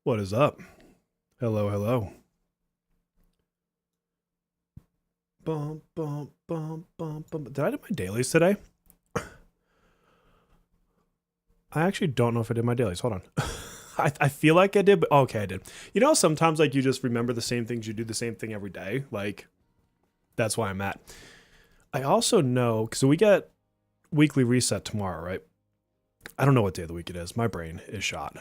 What is up? Hello, hello. Bum, bum, bum, bum, bum. Did I do my dailies today? I actually don't know if I did my dailies. Hold on. I feel like I did, but okay, I did. You know, sometimes like you just remember the same things, you do the same thing every day. Like, that's why I'm at. I also know, because we get weekly reset tomorrow, right? I don't know what day of the week it is. My brain is shot.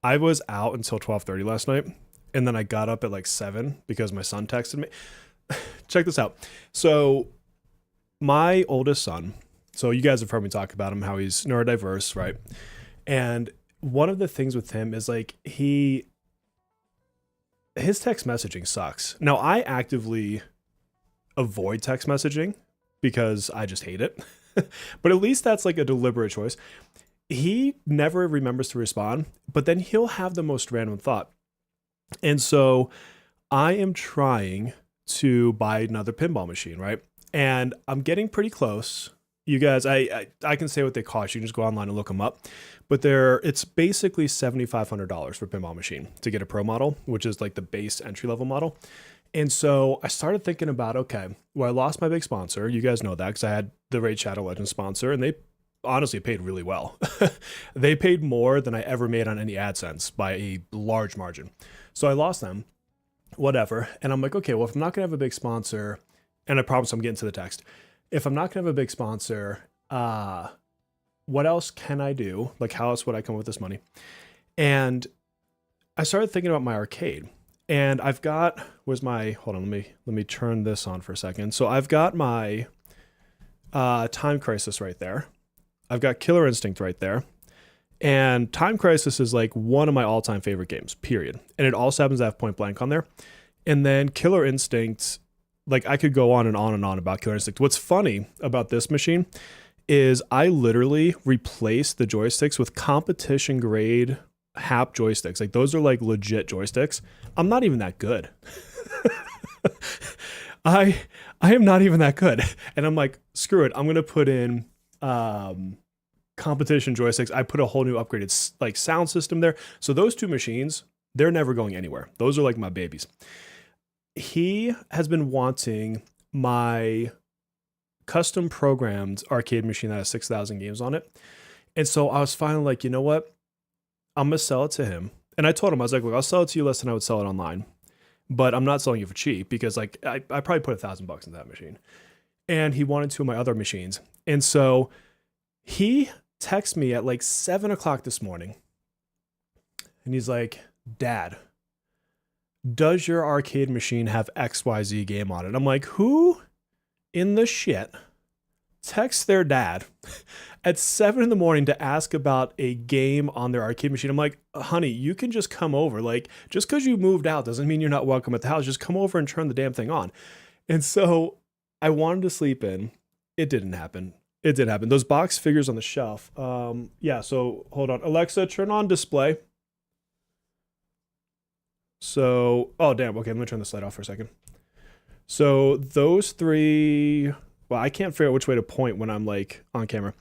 I was out until 12:30 last night, and then I got up at like 7 because my son texted me. Check this out. So my oldest son, so you guys have heard me talk about him, how he's neurodiverse, right? And one of the things with him is like his text messaging sucks. Now I actively avoid text messaging because I just hate it. But at least that's like a deliberate choice. He never remembers to respond, but then he'll have the most random thought. And so I am trying to buy another pinball machine, right? And I'm getting pretty close. You guys, I can say what they cost. You can just go online and look them up. But it's basically $7,500 for a pinball machine to get a pro model, which is like the base entry level model. And so I started thinking about, okay, well, I lost my big sponsor. You guys know that because I had the Raid Shadow Legends sponsor, and they honestly paid really well. They paid more than I ever made on any AdSense by a large margin. So I lost them, whatever. And I'm like, okay, well, if I'm not going to have a big sponsor, and I promise I'm getting to the text, if I'm not going to have a big sponsor, what else can I do? Like, how else would I come up with this money? And I started thinking about my arcade. And I've got, hold on, let me turn this on for a second. So I've got my Time Crisis right there. I've got Killer Instinct right there. And Time Crisis is like one of my all-time favorite games, period. And it also happens to have Point Blank on there. And then Killer Instinct, like I could go on and on and on about Killer Instinct. What's funny about this machine is I literally replaced the joysticks with competition grade Hap joysticks. Like those are like legit joysticks. I'm not even that good. I am not even that good. And I'm like, screw it. I'm going to put in competition joysticks. I put a whole new upgraded like sound system there. So those two machines, they're never going anywhere. Those are like my babies. He has been wanting my custom programmed arcade machine that has 6,000 games on it. And so I was finally like, you know what? I'm going to sell it to him. And I told him, I was like, look, I'll sell it to you less than I would sell it online. But I'm not selling you for cheap because like I probably put $1,000 into that machine. And he wanted two of my other machines. And so he texts me at like 7 o'clock this morning. And he's like, Dad, does your arcade machine have XYZ game on it? I'm like, who in the shit texts their dad at 7 in the morning to ask about a game on their arcade machine? I'm like, honey, you can just come over. Like, just because you moved out doesn't mean you're not welcome at the house. Just come over and turn the damn thing on. And so I wanted to sleep in. It didn't happen. It did happen. Those box figures on the shelf. Yeah, so hold on. Alexa, turn on display. So, oh, damn. Okay, I'm going to turn this light off for a second. So those three, well, I can't figure out which way to point when I'm like on camera.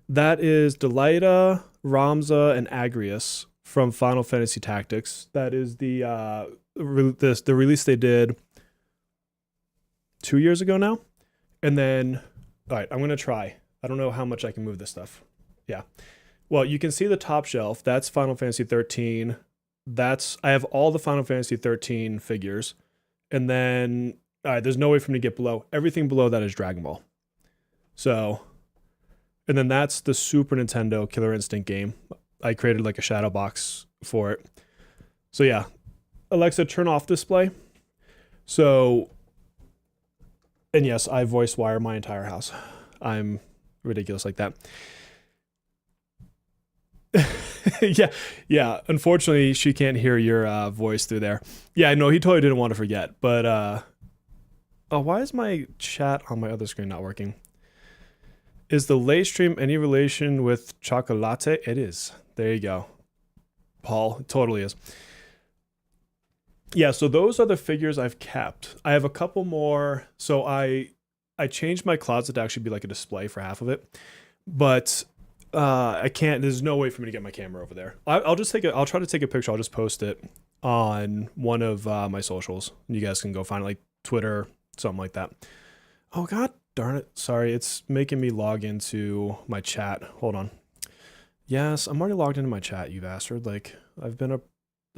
That is Delita, Ramza, and Agrius from Final Fantasy Tactics. That is the release they did 2 years ago now. And then, all right, I'm going to try. I don't know how much I can move this stuff. Yeah. Well, you can see the top shelf. That's Final Fantasy 13. I have all the Final Fantasy 13 figures. And then, all right, there's no way for me to get below. Everything below that is Dragon Ball. So, and then that's the Super Nintendo Killer Instinct game. I created like a shadow box for it. So yeah, Alexa, turn off display. So, and yes, I voice wire my entire house. I'm ridiculous like that. yeah. Unfortunately, she can't hear your voice through there. Yeah, no, he totally didn't want to forget. But oh, why is my chat on my other screen not working? Is the late stream any relation with Chocolate? It is. There you go, Paul. It totally is. Yeah, so those are the figures I've kept. I have a couple more. So I changed my closet to actually be like a display for half of it. But I can't. There's no way for me to get my camera over there. I'll just take I'll try to take a picture. I'll just post it on one of my socials. You guys can go find it, like Twitter, something like that. Oh god darn it! Sorry, it's making me log into my chat. Hold on. Yes, I'm already logged into my chat, you bastard. Like I've been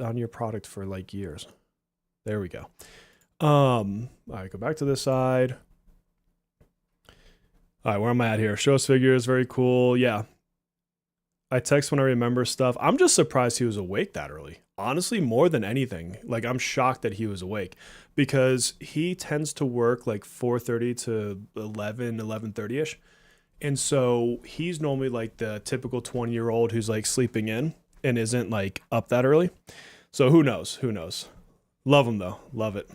on your product for like years. There we go. All right, go back to this side. All right, where am I at here? Shows figures, very cool. Yeah. I text when I remember stuff. I'm just surprised he was awake that early. Honestly, more than anything. Like, I'm shocked that he was awake because he tends to work like 4:30 to 11:30ish. And so he's normally like the typical 20-year-old who's like sleeping in and isn't like up that early. So who knows? Who knows? Love him though. Love it.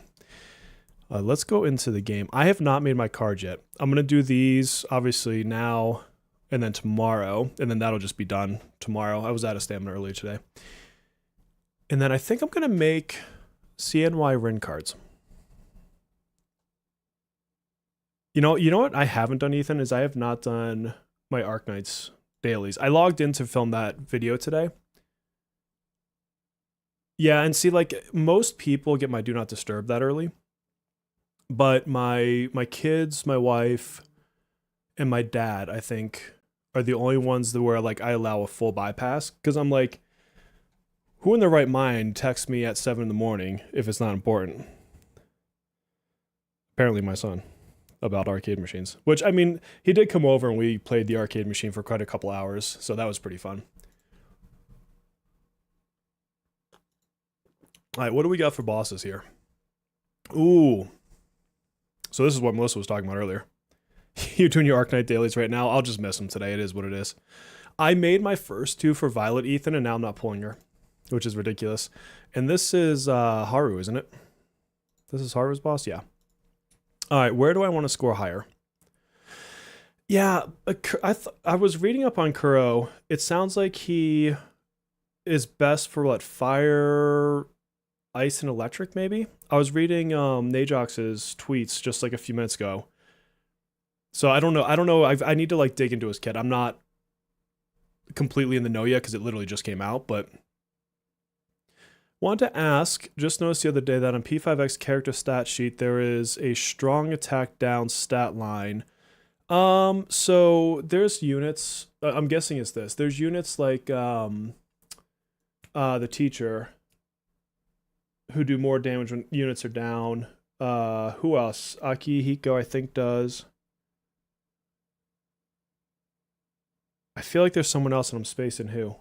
Let's go into the game. I have not made my cards yet. I'm going to do these obviously now and then tomorrow, and then that'll just be done tomorrow. I was out of stamina earlier today. And then I think I'm going to make CNY Rin cards. You know what I haven't done, Ethan, is I have not done my Arknights dailies. I logged in to film that video today. Yeah, and see, like, most people get my Do Not Disturb that early. But my kids, my wife, and my dad, I think, are the only ones that where like I allow a full bypass. Because I'm like, who in their right mind texts me at 7 in the morning if it's not important? Apparently my son, about arcade machines. Which, I mean, he did come over and we played the arcade machine for quite a couple hours. So that was pretty fun. All right, what do we got for bosses here? Ooh. So this is what Melissa was talking about earlier. You're doing your Arknight dailies right now. I'll just miss them today. It is what it is. I made my first two for Violet, Ethan, and now I'm not pulling her, which is ridiculous. And this is Haru, isn't it? This is Haru's boss? Yeah. All right, where do I want to score higher? Yeah, I was reading up on Kuro. It sounds like he is best for, what, fire, ice, and electric, maybe? I was reading Najox's tweets just like a few minutes ago. So I don't know. I need to like dig into his kit. I'm not completely in the know yet because it literally just came out, but want to ask, just noticed the other day that on P5X character stat sheet, there is a strong attack down stat line. So there's units, I'm guessing it's this. There's units like the teacher who do more damage when units are down. Who else? Akihiko, I think, does. I feel like there's someone else and I'm spacing who.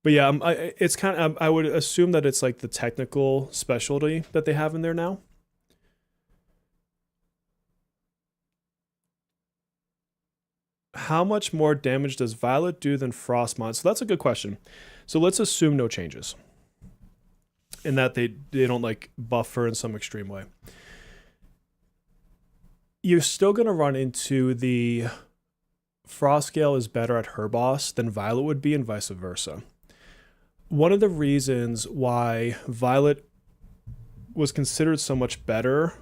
But yeah, it's kind of, I would assume that it's like the technical specialty that they have in there now. How much more damage does Violet do than Frostmont? So that's a good question. So let's assume no changes. And that they don't like buff her in some extreme way. You're still going to run into the Frostgale is better at her boss than Violet would be and vice versa. One of the reasons why Violet was considered so much better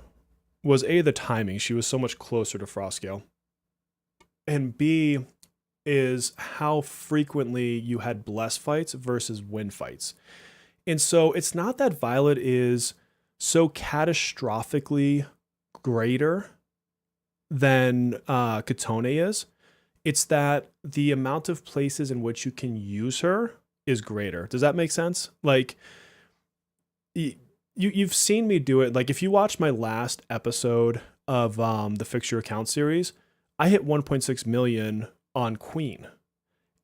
was A, the timing. She was so much closer to Frostgale. And B is how frequently you had bless fights versus win fights. And so it's not that Violet is so catastrophically greater than Katone is. It's that the amount of places in which you can use her is greater. Does that make sense? Like, you've seen me do it. Like, if you watch my last episode of the Fix Your Account series, I hit 1.6 million on Queen.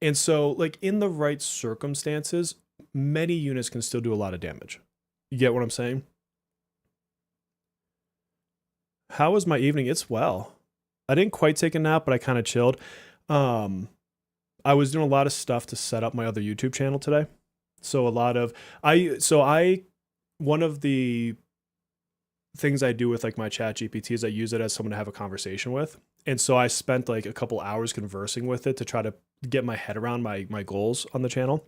And so, like, in the right circumstances, many units can still do a lot of damage. You get what I'm saying? How was my evening? It's well. I didn't quite take a nap, but I kind of chilled. I was doing a lot of stuff to set up my other YouTube channel today. So one of the things I do with like my chat GPT is I use it as someone to have a conversation with. And so I spent like a couple hours conversing with it to try to get my head around my goals on the channel.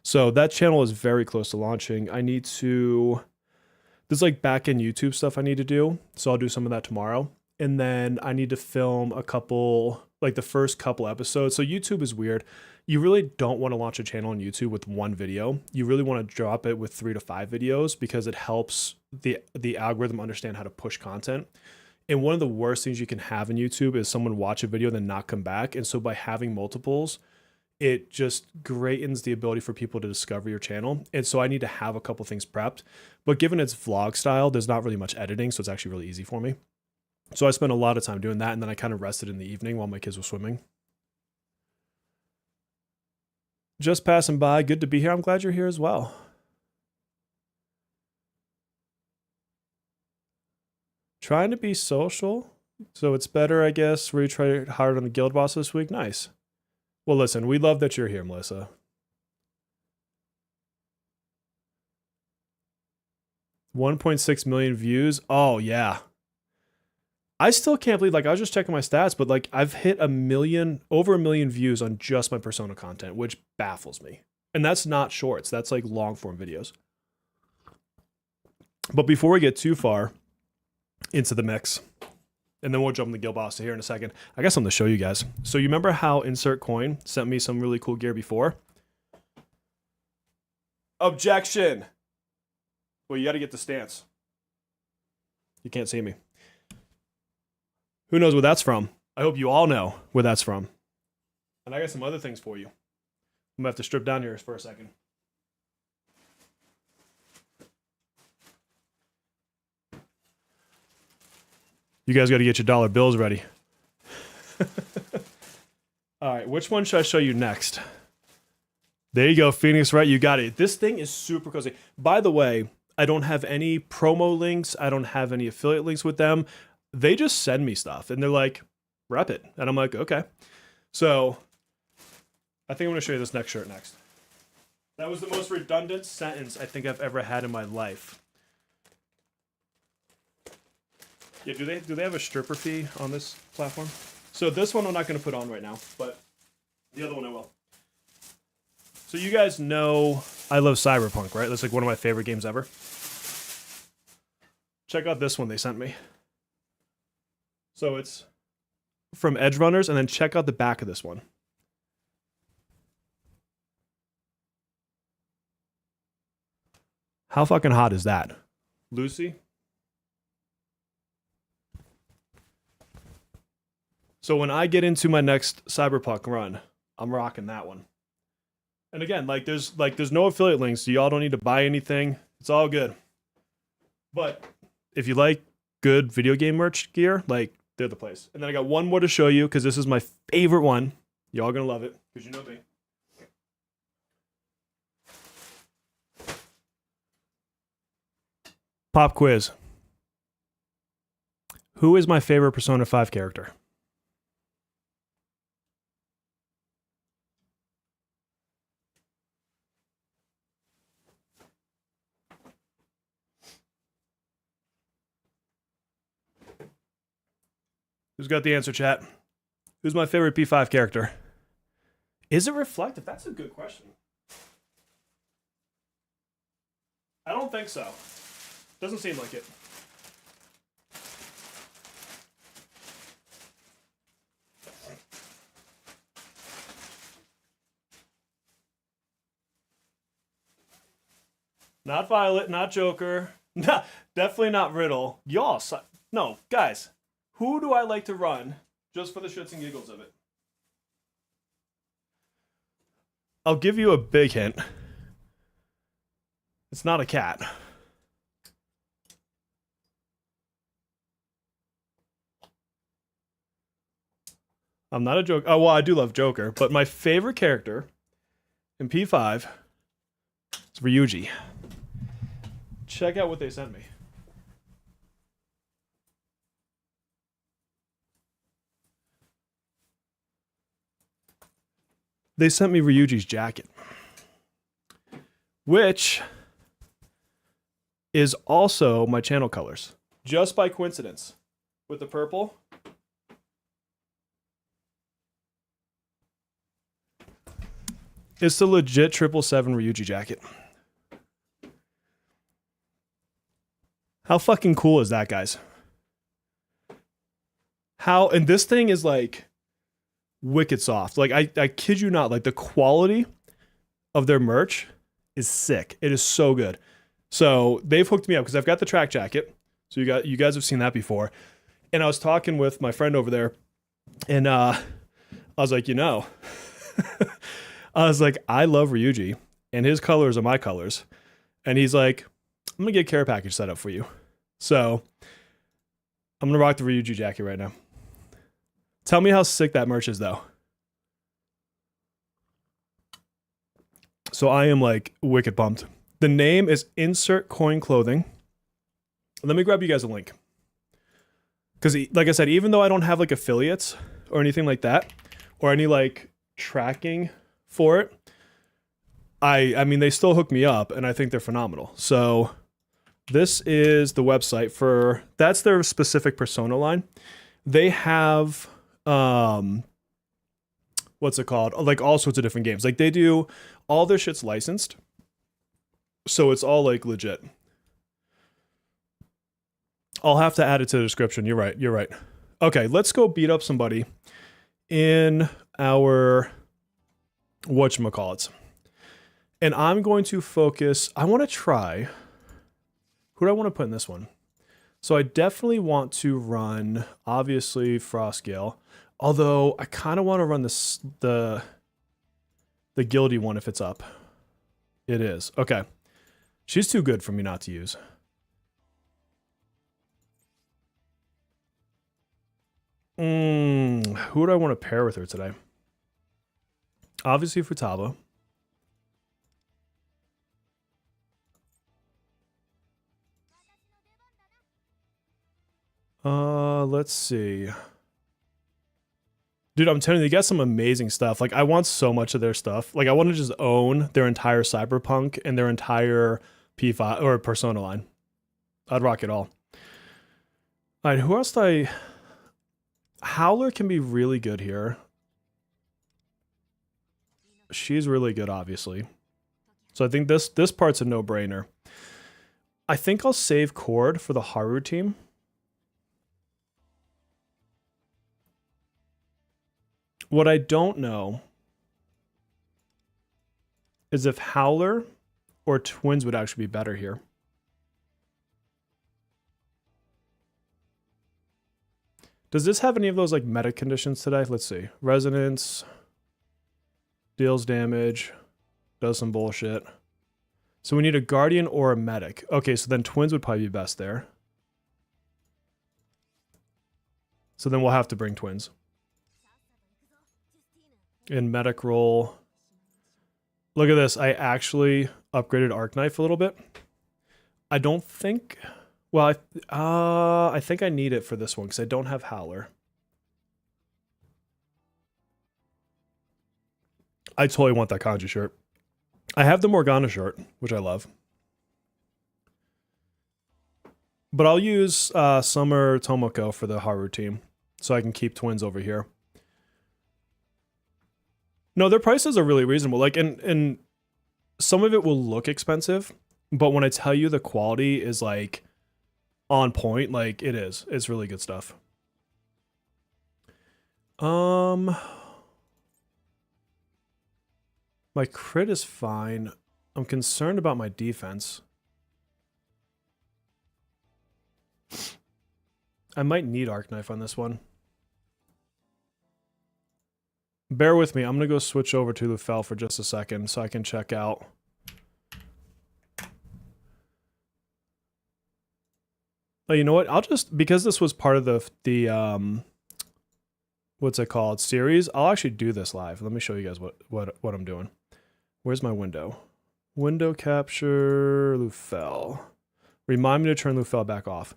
So that channel is very close to launching. There's like back-end YouTube stuff I need to do. So I'll do some of that tomorrow. And then I need to film a couple like the first couple episodes. So YouTube is weird. You really don't want to launch a channel on YouTube with one video. You really want to drop it with 3 to 5 videos because it helps the algorithm understand how to push content. And one of the worst things you can have in YouTube is someone watch a video and then not come back. And so by having multiples, it just greatens the ability for people to discover your channel. And so I need to have a couple things prepped. But given it's vlog style, there's not really much editing. So it's actually really easy for me. So I spent a lot of time doing that. And then I kind of rested in the evening while my kids were swimming. Just passing by. Good to be here. I'm glad you're here as well. Trying to be social. So it's better, I guess, where you try hard on the guild boss this week. Nice. Well, listen, we love that you're here, Melissa. $1.6 million views. Oh, yeah. I still can't believe, like, I was just checking my stats, but like I've hit over 1 million views on just my Persona content, which baffles me. And that's not shorts. That's like long form videos. But before we get too far into the mix, and then we'll jump in the guild boss here in a second, I got something to show you guys. So you remember how Insert Coin sent me some really cool gear before? Objection. Well, you got to get the stance. You can't see me. Who knows where that's from? I hope you all know where that's from. And I got some other things for you. I'm going to have to strip down here for a second. You guys got to get your dollar bills ready. All right, which one should I show you next? There you go, Phoenix, right? You got it. This thing is super cozy. By the way, I don't have any promo links. I don't have any affiliate links with them. They just send me stuff and they're like, rep it. And I'm like, okay. So I think I'm going to show you this next shirt next. That was the most redundant sentence I think I've ever had in my life. Yeah, do they have a stripper fee on this platform? So this one I'm not going to put on right now, but the other one I will. So you guys know I love Cyberpunk, right? That's like one of my favorite games ever. Check out this one they sent me. So it's from Edge Runners, and then check out the back of this one. How fucking hot is that? Lucy? So when I get into my next Cyberpunk run, I'm rocking that one. And again, there's no affiliate links, so y'all don't need to buy anything. It's all good. But if you like good video game merch gear, they're the place. And then I got one more to show you because this is my favorite one. Y'all gonna love it because you know me. Pop quiz. Who is my favorite Persona 5 character? Who's got the answer, chat? Who's my favorite P5 character? Is it reflective? That's a good question. I don't think so. Doesn't seem like it. Not Violet, not Joker. No, definitely not Riddle. Y'all, no, guys. Who do I like to run just for the shits and giggles of it? I'll give you a big hint. It's not a cat. I'm not a Joker. Oh, well, I do love Joker, but my favorite character in P5 is Ryuji. Check out what they sent me. They sent me Ryuji's jacket, which is also my channel colors, just by coincidence, with the purple. It's the legit 777 Ryuji jacket. How fucking cool is that, guys? And this thing is like wicked soft. Like I kid you not, like the quality of their merch is sick. It is so good. So they've hooked me up because I've got the track jacket. So you guys have seen that before. And I was talking with my friend over there, and I was like, I was like, I love Ryuji, and his colors are my colors. And he's like, I'm gonna get a care package set up for you. So I'm gonna rock the Ryuji jacket right now. Tell me how sick that merch is, though. So I am like wicked pumped. The name is Insert Coin Clothing. Let me grab you guys a link. Because, like I said, even though I don't have like affiliates or anything like that, or any like tracking for it, I mean, they still hook me up, and I think they're phenomenal. So this is the website for, that's their specific persona line. They have, what's it called? Like all sorts of different games. Like they do, all their shit's licensed. So it's all like legit. I'll have to add it to the description. You're right. Okay, let's go beat up somebody in our whatchamacallits. And I'm going to focus, I want to try, who do I want to put in this one? So I definitely want to run, obviously, Frostgale. Although I kind of want to run the Guildy one if it's up. It is. Okay. She's too good for me not to use. Who do I want to pair with her today? Obviously Futaba. Let's see. Dude, I'm telling you, they got some amazing stuff. Like, I want so much of their stuff. Like, I want to just own their entire Cyberpunk and their entire P5 or Persona line. I'd rock it all. All right, who else do I... Howler can be really good here. She's really good, obviously. So I think this part's a no-brainer. I think I'll save Cord for the Haru team. What I don't know is if Howler or Twins would actually be better here. Does this have any of those like meta conditions today? Let's see. Resonance, deals damage, does some bullshit. So we need a Guardian or a Medic. Okay, so then Twins would probably be best there. So then we'll have to bring Twins. In Medic role. Look at this. I actually upgraded Arc Knife a little bit. I don't think... Well, I think I need it for this one because I don't have Howler. I totally want that Kanji shirt. I have the Morgana shirt, which I love. But I'll use Summer Tomoko for the Haru team so I can keep Twins over here. No, their prices are really reasonable. Like, and some of it will look expensive, but when I tell you the quality is like on point, like it is. It's really good stuff. My crit is fine. I'm concerned about my defense. I might need Arc Knife on this one. Bear with me. I'm going to go switch over to Lufel for just a second so I can check out. Oh, you know what? I'll just, because this was part of the what's it called, series, I'll actually do this live. Let me show you guys what I'm doing. Where's my window? Window capture, Lufel. Remind me to turn Lufel back off.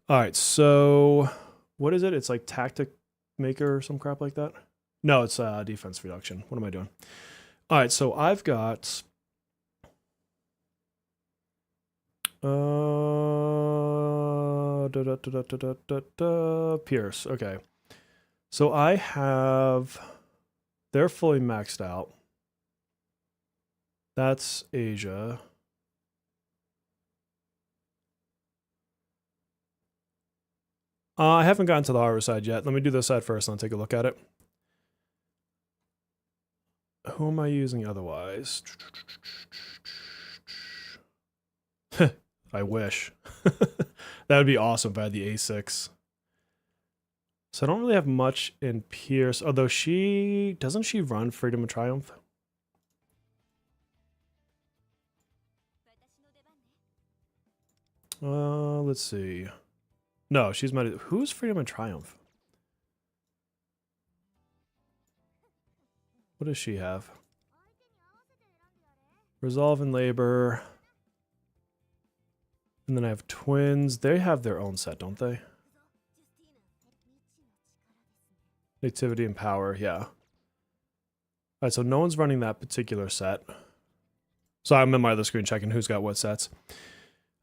All right, so what is it? It's like Tactic Maker or some crap like that. No, it's defense reduction. What am I doing? All right, so I've got Pierce. Okay. So I have, they're fully maxed out. That's Asia. I haven't gotten to the Haru side yet. Let me do this side first and I'll take a look at it. who am I using otherwise? I wish. That would be awesome if I had the A6. So I don't really have much in Pierce, although doesn't she run Freedom and Triumph? Let's see. No, she's my, who's Freedom and Triumph? What does she have? Resolve and Labor. And then I have Twins. They have their own set, don't they? Activity and Power, yeah. Alright, so no one's running that particular set. So I'm in my other screen checking who's got what sets.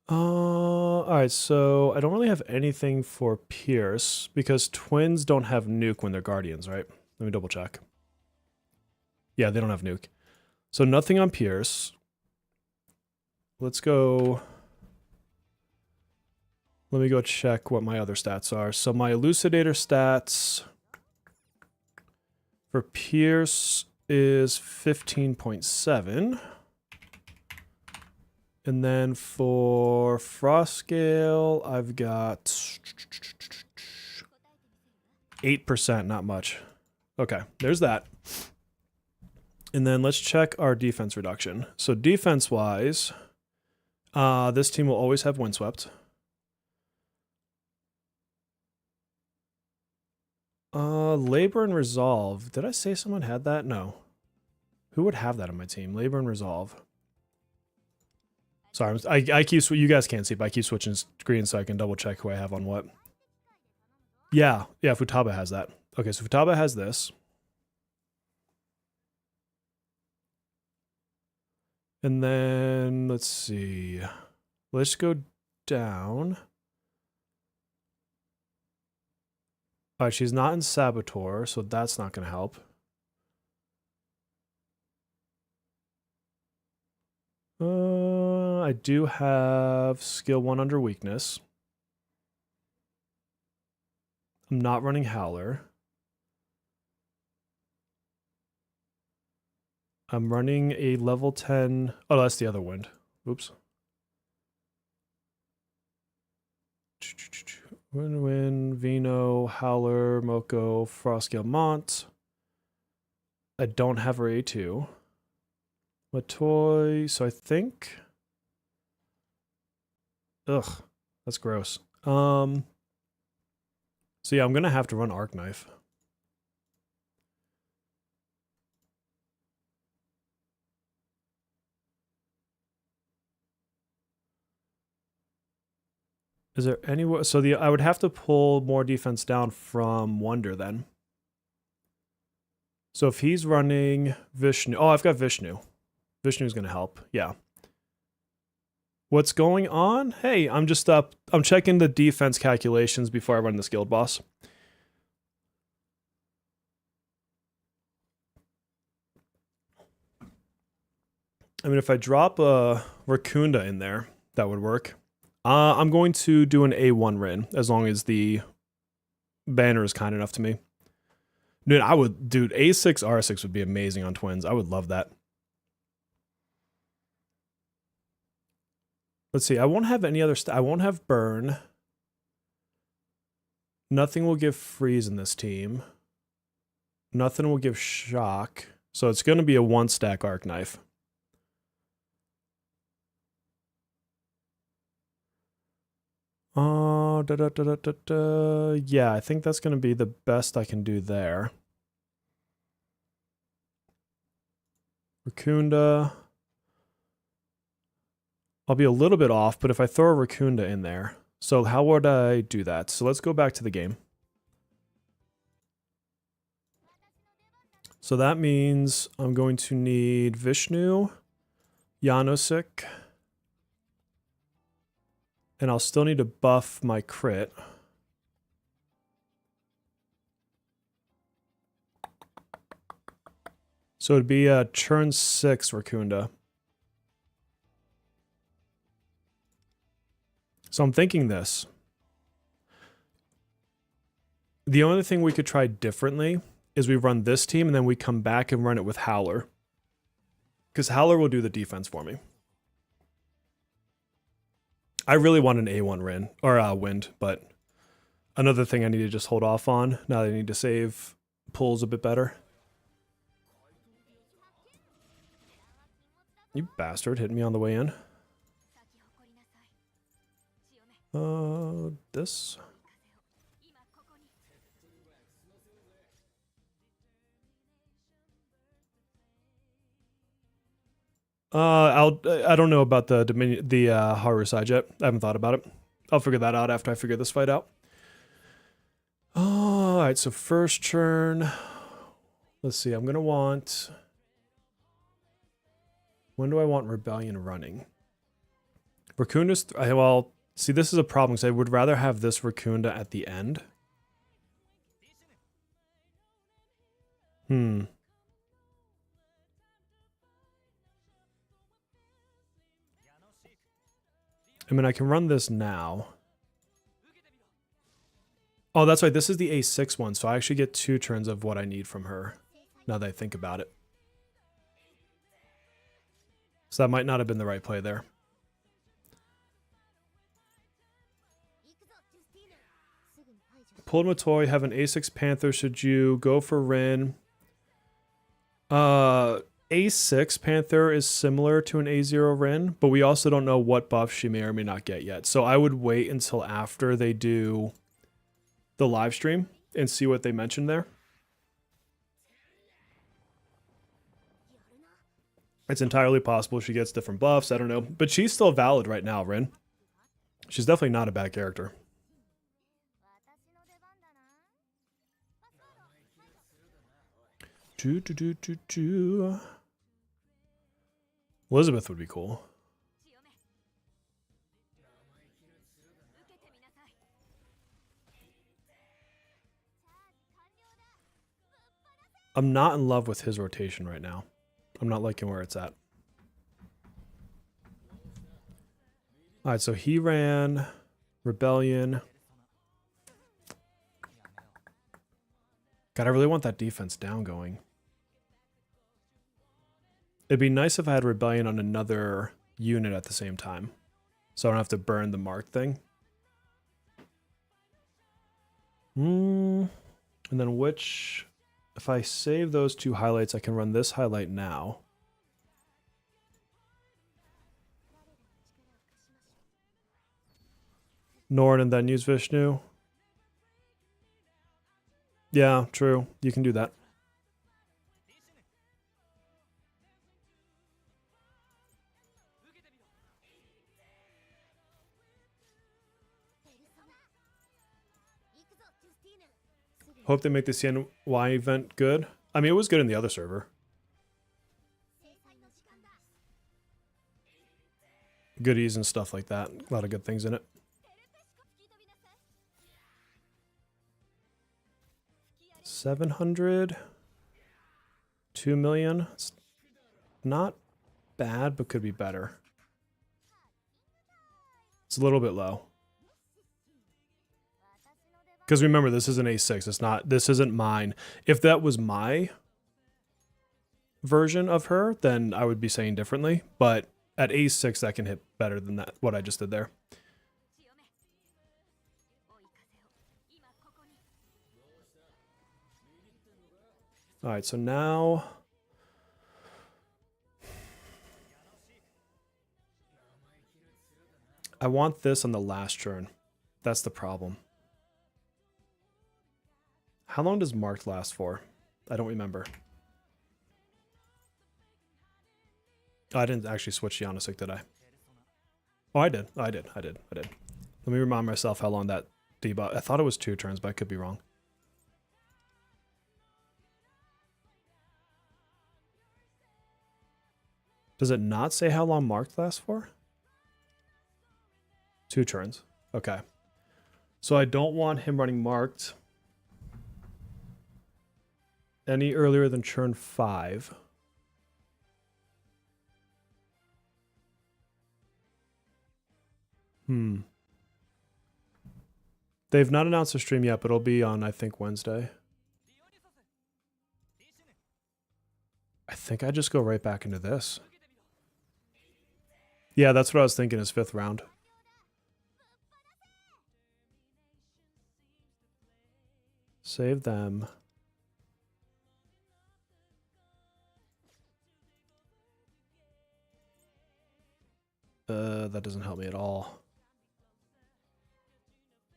Alright, so I don't really have anything for Pierce because Twins don't have nuke when they're Guardians, right? Let me double check. Yeah, they don't have nuke. So nothing on Pierce. Let's go. Let me go check what my other stats are. So my Elucidator stats for Pierce is 15.7. And then for Frostgale, I've got 8%, not much. Okay, there's that. And then let's check our defense reduction. So defense-wise, this team will always have Windswept. Labor and Resolve. Did I say someone had that? No. Who would have that on my team? Labor and Resolve. Sorry, I keep, you guys can't see, but I keep switching screens so I can double check who I have on what. Yeah, Futaba has that. Okay, so Futaba has this. And then, let's see. Let's go down. Alright, she's not in Saboteur, so that's not going to help. I do have skill 1 under weakness. I'm not running Howler. I'm running a level 10. Oh, that's the other wind. Oops. Win, Vino, Howler, Moko, Frostgale, Mont. I don't have her A2. Matoy, so I think... Ugh, that's gross. So yeah, I'm gonna have to run Arc Knife. Is there any... So I would have to pull more defense down from Wonder then. So if he's running Vishnu... Oh, I've got Vishnu. Vishnu's going to help. Yeah. What's going on? Hey, I'm just up. I'm checking the defense calculations before I run this guild boss. I mean, if I drop a Raccoonda in there, that would work. I'm going to do an A1 Rin as long as the banner is kind enough to me. Dude, A6 R6 would be amazing on Twins. I would love that. Let's see. I won't have any other I won't have Burn. Nothing will give Freeze in this team. Nothing will give Shock. So it's going to be a 1-stack Arc Knife. Yeah, I think that's going to be the best I can do there. Raccoonda. I'll be a little bit off, but if I throw a Raccoonda in there. So how would I do that? So let's go back to the game. So that means I'm going to need Vishnu, Janosik, and I'll still need to buff my crit. So it'd be a turn 6 Raccoonda. So I'm thinking this. The only thing we could try differently is we run this team and then we come back and run it with Howler. Because Howler will do the defense for me. I really want an A1 Rin, or Wind, but another thing I need to just hold off on now that I need to save pulls a bit better. You bastard, hit me on the way in. This. I don't know about the Haru side yet. I haven't thought about it. I'll figure that out after I figure this fight out. All right, so first turn. Let's see. I'm gonna want. When do I want Rebellion running? Raccoonda's. Well, see, this is a problem because I would rather have this Raccoonda at the end. I mean, I can run this now. Oh, that's right. This is the A6 one, so I actually get 2 turns of what I need from her, now that I think about it. So that might not have been the right play there. Pulled Matoi, have an A6 Panther. Should you go for Rin? A6 Panther is similar to an A0 Rin, but we also don't know what buff she may or may not get yet. So I would wait until after they do the live stream and see what they mentioned there. It's entirely possible she gets different buffs. I don't know. But she's still valid right now, Rin. She's definitely not a bad character. Elizabeth would be cool. I'm not in love with his rotation right now. I'm not liking where it's at. All right, so he ran Rebellion. God, I really want that defense down going. It'd be nice if I had Rebellion on another unit at the same time, so I don't have to burn the mark thing. And then which... If I save those 2 highlights, I can run this highlight now. Norn and then use Vishnu. Yeah, true. You can do that. Hope they make the CNY event good. I mean, it was good in the other server. Goodies and stuff like that. A lot of good things in it. $700. 2 million. It's not bad, but could be better. It's a little bit low. Because remember, this is an A6. It's not. This isn't mine. If that was my version of her, then I would be saying differently. But at A6, that can hit better than that. What I just did there. All right. So now, I want this on the last turn. That's the problem. How long does marked last for? I don't remember. Oh, I didn't actually switch Yannisik, did I? Oh, I did. I did. Let me remind myself how long that debuff. I thought it was 2 turns, but I could be wrong. Does it not say how long marked lasts for? 2 turns. Okay. So I don't want him running marked any earlier than turn 5. They've not announced a stream yet, but it'll be on, I think, Wednesday. I think I just go right back into this. Yeah, that's what I was thinking is 5th round. Save them. That doesn't help me at all.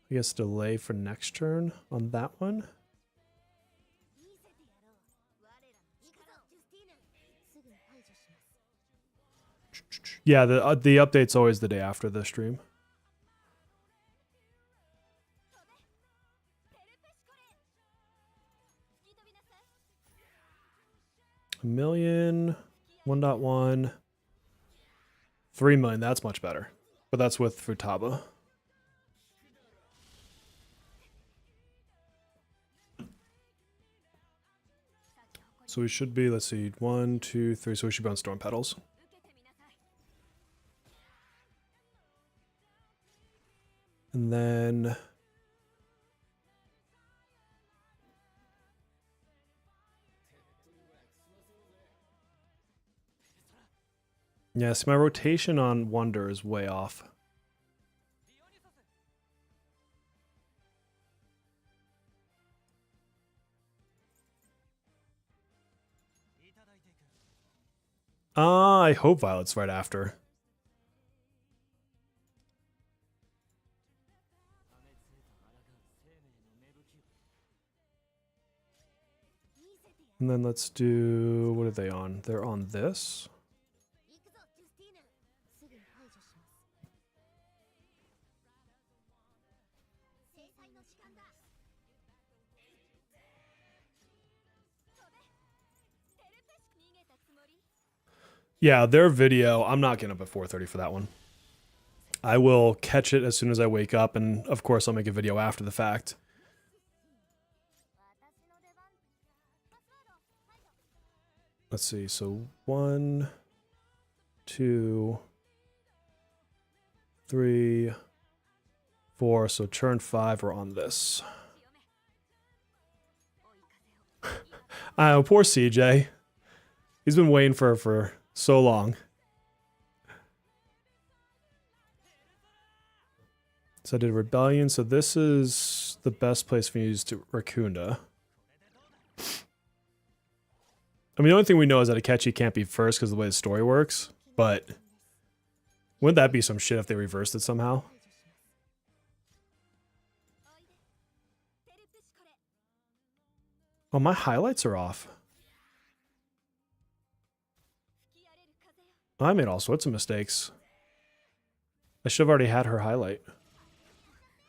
I guess delay for next turn on that one. Yeah, the update's always the day after the stream. A million, 1.1, 3 million. That's much better, but that's with Futaba. So we should be, let's see, 1, 2, 3. So we should be on Storm Petals. And then yes, my rotation on Wonder is way off. I hope Violet's right after. And then let's do, what are they on? They're on this. Yeah, their video, I'm not getting up at 4:30 for that one. I will catch it as soon as I wake up, and of course I'll make a video after the fact. Let's see, so 1, 2, 3, 4, so turn 5 we're on this. Poor CJ. He's been waiting for so long. So I did Rebellion, so this is the best place for me to use to Raccoonda. I mean, the only thing we know is that Akechi can't be first because of the way the story works, but wouldn't that be some shit if they reversed it somehow? Oh, my highlights are off. I made all sorts of mistakes. I should have already had her highlight.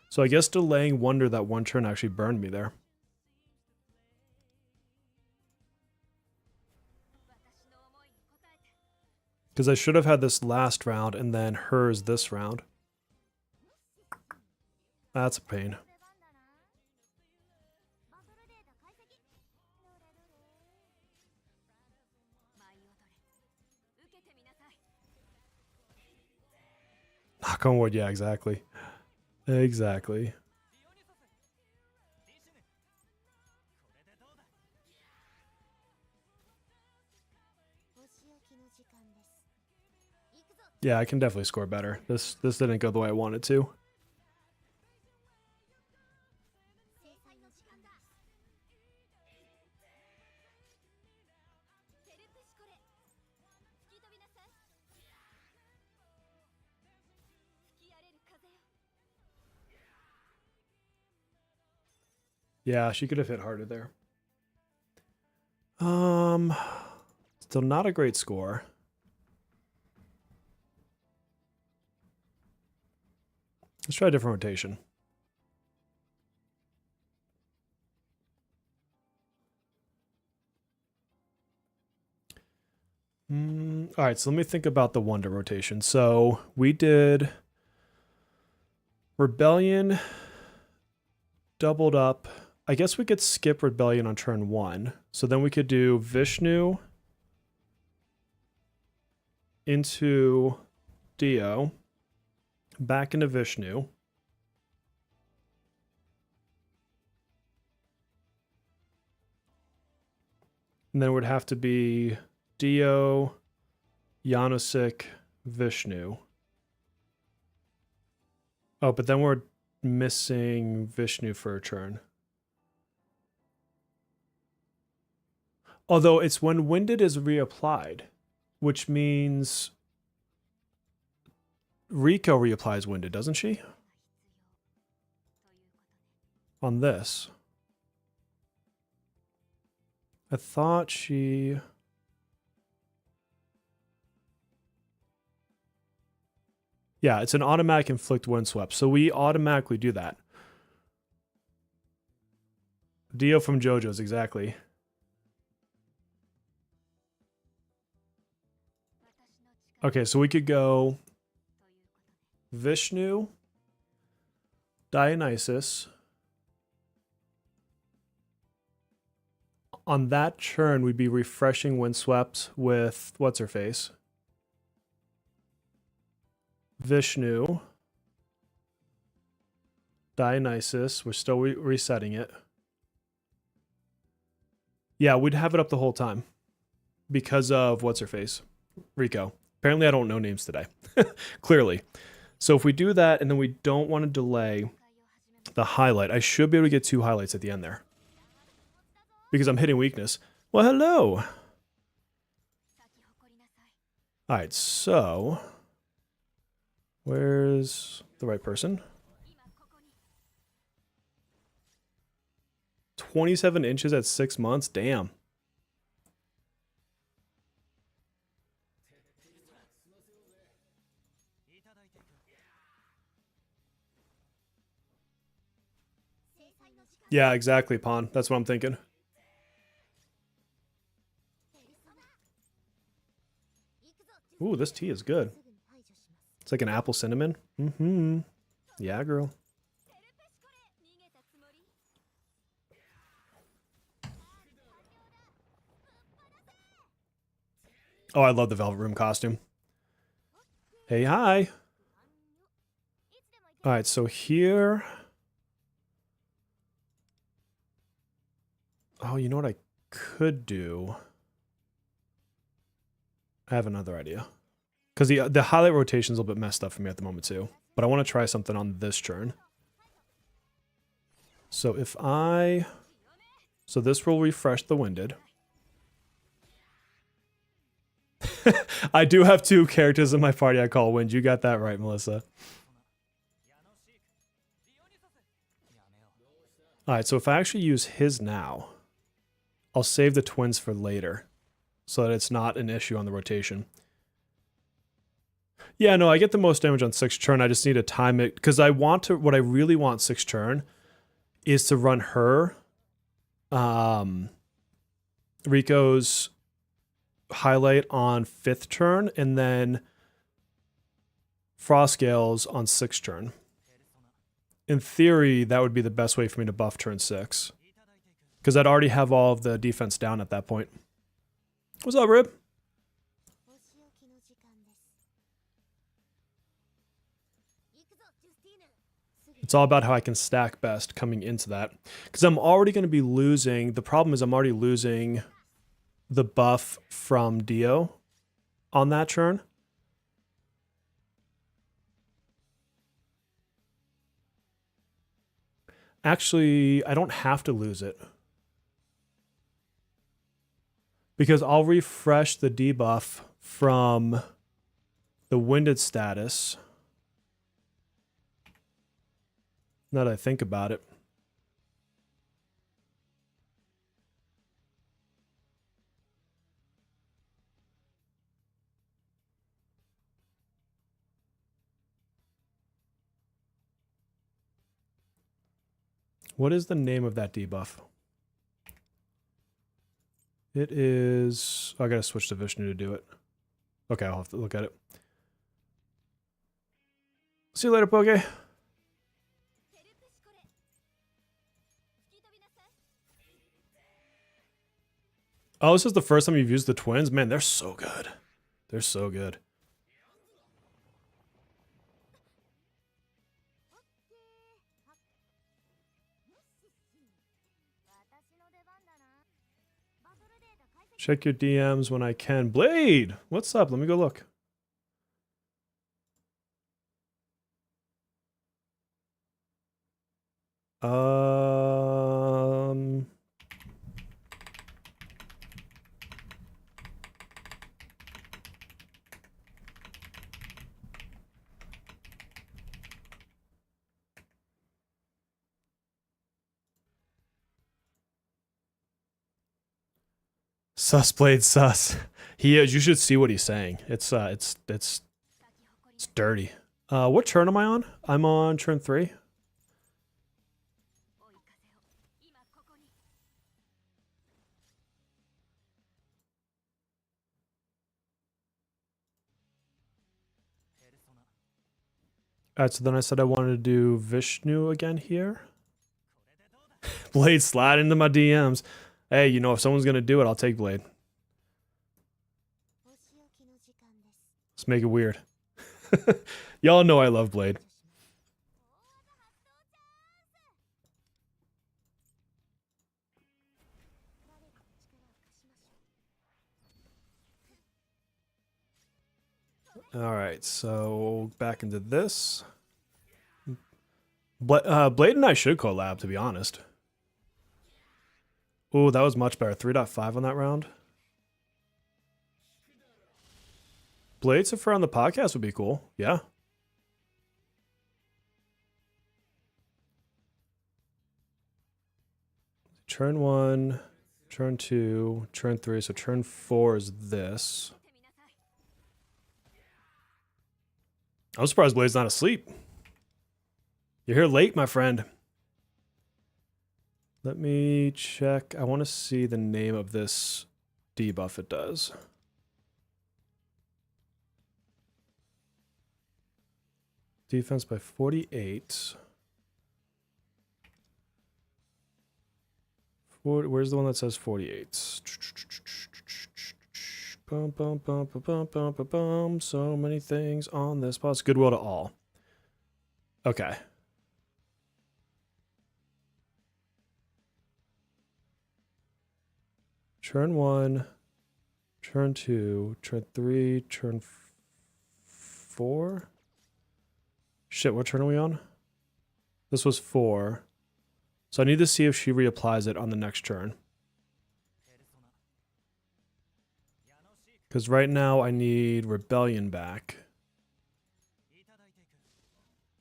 So I guess delaying Wonder that one turn actually burned me there. Because I should have had this last round and then hers this round. That's a pain. Knock on wood, yeah, exactly. Exactly. Yeah, I can definitely score better. This didn't go the way I wanted to. Yeah, she could have hit harder there. Still not a great score. Let's try a different rotation. All right, so let me think about the Wonder rotation. So we did Rebellion, doubled up. I guess we could skip Rebellion on turn 1. So then we could do Vishnu into Dio, back into Vishnu. And then it would have to be Dio, Yanosik, Vishnu. Oh, but then we're missing Vishnu for a turn. Although it's when Winded is reapplied, which means Rico reapplies Winded, doesn't she? On this. I thought she... Yeah, it's an automatic inflict windswept, so we automatically do that. Dio from JoJo's, exactly. Okay, so we could go Vishnu, Dionysus. On that turn, we'd be refreshing Windswept with what's-her-face? Vishnu, Dionysus. We're still resetting it. Yeah, we'd have it up the whole time because of what's-her-face? Rico. Apparently I don't know names today. Clearly. So if we do that and then we don't want to delay the highlight, I should be able to get 2 highlights at the end there. Because I'm hitting weakness. Well, hello. Alright, so... Where's the right person? 27 inches at 6 months? Damn. Yeah, exactly, Pawn. That's what I'm thinking. Ooh, this tea is good. It's like an apple cinnamon. Mm-hmm. Yeah, girl. Oh, I love the Velvet Room costume. Hey, hi. All right, so here... Oh, you know what I could do? I have another idea. Because the highlight rotation is a little bit messed up for me at the moment too. But I want to try something on this turn. So if I... So this will refresh the Winded. I do have 2 characters in my party I call Wind. You got that right, Melissa. Alright, so if I actually use his now, I'll save the twins for later. So that it's not an issue on the rotation. Yeah, no, I get the most damage on 6th turn. I just need to time it. Because I want to... What I really want 6th turn is to run her... Rico's highlight on 5th turn, and then Frostgales on 6th turn. In theory, that would be the best way for me to buff turn 6. Because I'd already have all of the defense down at that point. What's up, Rib? It's all about how I can stack best coming into that. Because I'm already going to be losing... The problem is I'm already losing the buff from Dio on that turn. Actually, I don't have to lose it. Because I'll refresh the debuff from the Winded status. Now that I think about it. What is the name of that debuff? It is... I gotta switch to Vishnu to do it. Okay, I'll have to look at it. See you later, Poke. Oh, this is the first time you've used the twins? Man, they're so good. They're so good. Check your DMs when I can. Blade, what's up? Let me go look. Sus Blade sus. He is. You should see what he's saying. It's dirty. What turn am I on? I'm on turn 3. Alright, so then I said I wanted to do Vishnu again here. Blade, slide into my DMs. Hey, you know, if someone's gonna do it, I'll take Blade. Let's make it weird. Y'all know I love Blade. Alright, so back into this. Blade and I should collab, to be honest. Ooh, that was much better. 3.5 on that round. Blade Safer on the podcast would be cool. Yeah. Turn 1, turn 2, turn 3. So turn 4 is this. I'm surprised Blade's not asleep. You're here late, my friend. Let me check. I want to see the name of this debuff it does. Defense by 48. Where's the one that says 48? Bum, bum, bum, bum, bum, bum, bum, bum. So many things on this boss. Goodwill to all. Okay. Turn 1, turn 2, turn 3, turn 4. Shit, what turn are we on? This was 4. So I need to see if she reapplies it on the next turn. Because right now I need Rebellion back.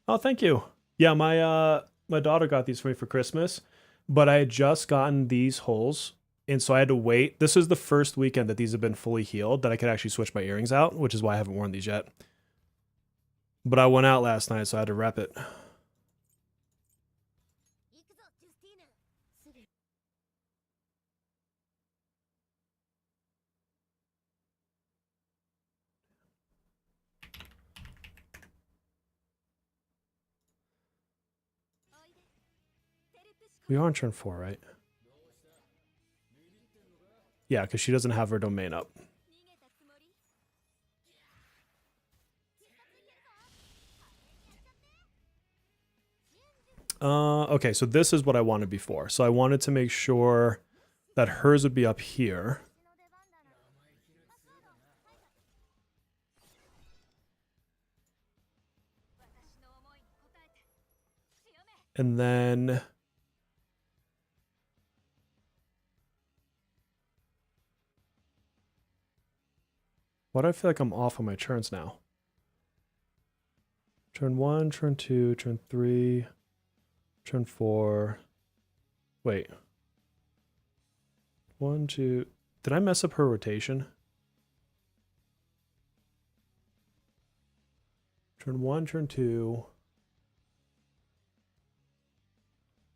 Oh, thank you. Yeah, my daughter got these for me for Christmas, but I had just gotten these holes, and so I had to wait. This is the first weekend that these have been fully healed that I could actually switch my earrings out, which is why I haven't worn these yet. But I went out last night, so I had to rep it. We are on turn 4, right? Yeah, because she doesn't have her domain up. Okay, so this is what I wanted before. So I wanted to make sure that hers would be up here. And then... why do I feel like I'm off on my turns now? Turn 1, turn 2, turn 3, turn 4. Wait. 1, 2. Did I mess up her rotation? Turn 1, turn 2.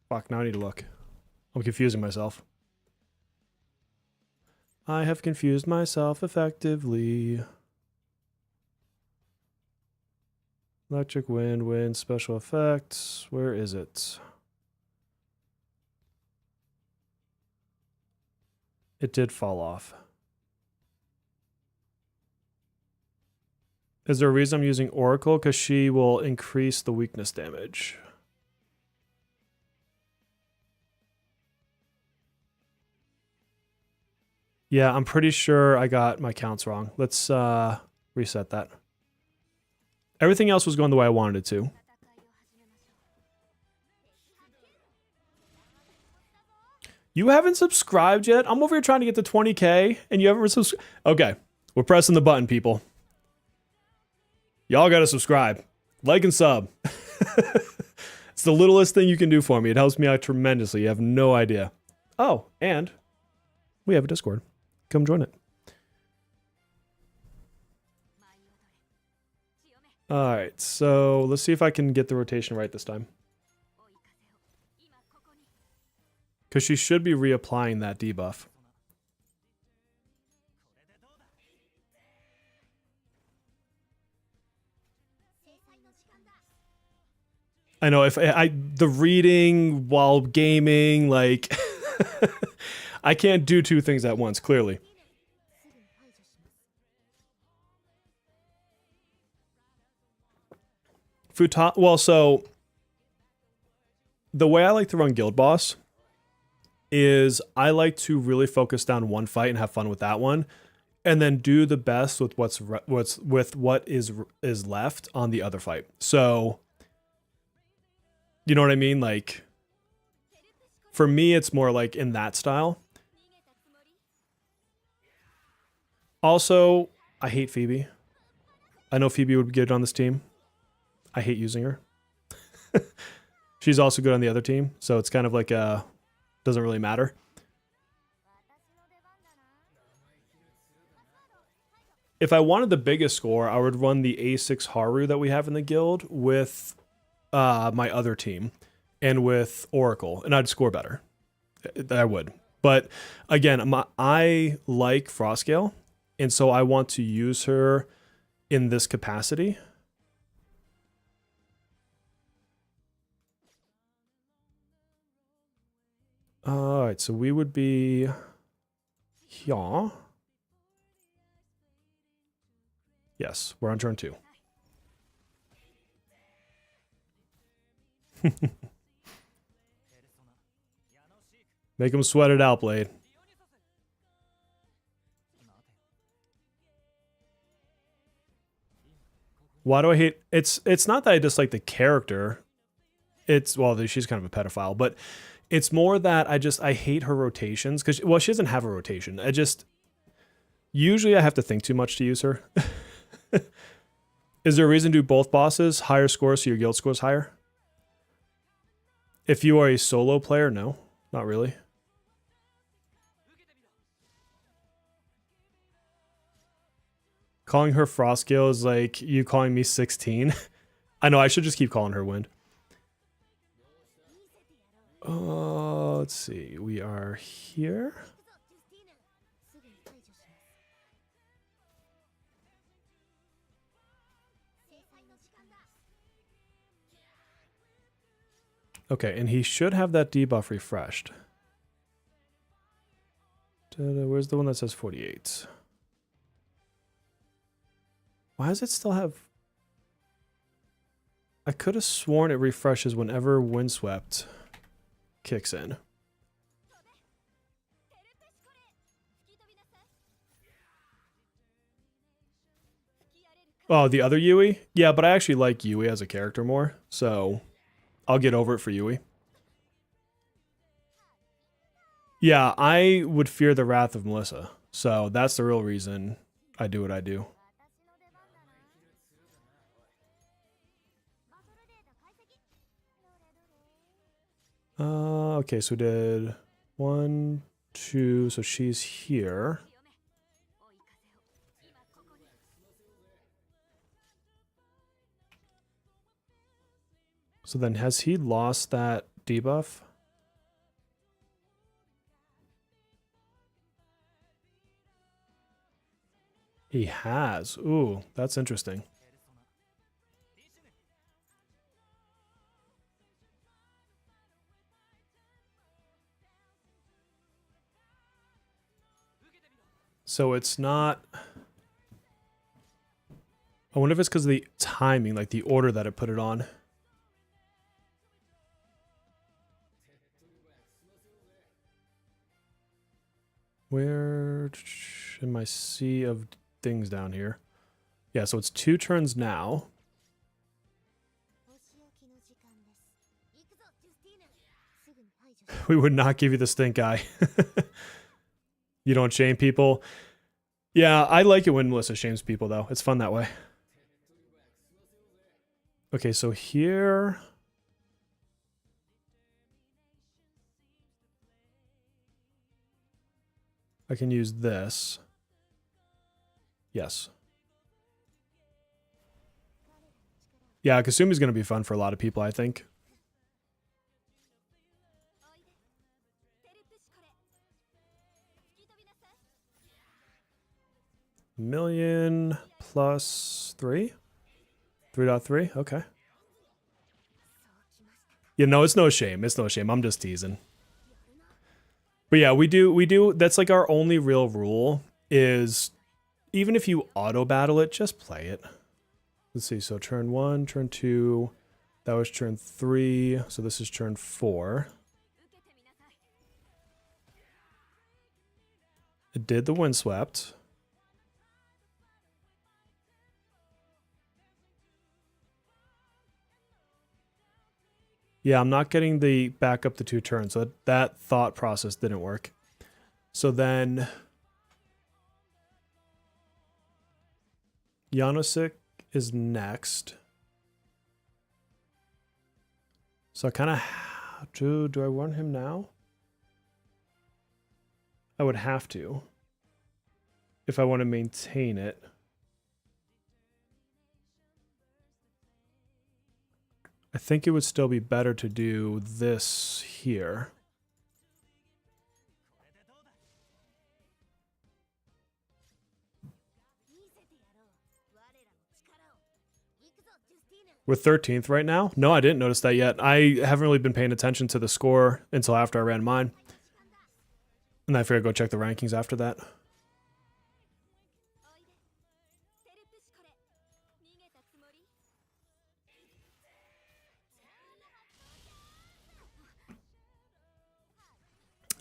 Fuck, now I need to look. I'm confusing myself. I have confused myself effectively. Electric wind, special effects. Where is it? It did fall off. Is there a reason I'm using Oracle? Because she will increase the weakness damage. Yeah, I'm pretty sure I got my counts wrong. Let's reset that. Everything else was going the way I wanted it to. You haven't subscribed yet? I'm over here trying to get to 20K and you haven't subscribed. Okay, we're pressing the button, people. Y'all gotta subscribe. Like and sub. It's the littlest thing you can do for me. It helps me out tremendously. You have no idea. Oh, and we have a Discord. Come join it. All right, so let's see if I can get the rotation right this time. Because she should be reapplying that debuff. I know if the reading while gaming, like I can't do two things at once, clearly. Well, so the way I like to run Guild Boss is I like to really focus down one fight and have fun with that one, and then do the best with what is left on the other fight. So, you know what I mean? Like, for me, it's more like in that style. Also, I hate Phoebe. I know Phoebe would be good on this team. I hate using her. She's also good on the other team, so it's kind of like doesn't really matter. If I wanted the biggest score, I would run the A6 Haru that we have in the guild with my other team and with Oracle, and I'd score better. I would. But again, I like Frostgale, and so I want to use her in this capacity. All right, so we would be here. Yes, we're on turn 2. Make him sweat it out, Blade. Why do I hate... It's not that I dislike the character. Well, she's kind of a pedophile, but it's more that I hate her rotations because, well, she doesn't have a rotation. Usually I have to think too much to use her. Is there a reason to do both bosses? Higher scores so your guild scores higher? If you are a solo player, no, not really. Calling her Frostgale is like you calling me 16. I know, I should just keep calling her Wind. Let's see. We are here. Okay, and he should have that debuff refreshed. Where's the one that says 48? Why does it still have... I could have sworn it refreshes whenever Windswept kicks in. Oh, the other Yui? Yeah, but I actually like Yui as a character more, so I'll get over it for Yui. Yeah, I would fear the wrath of Melissa, so that's the real reason I do what I do. Okay, so we did 1, 2, so she's here. So then has he lost that debuff? He has. Ooh, that's interesting. So it's not... I wonder if it's because of the timing, like the order that it put it on. Where in my sea of things down here? Yeah, so it's 2 turns now. We would not give you the stink eye. You don't shame people. Yeah, I like it when Melissa shames people, though. It's fun that way. Okay, so here... I can use this. Yes. Yeah, Kasumi's going to be fun for a lot of people, I think. Million plus 3? 3.3? Okay. Yeah, no, it's no shame. It's no shame. I'm just teasing. But yeah, we do. That's like our only real rule is even if you auto battle it, just play it. Let's see. So turn 1, turn 2. That was turn 3. So this is turn 4. It did the windswept. Yeah, I'm not getting the back up the 2 turns. So that thought process didn't work. So then Janosik is next. So I kind of do I run him now? I would have to if I want to maintain it. I think it would still be better to do this here. We're 13th right now? No, I didn't notice that yet. I haven't really been paying attention to the score until after I ran mine. And I figured I'd go check the rankings after that.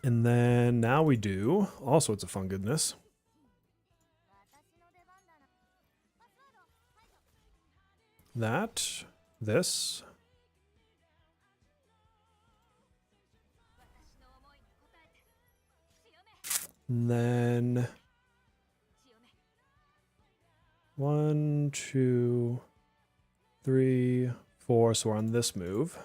And then now we do all sorts of fun goodness. That, this. And then 1, 2, 3, 4. So we're on this move.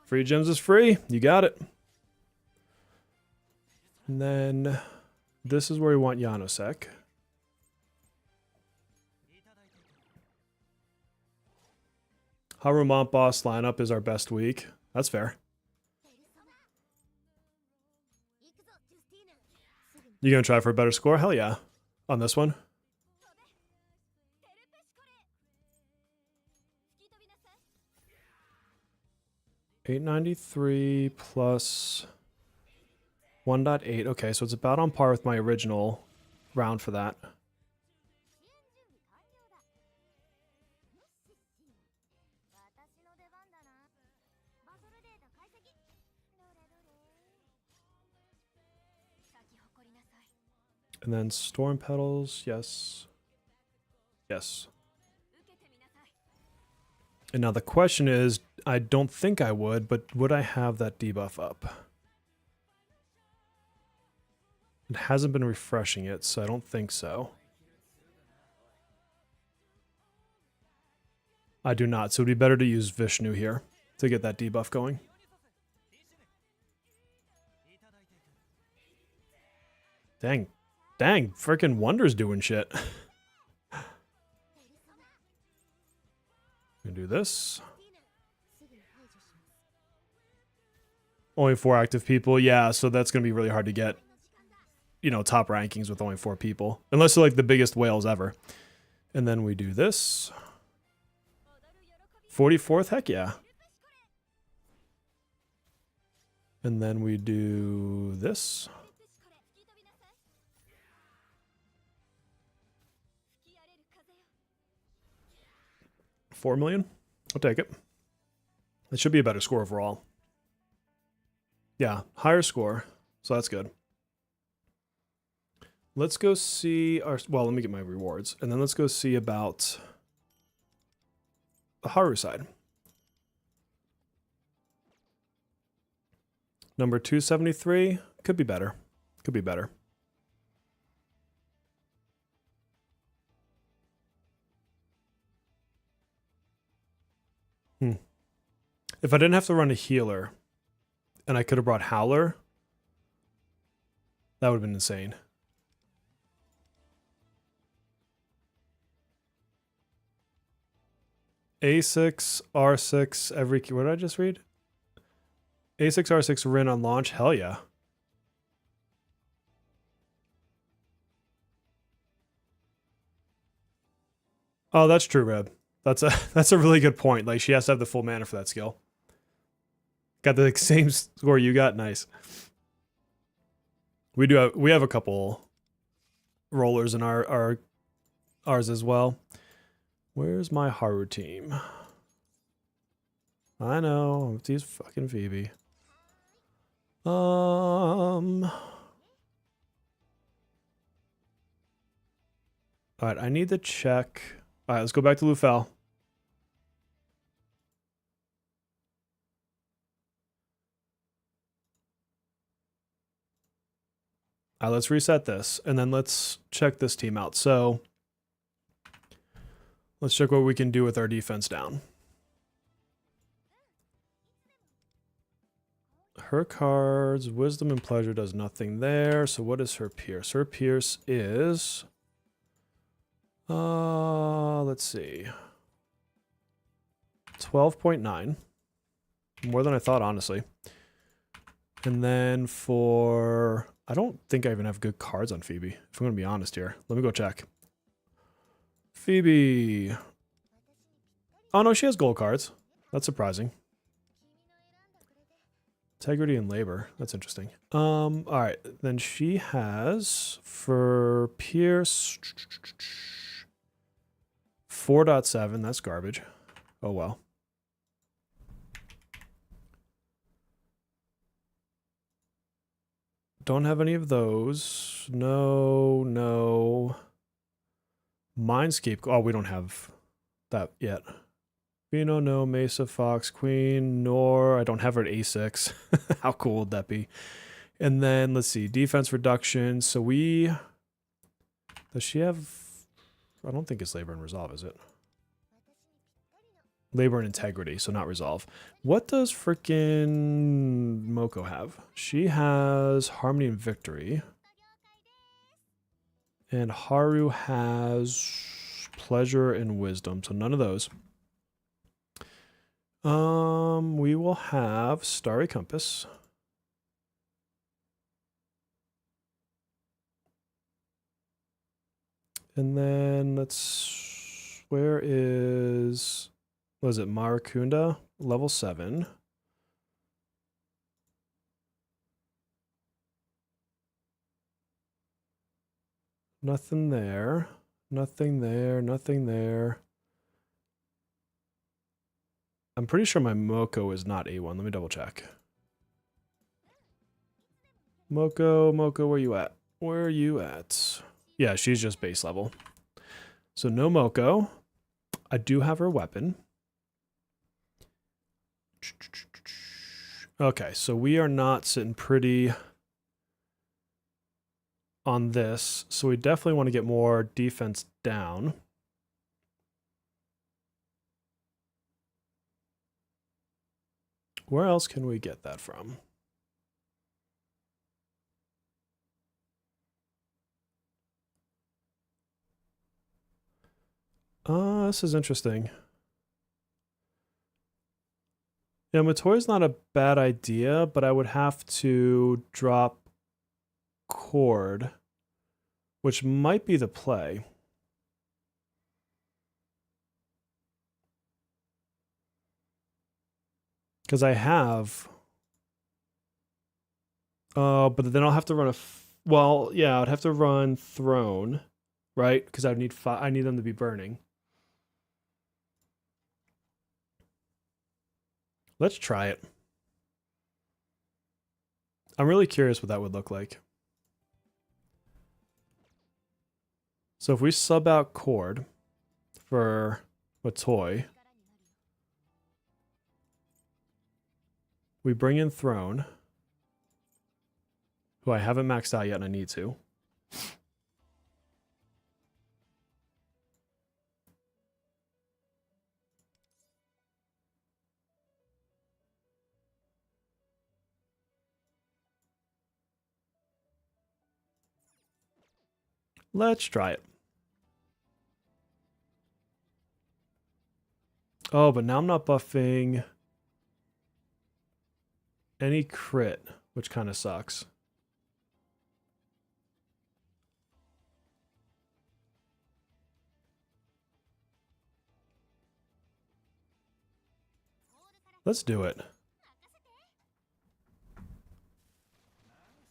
Free gems is free. You got it. And then this is where we want Janosek. Harumont boss lineup is our best week. That's fair. You gonna try for a better score? Hell yeah. On this one. $893 plus 1.8. Okay, so it's about on par with my original round for that. And then storm petals, yes. Yes. And now the question is, I don't think I would, but would I have that debuff up? It hasn't been refreshing it, so I don't think so. I do not, so it would be better to use Vishnu here to get that debuff going. Dang, freaking Wonder's doing shit. Gonna do this. Only 4 active people, yeah, so that's gonna be really hard to get, you know, top rankings with only 4 people. Unless they're like the biggest whales ever. And then we do this. 44th, heck yeah. And then we do this. 4 million? I'll take it. It should be a better score overall. Yeah, higher score. So that's good. Let's go see our... Well, let me get my rewards. And then let's go see about the Haru side. Number 273. Could be better. Could be better. If I didn't have to run a healer and I could have brought Howler, that would have been insane. A6, R6, every... What did I just read? A6, R6, Rin on launch? Hell yeah. Oh, that's true, Reb. That's a really good point. Like, she has to have the full mana for that skill. Got the same score you got? Nice. We have a couple rollers in ours as well. Where's my Haru team? I know, these fucking Phoebe. Alright, I need to check. Alright, let's go back to Lufel. Let's reset this, and then let's check this team out. So, let's check what we can do with our defense down. Her cards, Wisdom and Pleasure does nothing there. So what is her Pierce? Her Pierce is... let's see. 12.9. More than I thought, honestly. And then for... I don't think I even have good cards on Phoebe, if I'm going to be honest here. Let me go check. Phoebe. Oh, no, she has gold cards. That's surprising. Integrity and labor. That's interesting. All right. Then she has, for Pierce, 4.7. That's garbage. Oh, well. Don't have any of those. No. Mindscape. Oh, we don't have that yet. Vino, no. Mesa, Fox, Queen, Nor. I don't have her at A6. How cool would that be? And then, let's see. Defense reduction. So we... Does she have... I don't think it's labor and resolve, is it? Labor and integrity, so not resolve. What does freaking Moko have? She has harmony and victory. And Haru has pleasure and wisdom, so none of those. We will have Starry Compass. And then let's... Where is... Was it Marakunda? Level 7. Nothing there. Nothing there. Nothing there. I'm pretty sure my Moko is not A1. Let me double check. Moko, where you at? Where are you at? Yeah, she's just base level. So no Moko. I do have her weapon. Okay, so we are not sitting pretty on this. So we definitely want to get more defense down. Where else can we get that from? This is interesting. Yeah, Matoi's not a bad idea, but I would have to drop Cord, which might be the play. Because I have... but then I'll have to run a... Well, yeah, I'd have to run Throne, right? Because I need them to be burning. Let's try it. I'm really curious what that would look like. So if we sub out Cord for Matoy, we bring in Throne, who I haven't maxed out yet and I need to. Let's try it. Oh, but now I'm not buffing any crit, which kind of sucks. Let's do it.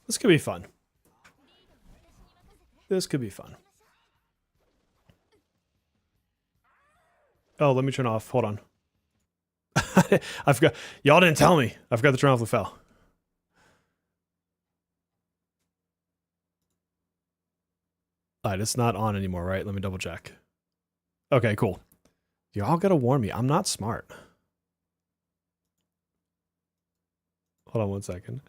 This could be fun. This could be fun. Oh, let me turn off. Hold on. I forgot. Y'all didn't tell me. I forgot to turn off the fell. Alright, it's not on anymore, right? Let me double check. Okay, cool. Y'all gotta warn me. I'm not smart. Hold on one second.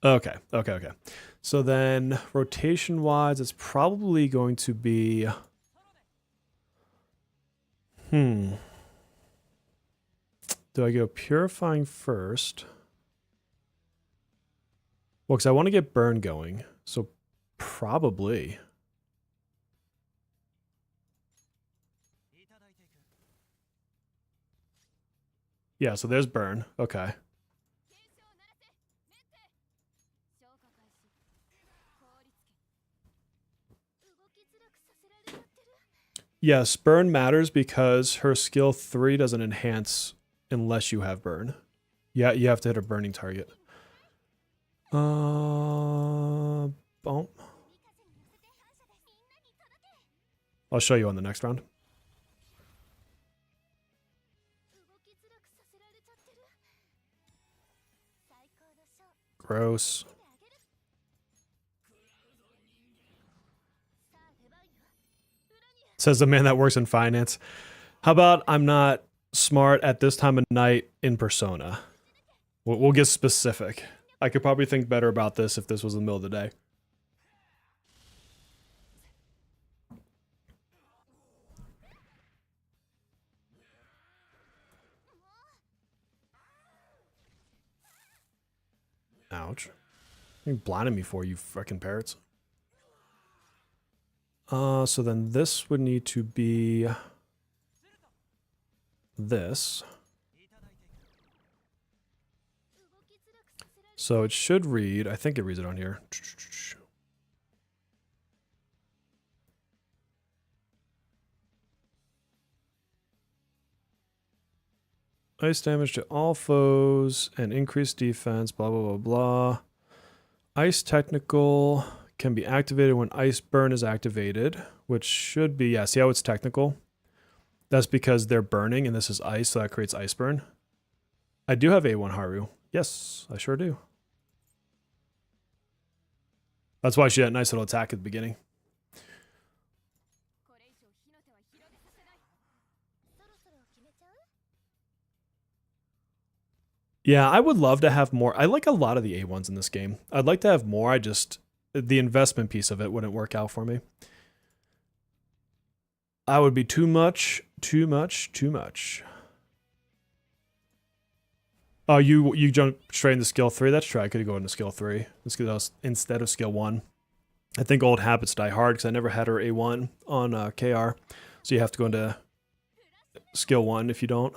Okay. So then, rotation-wise, it's probably going to be... Do I go Purifying first? Well, because I want to get Burn going. So, probably... Yeah, so there's Burn. Okay. Yes, Burn matters because her skill 3 doesn't enhance unless you have Burn. Yeah, you have to hit a burning target. Bump. I'll show you on the next round. Gross. Says the man that works in finance. How about I'm not smart at this time of night in Persona? We'll get specific. I could probably think better about this if this was in the middle of the day. Ouch. What are you blinding me for, you frickin' parrots? So then this would need to be this. So it should read, I think it reads it on here. Ice damage to all foes and increased defense, blah, blah, blah, blah. Ice technical can be activated when Ice Burn is activated, which should be, yeah, see how it's technical? That's because they're burning and this is ice, so that creates Ice Burn. I do have A1 Haru. Yes, I sure do. That's why she had a nice little attack at the beginning. Yeah, I would love to have more. I like a lot of the A1s in this game. I'd like to have more. The investment piece of it wouldn't work out for me. I would be too much. Oh, you jumped straight into skill 3? That's true. I could go into skill 3 instead of skill 1. I think old habits die hard because I never had her A1 on KR. So you have to go into skill 1 if you don't.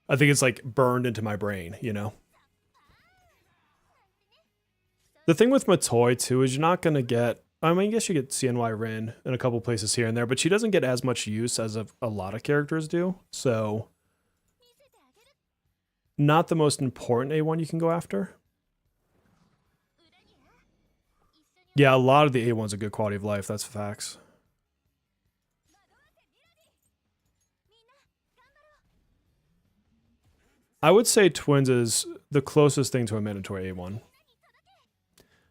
I think it's like burned into my brain, you know? The thing with Matoy too is you're not going to get, I mean, I guess you get CNY Rin in a couple places here and there, but she doesn't get as much use as a lot of characters do. So not the most important A1 you can go after. Yeah, a lot of the A1's a good quality of life. That's facts. I would say Twins is the closest thing to a mandatory A1.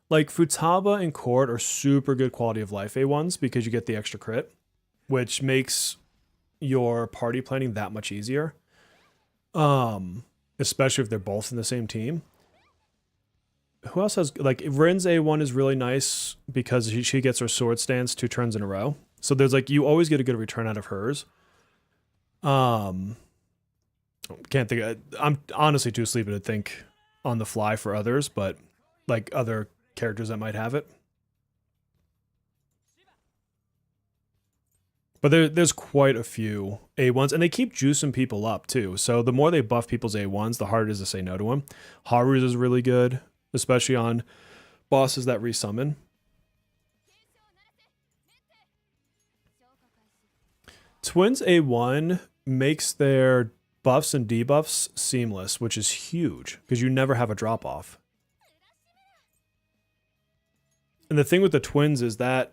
Like Futaba and Court are super good quality of life A1s because you get the extra crit, which makes your party planning that much easier. Especially if they're both in the same team. Who else has, like, Rin's A1 is really nice because she gets her sword stance 2 turns in a row. So there's like, you always get a good return out of hers. Can't think, I'm honestly too sleepy to think on the fly for others, but like other characters that might have it. But there's quite a few A1s, and they keep juicing people up too. So the more they buff people's A1s, the harder it is to say no to them. Haru's is really good, especially on bosses that resummon. Twins A1 makes their buffs and debuffs seamless, which is huge because you never have a drop off. And the thing with the twins is that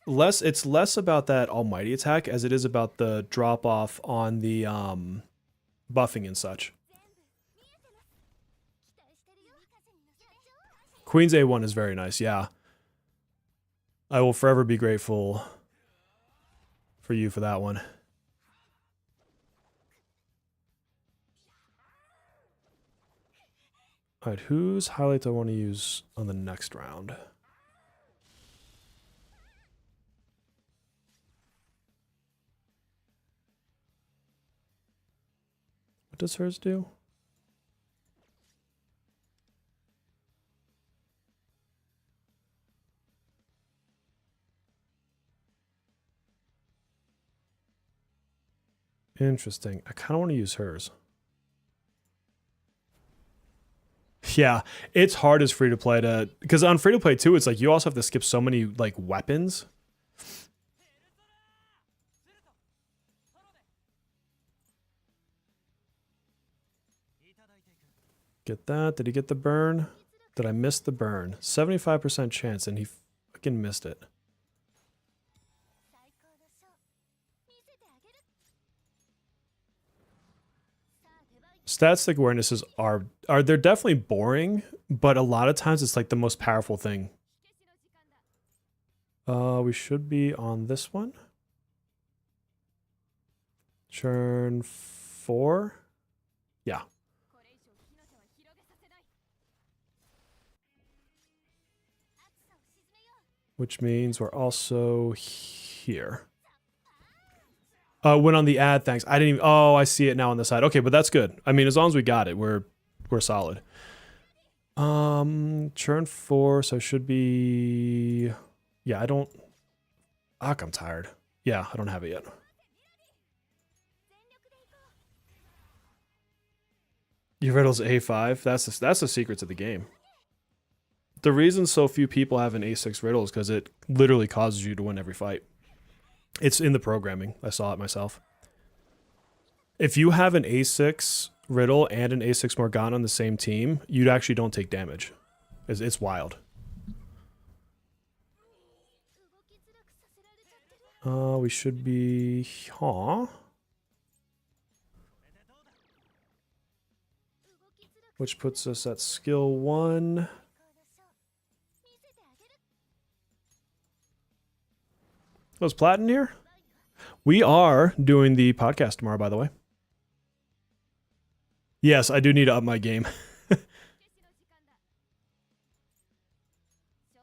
it's less about that almighty attack as it is about the drop off on the buffing and such. Queen's A1 is very nice, yeah. I will forever be grateful for you for that one. All right, whose highlight do I want to use on the next round? What does hers do? Interesting. I kind of want to use hers. Yeah, it's hard as free to play to, because on free to play too, it's like you also have to skip so many like weapons. Get that? Did he get the burn? Did I miss the burn? 75% chance, and he fucking missed it. Stat-stick awarenesses are they're definitely boring, but a lot of times it's like the most powerful thing. We should be on this one. Churn 4. Yeah. Which means we're also here. Went on the ad, thanks. I didn't even, oh, I see it now on the side. Okay, but that's good. I mean, as long as we got it, we're solid. Churn 4, so it should be, yeah, I don't, fuck, I'm tired. Yeah, I don't have it yet. Your riddle's A5, that's the secret to the game. The reason so few people have an A6 riddle is because it literally causes you to win every fight. It's in the programming. I saw it myself. If you have an A6 riddle and an A6 Morgana on the same team, you actually don't take damage. It's wild. We should be... Huh? Which puts us at skill 1. Was Platin here? We are doing the podcast tomorrow, by the way. Yes, I do need to up my game.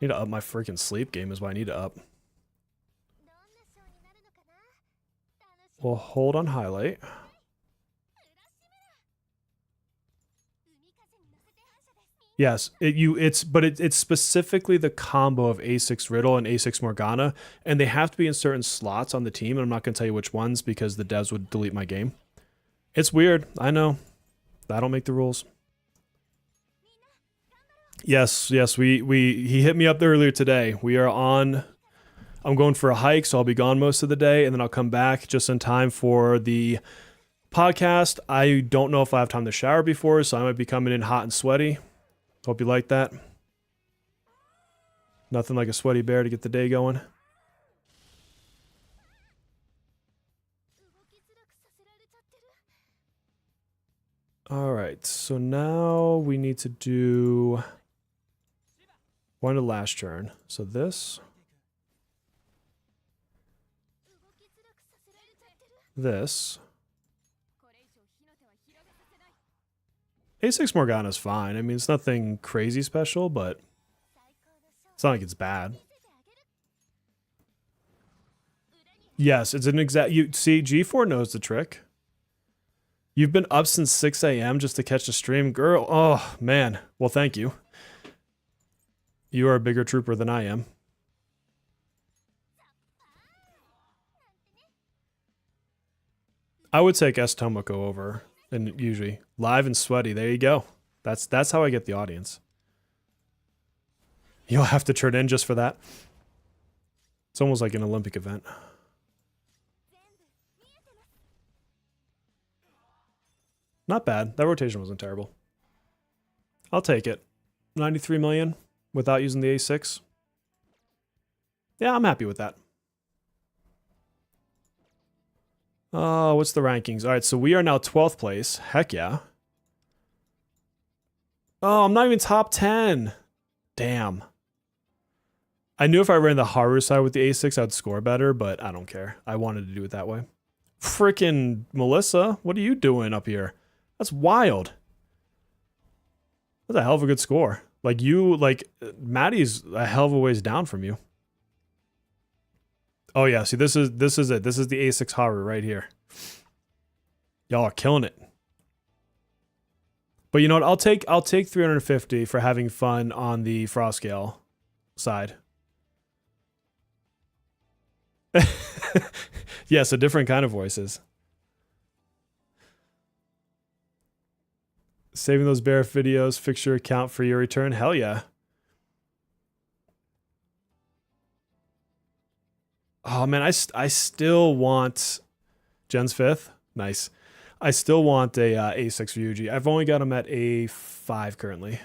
Need to up my freaking sleep game is what I need to up. We'll hold on highlight. Yes, it's specifically the combo of A6 Riddle and A6 Morgana, and they have to be in certain slots on the team, and I'm not going to tell you which ones because the devs would delete my game. It's weird, I know. I don't make the rules. Yes, he hit me up earlier today. We are on, I'm going for a hike, so I'll be gone most of the day, and then I'll come back just in time for the podcast. I don't know if I have time to shower before, so I might be coming in hot and sweaty. Hope you like that. Nothing like a sweaty bear to get the day going. All right, so now we need to do one to last turn. So this, this. A6 Morgana's fine. I mean, it's nothing crazy special, but it's not like it's bad. Yes, it's an exact. You see, G4 knows the trick. You've been up since 6 a.m. just to catch the stream, girl. Oh man. Well, thank you. You are a bigger trooper than I am. I would take S Tomoko over, and usually live and sweaty. There you go. That's how I get the audience. You'll have to turn in just for that. It's almost like an Olympic event. Not bad. That rotation wasn't terrible. I'll take it. 93 million without using the A6. Yeah, I'm happy with that. Oh, what's the rankings? All right, so we are now 12th place. Heck yeah. Oh, I'm not even top 10. Damn. I knew if I ran the Haru side with the A6, I'd score better, but I don't care. I wanted to do it that way. Frickin' Melissa, what are you doing up here? That's wild. That's a hell of a good score. Like Maddie's a hell of a ways down from you. Oh yeah, see this is it. This is the A6 Haru right here. Y'all are killing it. But you know what? I'll take 350 for having fun on the Frost Scale side. Yes, a different kind of voices. Saving those bear videos, fix your account for your return. Hell yeah. Oh man, I still want Gen's 5th. Nice. I still want a A6 Ryuji. I've only got him at A5 currently.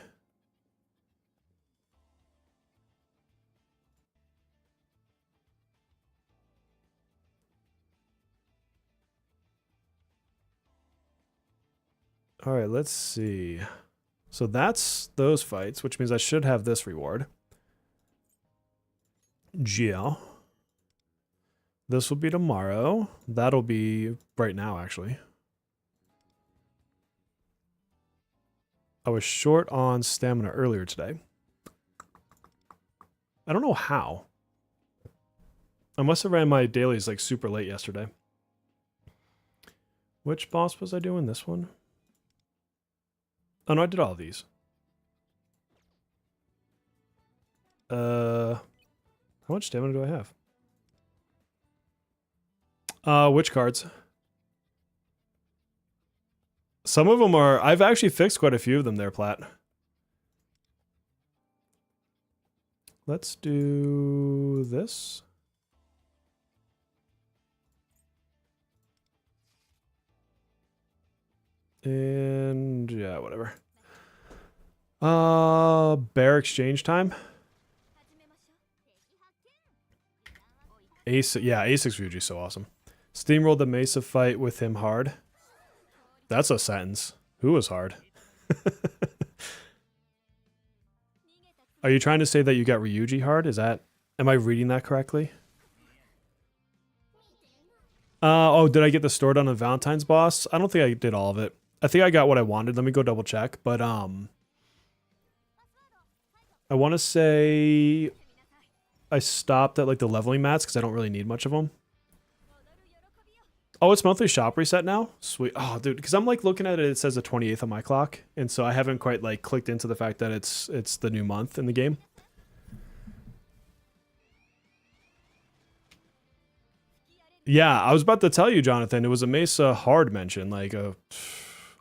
All right, let's see. So that's those fights, which means I should have this reward. GL. This will be tomorrow. That'll be right now, actually. I was short on stamina earlier today. I don't know how. I must have ran my dailies like super late yesterday. Which boss was I doing? This one? Oh no, I did all of these. How much stamina do I have? Which cards? Some of them are... I've actually fixed quite a few of them there, Plat. Let's do this. And yeah, whatever. Bear exchange time. Ace, yeah, A6 Ryuji is so awesome. Steamrolled the Mesa fight with him hard. That's a sentence. Who was hard? Are you trying to say that you got Ryuji hard? Is that... Am I reading that correctly? Oh, did I get the store done on Valentine's boss? I don't think I did all of it. I think I got what I wanted. Let me go double check. But, I want to say I stopped at, like, the leveling mats because I don't really need much of them. Oh, it's monthly shop reset now? Sweet. Oh, dude, because I'm, like, looking at it, it says the 28th on my clock. And so I haven't quite, like, clicked into the fact that it's the new month in the game. Yeah, I was about to tell you, Jonathan, it was a Mesa hard mention. Like,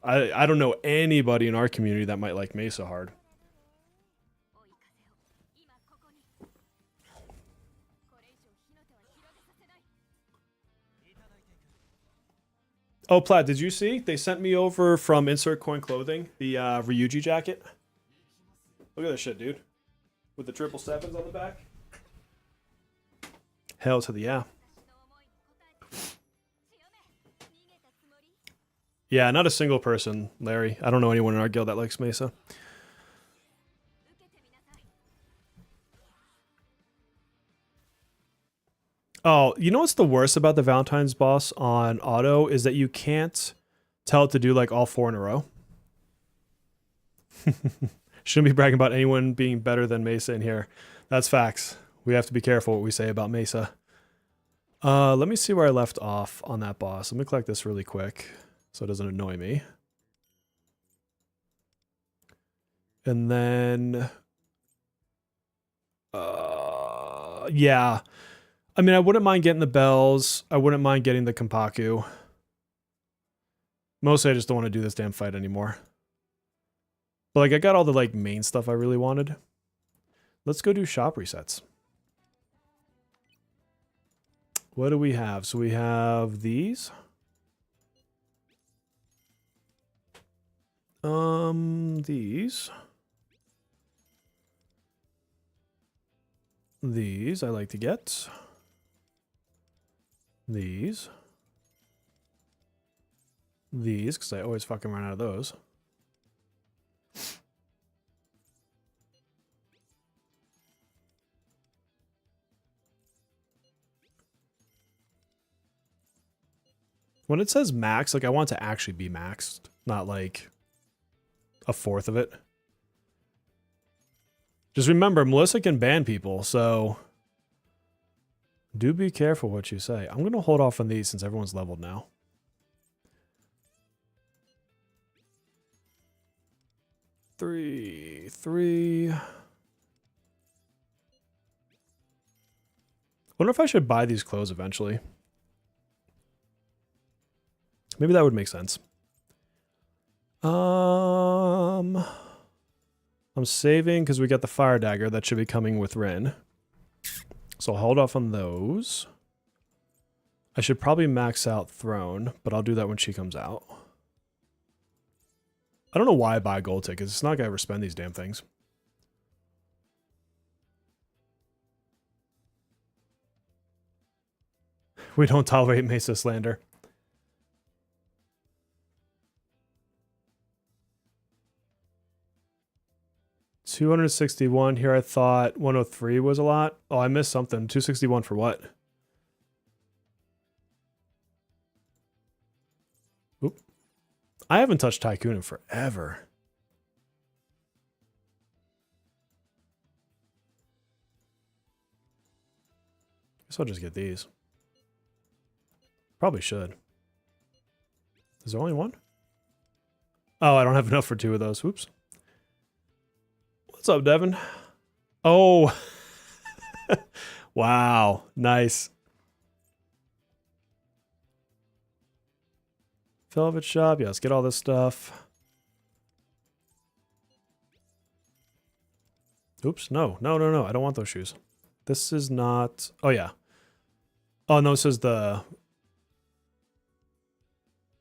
I don't know anybody in our community that might like Mesa hard. Oh, Plaid, did you see? They sent me over from Insert Coin Clothing, the Ryuji jacket. Look at this shit, dude. With the 777s on the back. Hell to the yeah. Yeah, not a single person, Larry. I don't know anyone in our guild that likes Mesa. Oh, you know what's the worst about the Valentine's boss on auto is that you can't tell it to do like all 4 in a row. Shouldn't be bragging about anyone being better than Mesa in here. That's facts. We have to be careful what we say about Mesa. Let me see where I left off on that boss. Let me collect this really quick so it doesn't annoy me. And then... yeah. I mean, I wouldn't mind getting the bells. I wouldn't mind getting the Kampaku. Mostly I just don't want to do this damn fight anymore. But like I got all the like main stuff I really wanted. Let's go do shop resets. What do we have? So we have these. These. These I like to get. These, because I always fucking run out of those. When it says max, like I want it to actually be maxed, not like a fourth of it. Just remember, Melissa can ban people, so do be careful what you say. I'm going to hold off on these since everyone's leveled now. Three. Wonder if I should buy these clothes eventually. Maybe that would make sense. I'm saving because we got the fire dagger that should be coming with Rin. So I'll hold off on those. I should probably max out Throne, but I'll do that when she comes out. I don't know why I buy gold tickets. It's not like I ever spend these damn things. We don't tolerate Mesa slander. $261 here. I thought 103 was a lot. Oh, I missed something. 261 for what? Oop. I haven't touched Tycoon in forever. Guess I'll just get these. Probably should. Is there only one? Oh, I don't have enough for 2 of those. Whoops. What's up, Devin? Oh. Wow. Nice. Velvet shop. Yeah, let's get all this stuff. Oops. No. I don't want those shoes. This is not... Oh, yeah. Oh, no, this is the...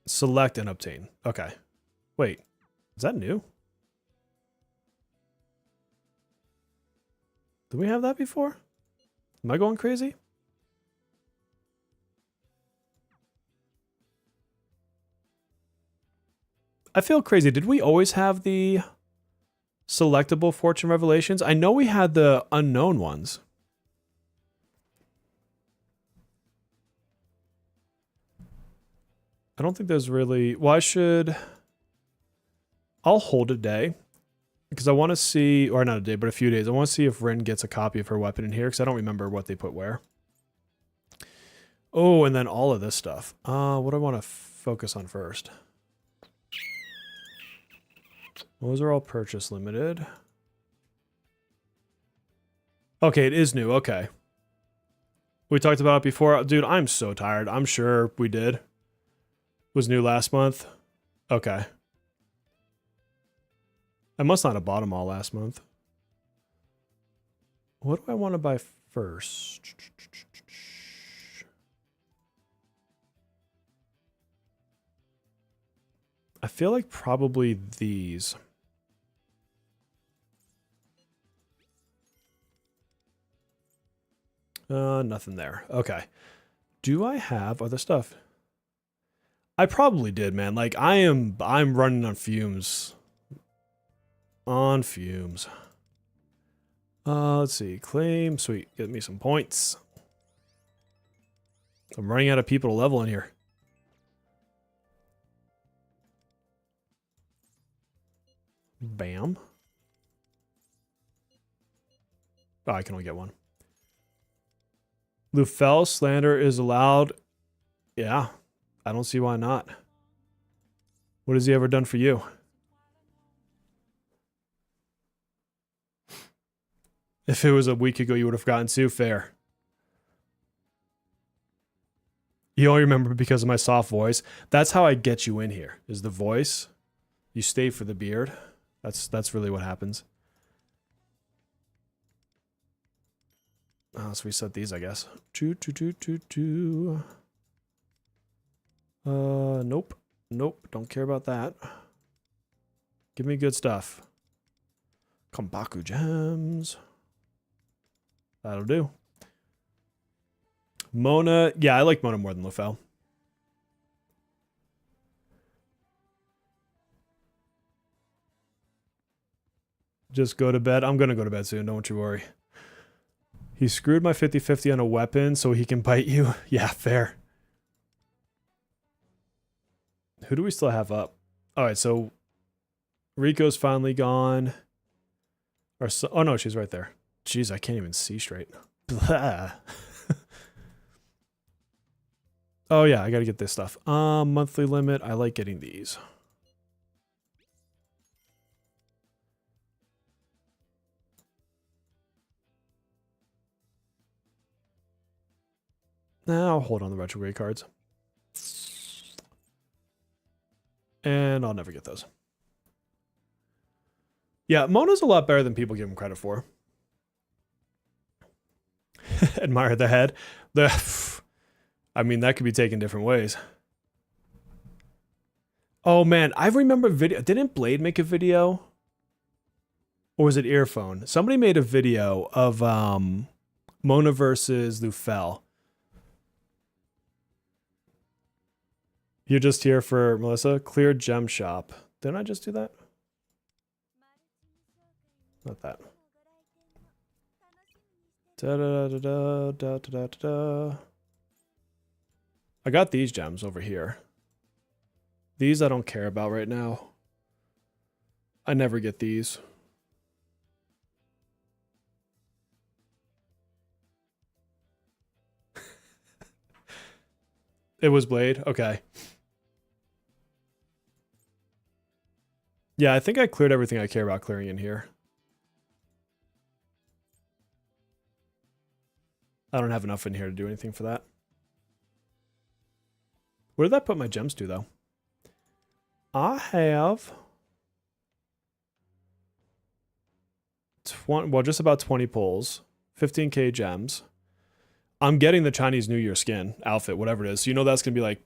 Select and obtain. Okay. Wait. Is that new? Did we have that before? Am I going crazy? I feel crazy. Did we always have the selectable Fortune Revelations? I know we had the unknown ones. I don't think there's really... Well, I should... I'll hold a day. Because I want to see, or not a day, but a few days. I want to see if Rin gets a copy of her weapon in here, because I don't remember what they put where. Oh, and then all of this stuff. What do I want to focus on first? Those are all purchase limited. Okay, it is new. Okay. We talked about it before. Dude, I'm so tired. I'm sure we did. It was new last month. Okay. I must not have bought them all last month. What do I want to buy first? I feel like probably these. Nothing there. Okay. Do I have other stuff? I probably did, man. Like I'm running on fumes. On fumes. Let's see. Claim. Sweet. Get me some points. I'm running out of people to level in here. Bam. Oh, I can only get one. Lufel slander is allowed. Yeah. I don't see why not. What has he ever done for you? If it was a week ago, you would have gotten too fair. You only remember because of my soft voice. That's how I get you in here, is the voice. You stay for the beard. That's really what happens. Let's reset these, I guess. Nope. Nope. Don't care about that. Give me good stuff. Kombaku gems. That'll do. Mona. Yeah, I like Mona more than Lufel. Just go to bed. I'm going to go to bed soon. Don't you worry. He screwed my 50-50 on a weapon so he can bite you. Yeah, fair. Who do we still have up? All right, so Rico's finally gone. Oh, no, she's right there. Jeez, I can't even see straight. Blah. Oh, yeah, I got to get this stuff. Monthly limit. I like getting these. Now I'll hold on the retrograde cards. And I'll never get those. Yeah, Mona's a lot better than people give him credit for. Admire the head. I mean, that could be taken different ways. Oh, man. I remember video. Didn't Blade make a video? Or was it Earphone? Somebody made a video of Mona versus Lufel. You're just here for Melissa? Clear gem shop. Didn't I just do that? Not that. Da da da da da da da da. I got these gems over here. These I don't care about right now. I never get these. It was Blade? Okay. Yeah, I think I cleared everything I care about clearing in here. I don't have enough in here to do anything for that. Where did that put my gems to, though? I have... well, just about 20 pulls. 15k gems. I'm getting the Chinese New Year skin outfit, whatever it is. So you know that's going to be like,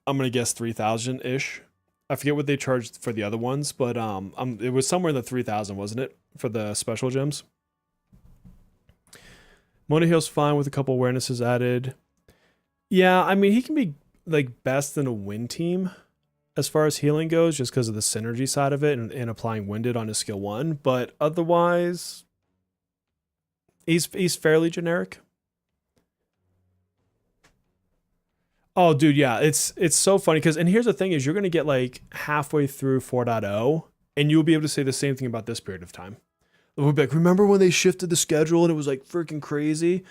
I'm going to guess 3,000-ish. I forget what they charged for the other ones, but it was somewhere in the 3,000, wasn't it? For the special gems. Mona Heal's fine with a couple awarenesses added. Yeah, I mean, he can be like best in a win team as far as healing goes, just because of the synergy side of it and applying winded on his skill 1. But otherwise, he's fairly generic. Oh, dude, yeah, it's so funny because, and here's the thing is, you're going to get like halfway through 4.0 and you'll be able to say the same thing about this period of time. We'll be like, remember when they shifted the schedule and it was like freaking crazy?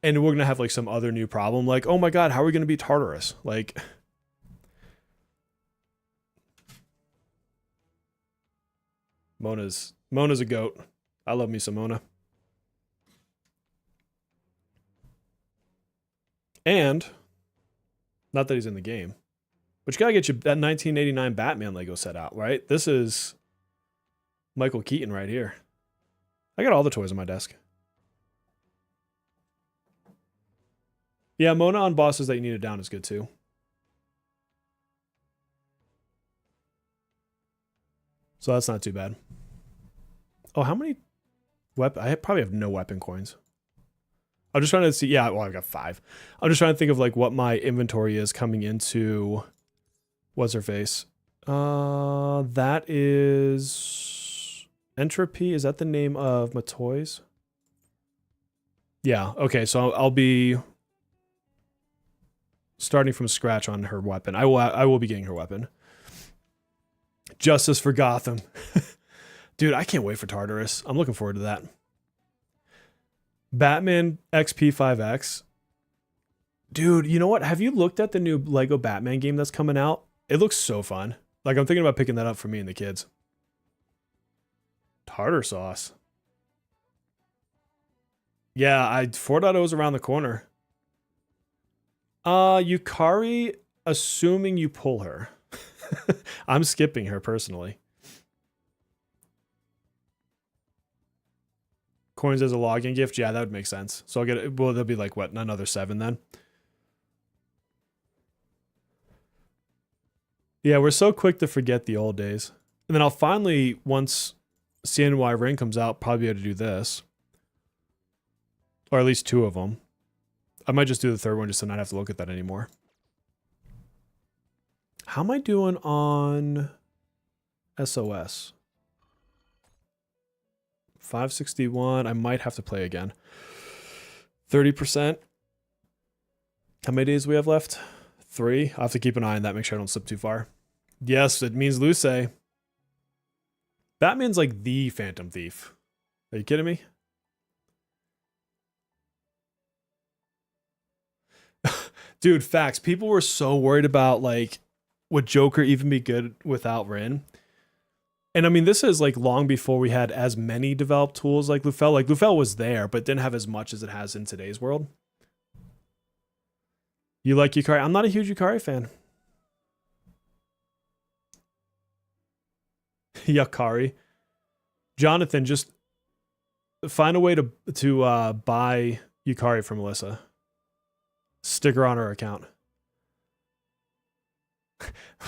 And we're going to have like some other new problem. Like, oh my God, how are we going to beat Tartarus? Like, Mona's a goat. I love me some Mona. And... not that he's in the game. But you gotta get you that 1989 Batman Lego set out, right? This is Michael Keaton right here. I got all the toys on my desk. Yeah, Mona on bosses that you need it down is good too. So that's not too bad. Oh, how many weapon? I probably have no weapon coins. I'm just trying to see. Yeah, well, I've got 5. I'm just trying to think of like what my inventory is coming into What's her face? That is Entropy. Is that the name of my toys? Yeah. Okay. So I'll be starting from scratch on her weapon. I will be getting her weapon. Justice for Gotham. Dude, I can't wait for Tartarus. I'm looking forward to that. Batman X P5X. Dude, you know what? Have you looked at the new Lego Batman game that's coming out? It looks so fun. Like, I'm thinking about picking that up for me and the kids. Tartar sauce. Yeah, 4.0 is around the corner. Yukari, assuming you pull her. I'm skipping her personally. Coins as a login gift. Yeah, that would make sense. So I'll get it. Well, there'll be like, what, another 7 then? Yeah, we're so quick to forget the old days. And then I'll finally, once CNY Ring comes out, probably be able to do this. Or at least 2 of them. I might just do the 3rd one just to not have to look at that anymore. How am I doing on SOS? 561. I might have to play again. 30%. How many days do we have left? 3. I'll have to keep an eye on that, make sure I don't slip too far. Yes, it means Luce. Batman's like the Phantom Thief. Are you kidding me? Dude, facts. People were so worried about, like, would Joker even be good without Rin? And I mean, this is like long before we had as many developed tools like Lufel. Like, Lufel was there, but didn't have as much as it has in today's world. You like Yukari? I'm not a huge Yukari fan. Yukari. Jonathan, just find a way to buy Yukari from Melissa. Stick her on her account.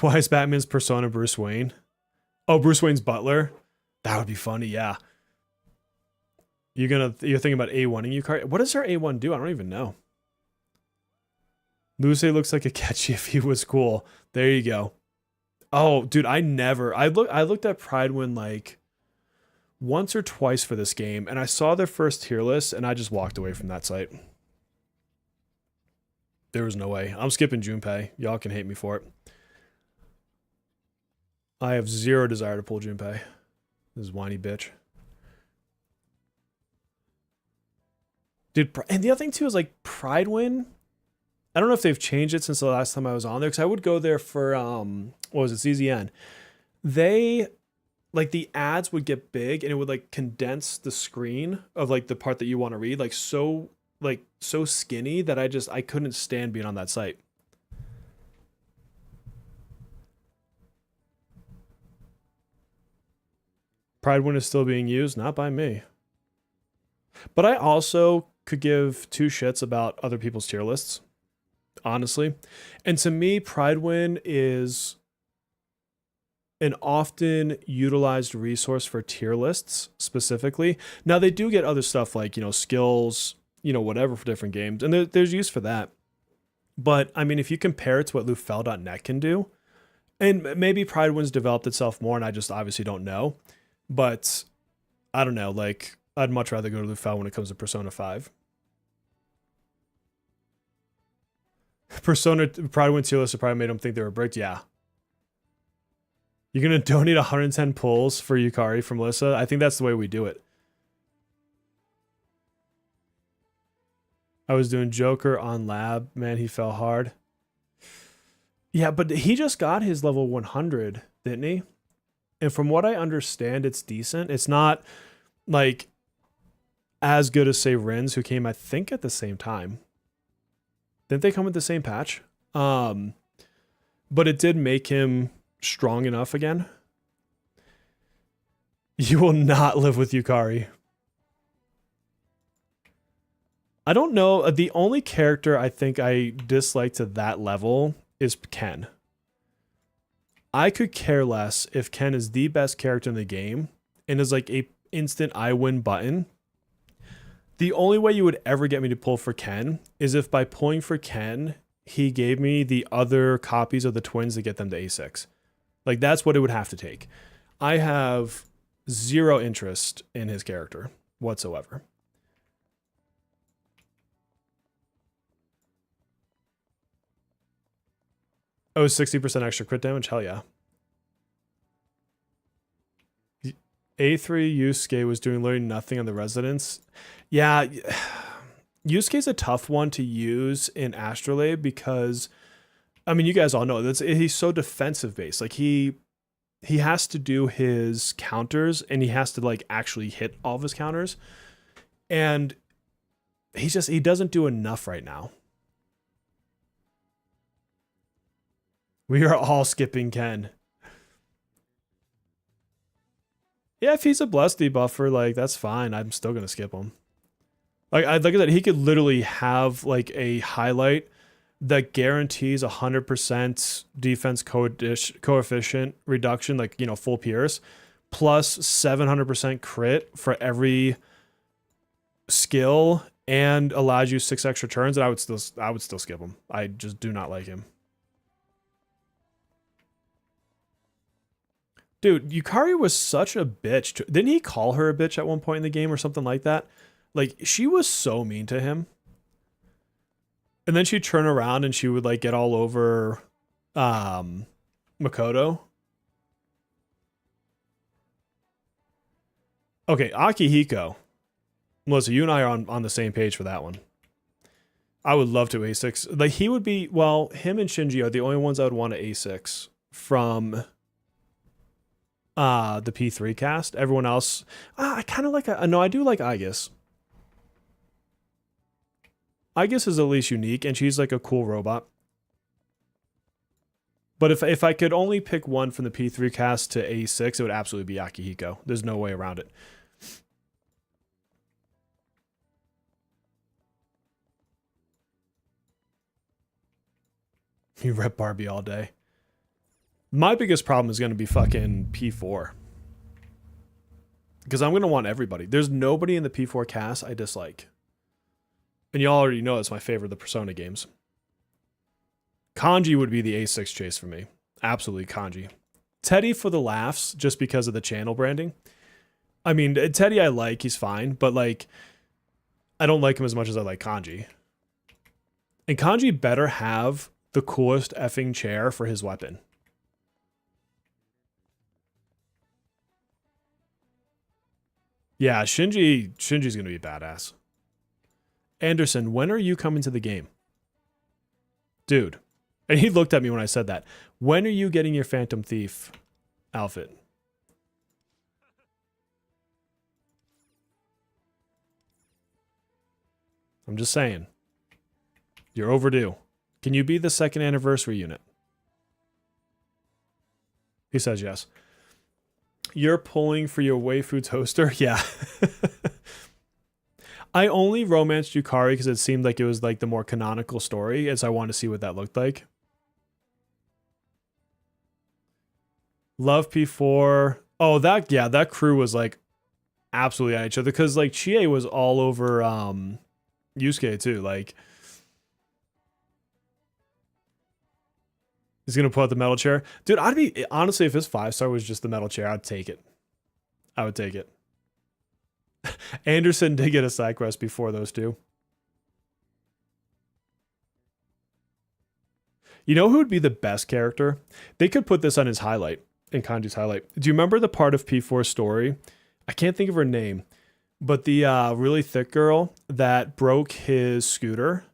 Why is Batman's persona Bruce Wayne? Oh, Bruce Wayne's butler? That would be funny, yeah. You're thinking about A1ing Yukari? What does her A1 do? I don't even know. Luce looks like a catchy if he was cool. There you go. Oh, dude, I looked at Pridewin like once or twice for this game, and I saw their first tier list, and I just walked away from that site. There was no way. I'm skipping Junpei. Y'all can hate me for it. I have 0 desire to pull Junpei. This whiny bitch. Dude, and the other thing too is like Pridewin. I don't know if they've changed it since the last time I was on there, because I would go there for what was it, CZN. They, like, the ads would get big and it would like condense the screen of like the part that you want to read, like so skinny that I couldn't stand being on that site. Pridewin is still being used, not by me. But I also could give 2 shits about other people's tier lists, honestly. And to me, Pridewin is an often utilized resource for tier lists specifically. Now, they do get other stuff like, you know, skills, you know, whatever for different games. And there's use for that. But, I mean, if you compare it to what Lufel.net can do, and maybe Pridewin's developed itself more and I just obviously don't know. But, I don't know, like, I'd much rather go to Lufel when it comes to Persona 5. Persona Pridewin tier list probably made them think they were bricked. Yeah. You're going to donate 110 pulls for Yukari from Melissa? I think that's the way we do it. I was doing Joker on lab. Man, he fell hard. Yeah, but he just got his level 100, didn't he? And from what I understand, it's decent. It's not like as good as, say, Rin's, who came, I think, at the same time. Didn't they come with the same patch? But it did make him strong enough again. You will not live with Yukari. I don't know. The only character I think I dislike to that level is Ken. I could care less if Ken is the best character in the game and is like a instant I win button. The only way you would ever get me to pull for Ken is if by pulling for Ken, he gave me the other copies of the twins to get them to A6. Like, that's what it would have to take. I have zero interest in his character whatsoever. Oh, 60% extra crit damage? Hell yeah. A3 Yusuke was doing literally nothing on the residents. Yeah, Yusuke's a tough one to use in Astrolabe because, I mean, you guys all know he's so defensive based. Like he has to do his counters and he has to like actually hit all of his counters. And he doesn't do enough right now. We are all skipping Ken. Yeah, if he's a blessed debuffer, like that's fine. I'm still gonna skip him. Like I look at that, he could literally have like a highlight that guarantees 100% defense coefficient reduction, like, you know, full pierce, plus 700% crit for every skill, and allows you 6 extra turns. And I would still skip him. I just do not like him. Dude, Yukari was such a bitch. Didn't he call her a bitch at one point in the game or something like that? Like, she was so mean to him. And then she'd turn around and she would, like, get all over Makoto. Okay, Akihiko. Melissa, you and I are on the same page for that one. I would love to A6. Like, he would be... Well, him and Shinji are the only ones I would want to A6 from... the P3 cast. Everyone else, I kind of like. No, I do like Aegis. Aegis is at least unique, and she's like a cool robot. But if I could only pick one from the P3 cast to A6, it would absolutely be Akihiko. There's no way around it. You rep Barbie all day. My biggest problem is going to be fucking P4. Because I'm going to want everybody. There's nobody in the P4 cast I dislike. And y'all already know it's my favorite of the Persona games. Kanji would be the A6 chase for me. Absolutely Kanji. Teddy for the laughs, just because of the channel branding. I mean, Teddy I like, he's fine. But like, I don't like him as much as I like Kanji. And Kanji better have the coolest effing chair for his weapon. Yeah, Shinji's going to be badass. Anderson, when are you coming to the game? Dude. And he looked at me when I said that. When are you getting your Phantom Thief outfit? I'm just saying. You're overdue. Can you be the second anniversary unit? He says yes. You're pulling for your waifu toaster? Yeah. I only romanced Yukari because it seemed like it was like the more canonical story, as I wanted to see what that looked like. Love P4. Oh, that crew was like absolutely at each other because like Chie was all over Yusuke too. Like, he's gonna pull out the metal chair. Dude, I'd be honestly, if his 5-star was just the metal chair, I'd take it. I would take it. Anderson did get a side quest before those two. You know who would be the best character? They could put this on his highlight, in Kanji's highlight. Do you remember the part of P4's story? I can't think of her name, but the really thick girl that broke his scooter.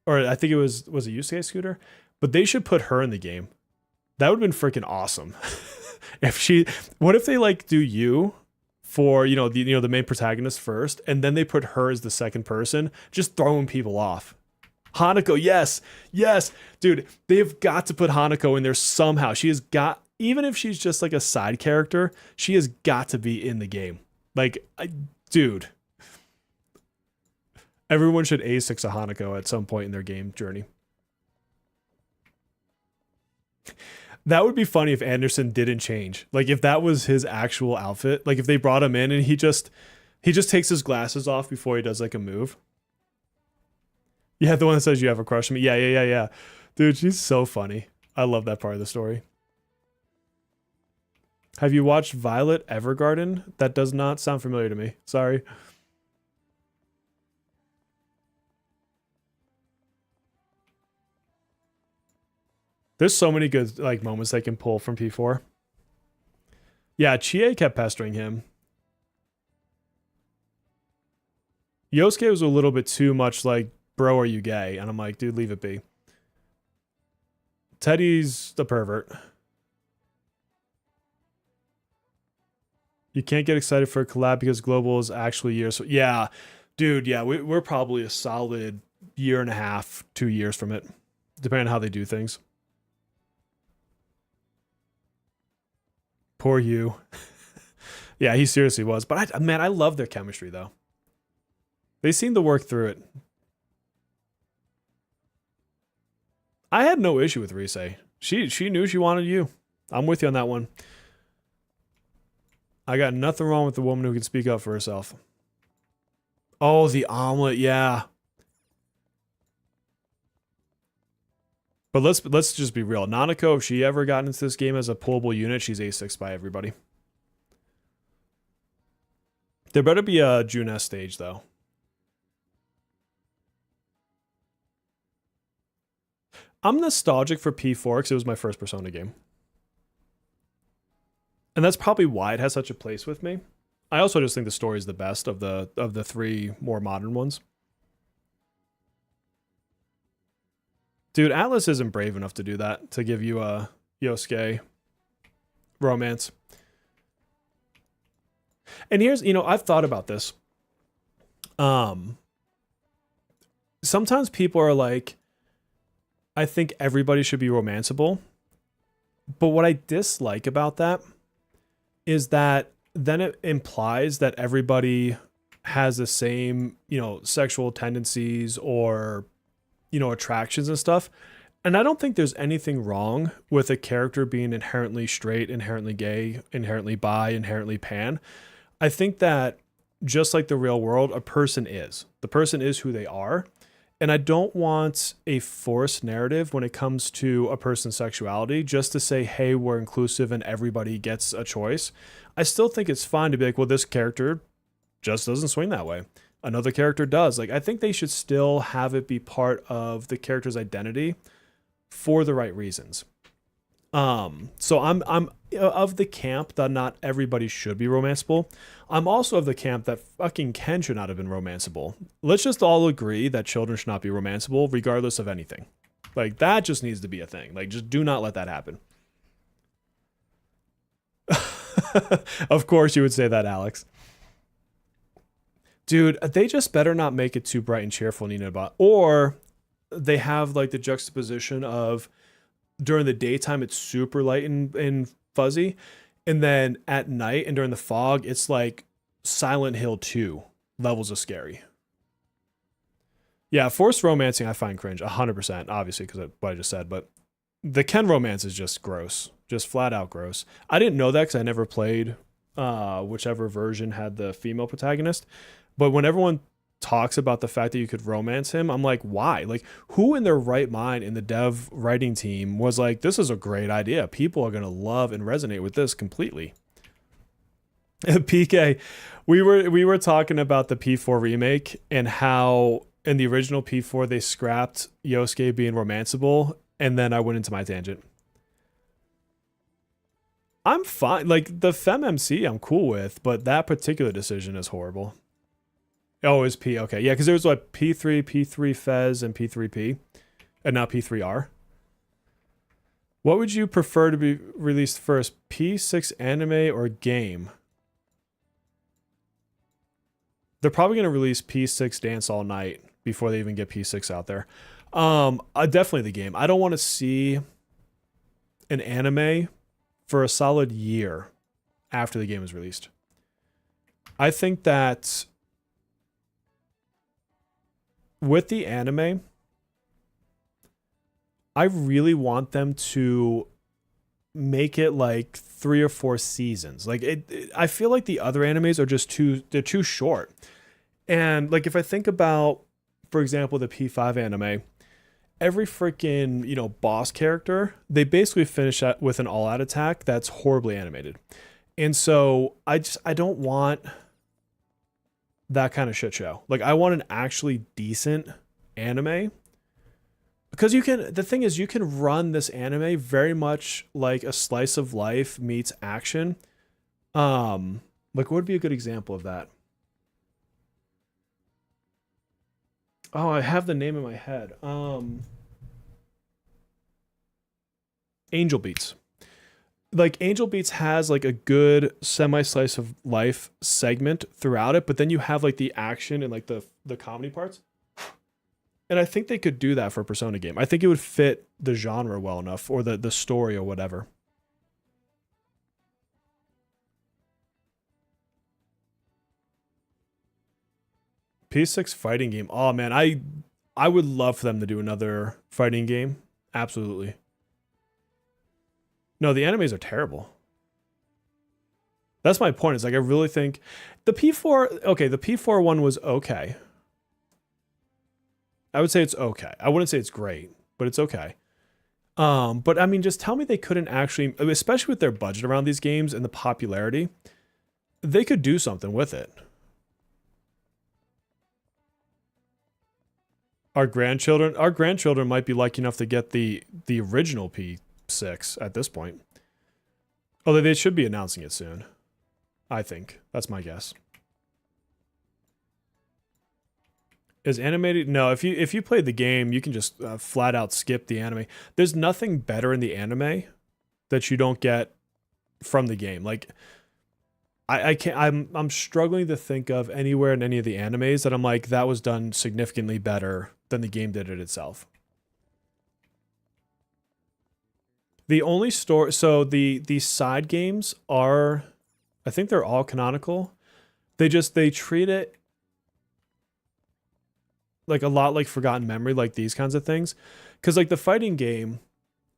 Or I think was it Yusuke's scooter? But they should put her in the game. That would have been freaking awesome. What if they like do you for, the main protagonist first, and then they put her as the second person, just throwing people off. Hanako, yes, dude, they've got to put Hanako in there somehow. She has got, even if she's just like a side character, she has got to be in the game. Like, dude. Everyone should A6 a Hanako at some point in their game journey. That would be funny if Anderson didn't change. Like, if that was his actual outfit. Like, if they brought him in and he just takes his glasses off before he does, like, a move. Yeah, the one that says you have a crush on me. Yeah, yeah, yeah, yeah. Dude, she's so funny. I love that part of the story. Have you watched Violet Evergarden? That does not sound familiar to me. Sorry. There's so many good like moments they can pull from P4. Yeah, Chie kept pestering him. Yosuke was a little bit too much like, bro, are you gay? And I'm like, dude, leave it be. Teddy's the pervert. You can't get excited for a collab because global is actually years. So yeah, dude, yeah, we're probably a solid year and a half, 2 years from it, depending on how they do things. Poor you. Yeah, he seriously was. But man, I love their chemistry though. They seem to work through it. I had no issue with Rise. She knew she wanted you. I'm with you on that one. I got nothing wrong with the woman who can speak up for herself. Oh, the omelet, yeah. But let's just be real. Nanako, if she ever got into this game as a pullable unit, she's A6 by everybody. There better be a Junes stage though. I'm nostalgic for P4 because it was my first Persona game. And that's probably why it has such a place with me. I also just think the story is the best of the three more modern ones. Dude, Atlas isn't brave enough to do that, to give you a Yosuke romance. And here's, I've thought about this. Sometimes people are like, I think everybody should be romanceable. But what I dislike about that is that then it implies that everybody has the same, sexual tendencies or, attractions and stuff. And I don't think there's anything wrong with a character being inherently straight, inherently gay, inherently bi, inherently pan. I think that just like the real world, a person is. The person is who they are. And I don't want a forced narrative when it comes to a person's sexuality just to say, hey, we're inclusive and everybody gets a choice. I still think it's fine to be like, well, this character just doesn't swing that way. Another character does. Like, I think they should still have it be part of the character's identity for the right reasons. So I'm of the camp that not everybody should be romanceable. I'm also of the camp that fucking Ken should not have been romanceable. Let's just all agree that children should not be romanceable regardless of anything. Like, that just needs to be a thing. Like, just do not let that happen. Of course you would say that, Alex. Dude, they just better not make it too bright and cheerful, Nina. Or they have like the juxtaposition of during the daytime it's super light and fuzzy, and then at night and during the fog it's like Silent Hill 2 levels of scary. Yeah, forced romancing I find cringe 100%, obviously because of what I just said, but the Ken romance is just gross, just flat out gross. I didn't know that because I never played whichever version had the female protagonist, but when everyone talks about the fact that you could romance him, I'm like, why? Like, who in their right mind in the dev writing team was like, this is a great idea, people are going to love and resonate with this completely. PK, we were talking about the P4 remake and how in the original P4 they scrapped Yosuke being romanceable, and then I went into my tangent. I'm fine, like the FemMC I'm cool with, but that particular decision is horrible. Oh, it's P. Okay. Yeah, because there was what, P3, P3 Fez, and P3P, and now P3R. What would you prefer to be released first, P6 anime or game? They're probably going to release P6 Dance All Night before they even get P6 out there. Definitely the game. I don't want to see an anime for a solid year after the game is released. I think that with the anime, I really want them to make it like 3 or 4 seasons. Like I feel like the other animes are just too short. And like if I think about for example, the P5 anime, every freaking, boss character, they basically finish with an all-out attack that's horribly animated. And so I don't want that kind of shit show. Like, I want an actually decent anime, because the thing is, you can run this anime very much like a slice of life meets action. Like, what would be a good example of that? Oh, I have the name in my head. Angel Beats. Like, Angel Beats has like a good semi slice of life segment throughout it, but then you have like the action and like the comedy parts. And I think they could do that for a Persona game. I think it would fit the genre well enough, or the story or whatever. P6 fighting game. Oh man, I would love for them to do another fighting game. Absolutely. No, the animes are terrible. That's my point. It's like, I really think the P4, okay, the P4 one was okay. I would say it's okay. I wouldn't say it's great, but it's okay. But I mean, just tell me they couldn't actually, especially with their budget around these games and the popularity, they could do something with it. Our grandchildren might be lucky enough to get the original P6 at this point. Although they should be announcing it soon. I think. That's my guess. Is animated? No, if you played the game, you can just flat out skip the anime. There's nothing better in the anime that you don't get from the game. Like, I can't. I'm struggling to think of anywhere in any of the animes that I'm like, that was done significantly better than the game did it itself. The only story, so the side games are, I think they're all canonical. They treat it like a lot like Forgotten Memory, like these kinds of things. Because like the fighting game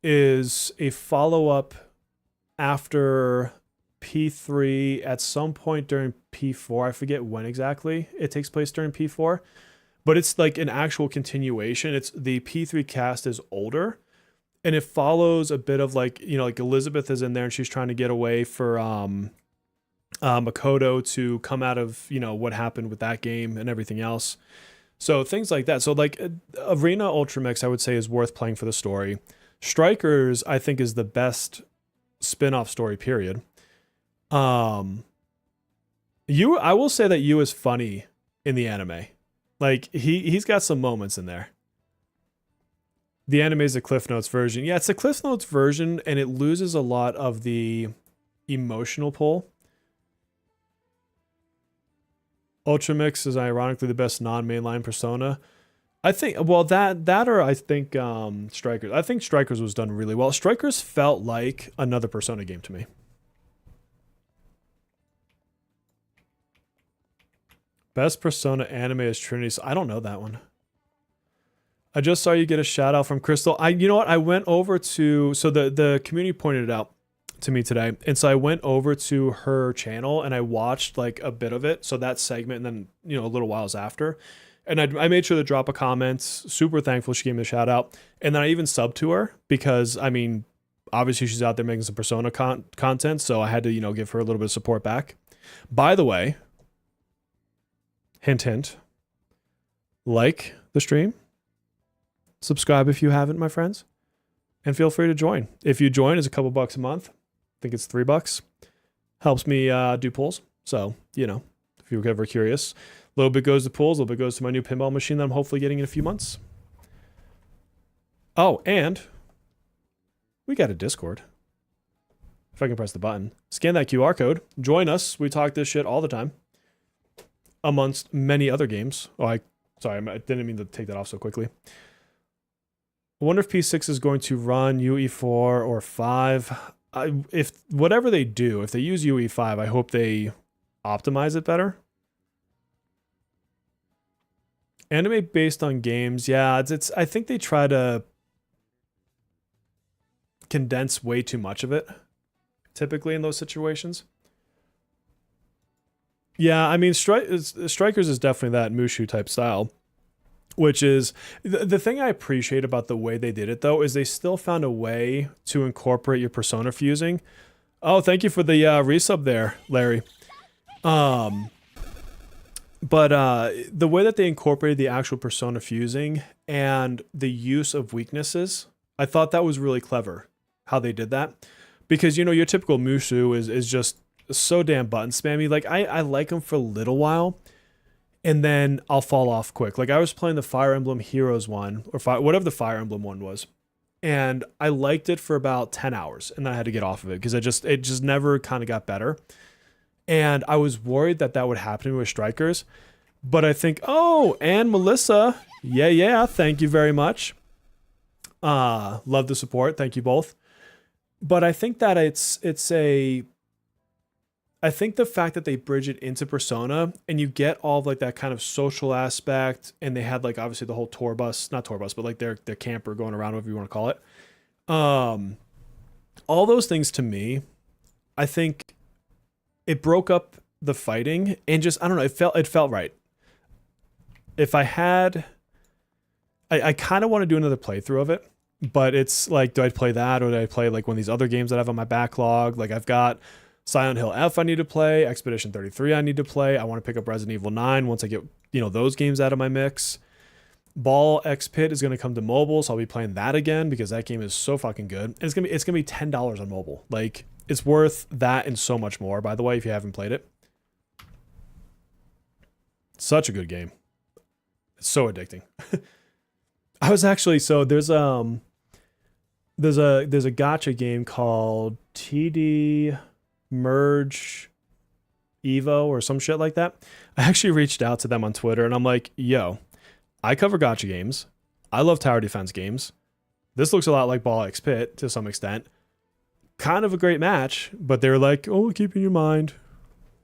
is a follow-up after P3 at some point during P4. I forget when exactly it takes place during P4. But it's like an actual continuation. It's the P3 cast is older. And it follows a bit of like, like Elizabeth is in there and she's trying to get away for Makoto to come out of, what happened with that game and everything else. So things like that. So like Arena Ultramix, I would say, is worth playing for the story. Strikers, I think, is the best spin-off story, period. I will say that Yu is funny in the anime. Like he's got some moments in there. The anime is a Cliff Notes version. Yeah, it's a Cliff Notes version, and it loses a lot of the emotional pull. Ultramix is ironically the best non-mainline Persona. I think, well, that or I think Strikers. I think Strikers was done really well. Strikers felt like another Persona game to me. Best Persona anime is Trinity. So I don't know that one. I just saw you get a shout out from Crystal. You know what? I went over to, so the community pointed it out to me today. And so I went over to her channel and I watched like a bit of it. So that segment, and then, a little whiles after. And I made sure to drop a comment. Super thankful she gave me a shout out. And then I even subbed to her because, I mean, obviously she's out there making some Persona content. So I had to, give her a little bit of support back. By the way, hint, hint, like the stream. Subscribe if you haven't, my friends, and feel free to join. If you join, it's a couple bucks a month. I think it's $3. Helps me do pulls. So, if you're ever curious, a little bit goes to pulls, a little bit goes to my new pinball machine that I'm hopefully getting in a few months. Oh, and we got a Discord. If I can press the button, scan that QR code, join us. We talk this shit all the time, amongst many other games. Oh, sorry, I didn't mean to take that off so quickly. I wonder if P6 is going to run UE4 or 5. If whatever they do, if they use UE5, I hope they optimize it better. Anime based on games, yeah, it's. I think they try to condense way too much of it, typically in those situations. Yeah, I mean, Strikers is definitely that Mushu type style. which is the thing I appreciate about the way they did it, though, is they still found a way to incorporate your persona fusing. Oh, thank you for the resub there, Larry. But the way that they incorporated the actual persona fusing and the use of weaknesses, I thought that was really clever how they did that. Because, you know, your typical Musou is just so damn button spammy. Like, I like him for a little while, and then I'll fall off quick. Like, I was playing the Fire Emblem Heroes one, or whatever the Fire Emblem one was, and I liked it for about 10 hours, and then I had to get off of it because it just never kind of got better. And I was worried that that would happen to me with Strikers, but I think, oh, and Melissa, yeah, thank you very much. Love the support, thank you both. But I think that I think the fact that they bridge it into Persona and you get all of like that kind of social aspect, and they had like obviously the whole tour bus, not tour bus, but like their camper going around, whatever you want to call it. All those things to me, I think it broke up the fighting and just, I don't know, it felt right. If I had, I kind of want to do another playthrough of it, but it's like, do I play that or do I play like one of these other games that I have on my backlog? Like I've got Silent Hill F I need to play, Expedition 33 I need to play. I want to pick up Resident Evil 9 once I get, you know, those games out of my mix. Ball X Pit is going to come to mobile, so I'll be playing that again because that game is so fucking good. And it's going to be $10 on mobile. Like it's worth that and so much more, by the way, if you haven't played it. Such a good game. It's so addicting. I was actually, so there's a gacha game called TD Merge Evo or some shit like that. I actually reached out to them on Twitter and I'm like, yo, I cover gacha games. I love tower defense games. This looks a lot like Ball X Pit to some extent. Kind of a great match, but they were like, oh, keep in your mind.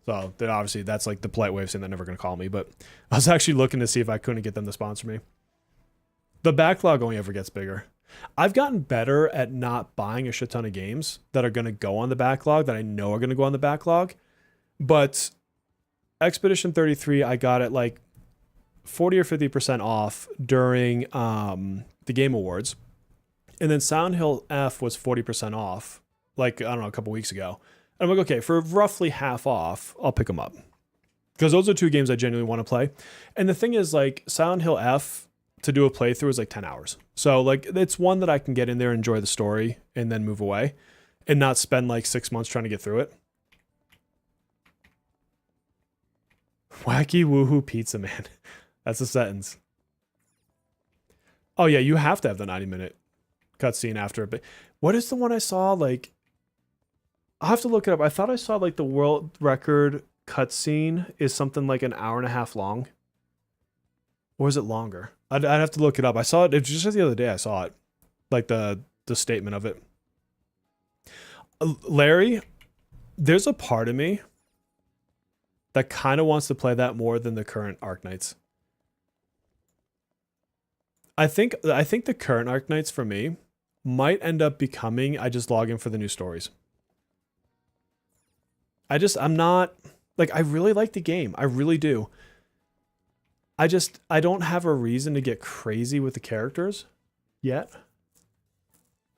So then obviously that's like the polite way of saying they're never going to call me, but I was actually looking to see if I couldn't get them to sponsor me. The backlog only ever gets bigger. I've gotten better at not buying a shit ton of games that are going to go on the backlog, that I know are going to go on the backlog. But Expedition 33, I got it like 40 or 50% off during the Game Awards. And then Silent Hill F was 40% off, like, I don't know, a couple weeks ago. And I'm like, okay, for roughly half off, I'll pick them up. Because those are two games I genuinely want to play. And the thing is, like, Silent Hill F, to do a playthrough is like 10 hours. So like it's one that I can get in there, enjoy the story, and then move away and not spend like 6 months trying to get through it. Wacky woohoo pizza man. That's a sentence. Oh yeah, you have to have the 90-minute cutscene after. But what is the one I saw? Like, I'll have to look it up. I thought I saw like the world record cutscene is something like an hour and a half long. Or is it longer? I'd have to look it up. I saw it just the other day. I saw it, like the statement of it. Larry, there's a part of me that kind of wants to play that more than the current Arknights. I think the current Arknights for me might end up becoming I just log in for the new stories. I'm not like, I really like the game. I really do. I don't have a reason to get crazy with the characters yet.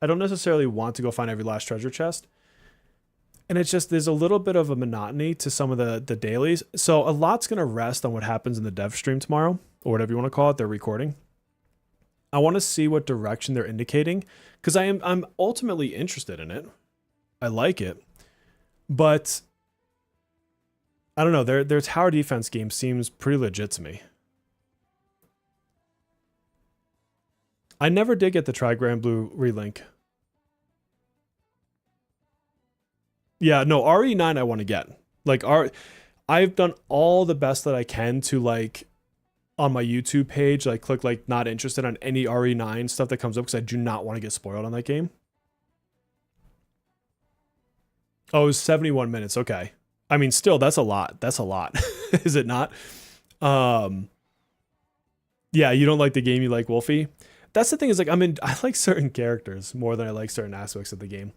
I don't necessarily want to go find every last treasure chest. And it's just, there's a little bit of a monotony to some of the dailies. So a lot's going to rest on what happens in the dev stream tomorrow, or whatever you want to call it, they're recording. I want to see what direction they're indicating, because I'm ultimately interested in it. I like it. But I don't know, their tower defense game seems pretty legit to me. I never did get the Tri-Grand Blue relink. Yeah, no, RE9 I want to get. Like, I've done all the best that I can to, like, on my YouTube page, like, click, like, not interested on any RE9 stuff that comes up, because I do not want to get spoiled on that game. Oh, it was 71 minutes. Okay. I mean, still, that's a lot. That's a lot. Is it not? Yeah, you don't like the game, you like Wolfie? That's the thing, is like, I like certain characters more than I like certain aspects of the game.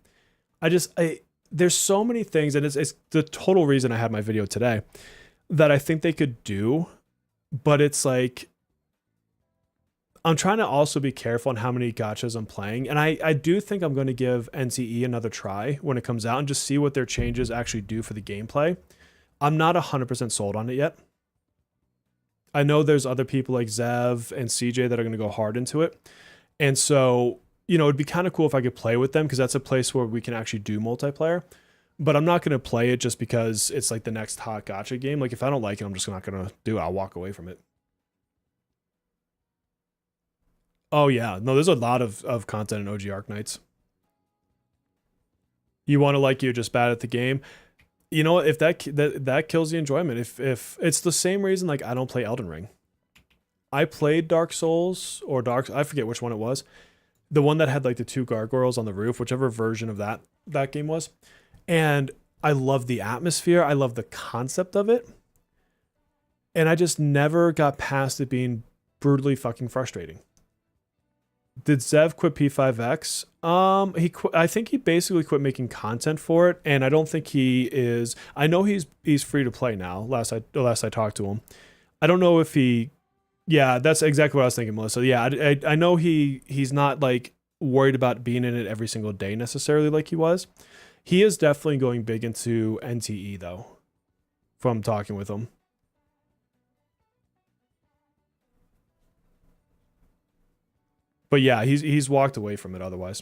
There's so many things, and it's the total reason I had my video today, that I think they could do, but it's like, I'm trying to also be careful on how many gachas I'm playing. And I do think I'm going to give NTE another try when it comes out and just see what their changes actually do for the gameplay. I'm not 100% sold on it yet. I know there's other people like Zev and CJ that are going to go hard into it. And so, it'd be kind of cool if I could play with them because that's a place where we can actually do multiplayer. But I'm not going to play it just because it's like the next hot gacha game. Like if I don't like it, I'm just not going to do it. I'll walk away from it. Oh yeah, no, there's a lot of content in OG Arc Knights. You want to like you're just bad at the game. You know what? If that kills the enjoyment. If it's the same reason like I don't play Elden Ring. I played Dark Souls or I forget which one it was. The one that had like the two gargoyles on the roof, whichever version of that game was. And I love the atmosphere. I love the concept of it. And I just never got past it being brutally fucking frustrating. Did Zev quit P5X? I think he basically quit making content for it, and I don't think he is. I know he's free to play now. Last I talked to him, I don't know if he. Yeah, that's exactly what I was thinking, Melissa. Yeah, I know he's not like worried about being in it every single day necessarily like he was. He is definitely going big into NTE though, from talking with him. But yeah, he's walked away from it otherwise.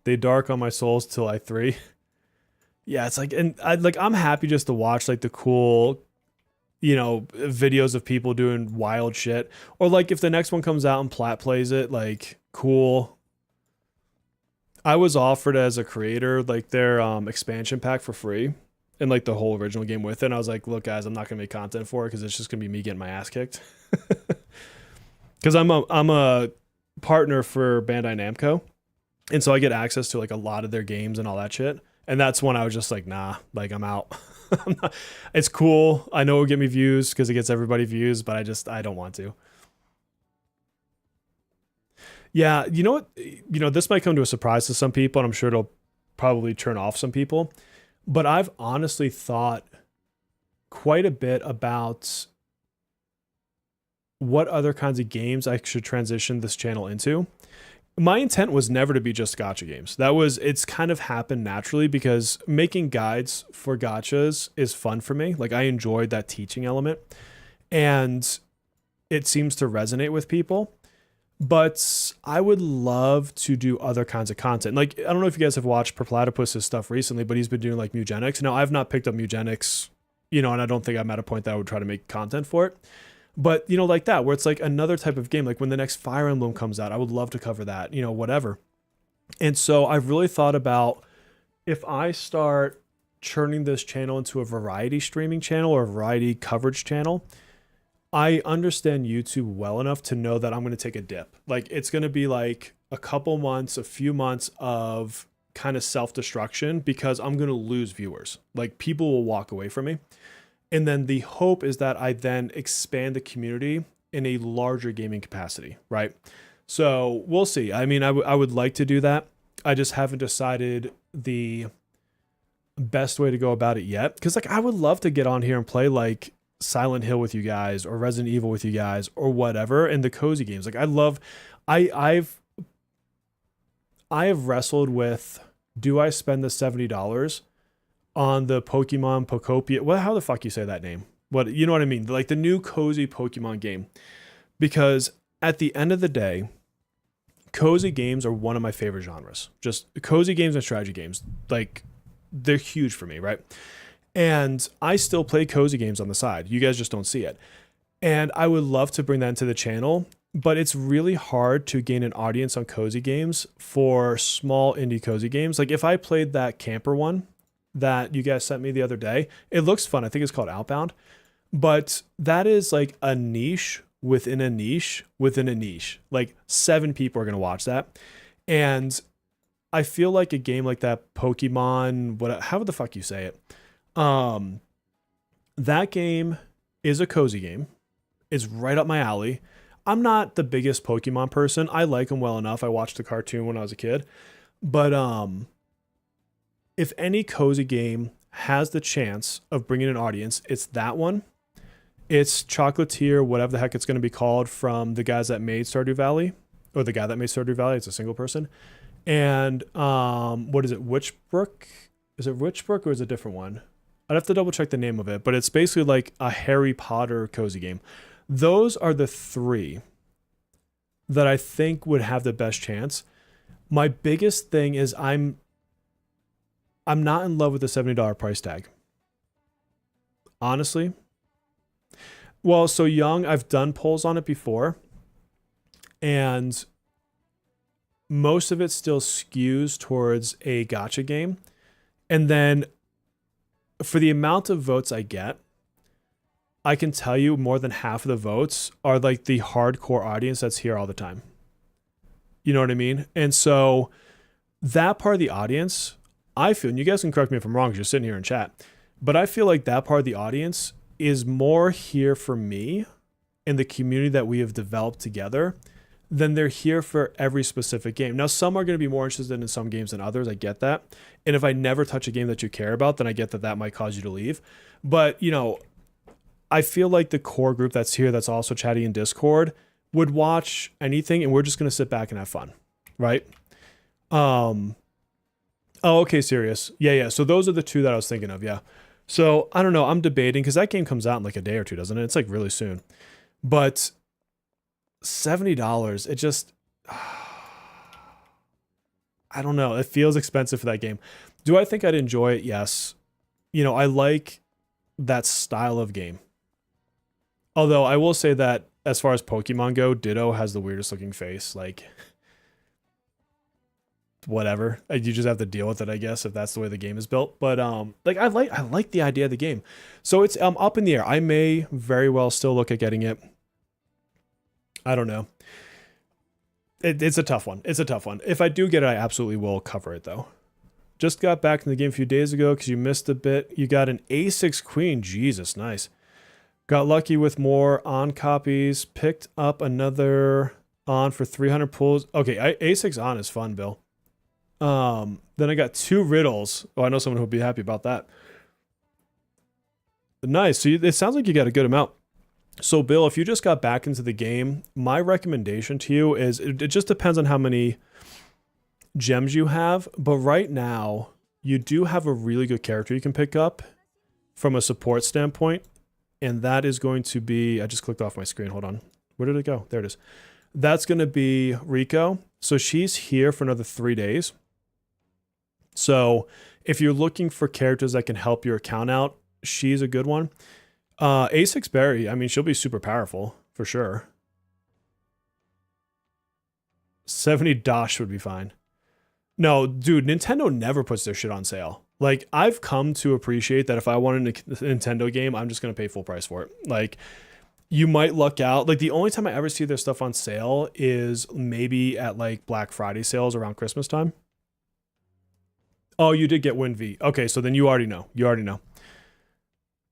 They dark on my souls till I 3. Yeah, it's like, and I'm happy just to watch like the cool, videos of people doing wild shit. Or like if the next one comes out and Plat plays it, like cool. I was offered as a creator like their expansion pack for free and like the whole original game with it. And I was like, look guys, I'm not gonna make content for it because it's just gonna be me getting my ass kicked. Because I'm a partner for Bandai Namco, and so I get access to like a lot of their games and all that shit. And that's when I was just like, nah, like I'm out. It's cool. I know it'll get me views because it gets everybody views, but I don't want to. Yeah, you know what? This might come to a surprise to some people, and I'm sure it'll probably turn off some people. But I've honestly thought quite a bit about what other kinds of games I should transition this channel into. My intent was never to be just gacha games. It's kind of happened naturally because making guides for gachas is fun for me. Like I enjoyed that teaching element and it seems to resonate with people. But I would love to do other kinds of content. Like, I don't know if you guys have watched Perplatypus's stuff recently, but he's been doing like Mugenics. Now, I've not picked up Mugenics, and I don't think I'm at a point that I would try to make content for it. But, like that, where it's like another type of game, like when the next Fire Emblem comes out, I would love to cover that, whatever. And so I've really thought about if I start churning this channel into a variety streaming channel or a variety coverage channel, I understand YouTube well enough to know that I'm going to take a dip. Like it's going to be like a couple months, a few months of kind of self-destruction because I'm going to lose viewers. Like people will walk away from me. And then the hope is that I then expand the community in a larger gaming capacity, right? So we'll see. I mean, I would like to do that. I just haven't decided the best way to go about it yet. Because like I would love to get on here and play like Silent Hill with you guys or Resident Evil with you guys or whatever and the cozy games. Like I have wrestled with, do I spend the $70 on the Pokemon Pokopia? Well, how the fuck you say that name? What, you know what I mean? Like the new cozy Pokemon game. Because at the end of the day, cozy games are one of my favorite genres. Just cozy games and strategy games. Like they're huge for me, right? And I still play cozy games on the side. You guys just don't see it. And I would love to bring that into the channel, but it's really hard to gain an audience on cozy games for small indie cozy games. Like if I played that camper one that you guys sent me the other day, it looks fun. I think it's called Outbound, but that is like a niche within a niche within a niche. Like 7 people are going to watch that. And I feel like a game like that, Pokemon, how the fuck you say it? That game is a cozy game. It's right up my alley. I'm not the biggest Pokemon person. I like them well enough. I watched the cartoon when I was a kid. But if any cozy game has the chance of bringing an audience, it's that one. It's Chocolatier, whatever the heck it's going to be called, from the guys that made Stardew Valley, or the guy that made Stardew Valley. It's a single person. And what is it? Witchbrook? Is it Witchbrook or is it a different one? I'd have to double check the name of it, but it's basically like a Harry Potter cozy game. Those are the three that I think would have the best chance. My biggest thing is I'm not in love with the $70 price tag. Honestly. Well, so Young, I've done polls on it before, and most of it still skews towards a gacha game. And then for the amount of votes I get, I can tell you more than half of the votes are like the hardcore audience that's here all the time. You know what I mean? And so that part of the audience, I feel, and you guys can correct me if I'm wrong because you're sitting here in chat, but I feel like that part of the audience is more here for me and the community that we have developed together than they're here for every specific game. Now, some are going to be more interested in some games than others. I get that. And if I never touch a game that you care about, then I get that that might cause you to leave. But, you know, I feel like the core group that's here, that's also chatting in Discord, would watch anything, and we're just going to sit back and have fun. Right? Oh, okay, serious. Yeah. So those are the two that I was thinking of. Yeah. So I don't know. I'm debating because that game comes out in like a day or two, doesn't it? It's like really soon. But $70, it just, I don't know. It feels expensive for that game. Do I think I'd enjoy it? Yes. You know, I like that style of game. Although I will say that as far as Pokemon go, Ditto has the weirdest looking face. Like, whatever. You just have to deal with it, I guess, if that's the way the game is built. But like I like the idea of the game. So it's up in the air. I may very well still look at getting it. I don't know. It's a tough one. It's a tough one. If I do get it, I absolutely will cover it though. Just got back in the game a few days ago because you missed a bit. You got an A6 Queen. Jesus, nice. Got lucky with more on copies. Picked up another on for 300 pulls. Okay, A6 on is fun, Bill. Then I got 2 riddles. Oh, I know someone who'll be happy about that. Nice. So it sounds like you got a good amount. So Bill, if you just got back into the game, my recommendation to you is it just depends on how many gems you have. But right now, you do have a really good character you can pick up from a support standpoint. And that is going to be, I just clicked off my screen. Hold on. Where did it go? There it is. That's going to be Rico. So she's here for another 3 days. So if you're looking for characters that can help your account out, she's a good one. A6 Berry, I mean, she'll be super powerful for sure. 70 Dosh would be fine. No, dude, Nintendo never puts their shit on sale. Like, I've come to appreciate that if I want a Nintendo game, I'm just going to pay full price for it. Like, you might luck out. Like, the only time I ever see their stuff on sale is maybe at like Black Friday sales around Christmas time. Oh, you did get WinV. Okay, so then you already know. You already know.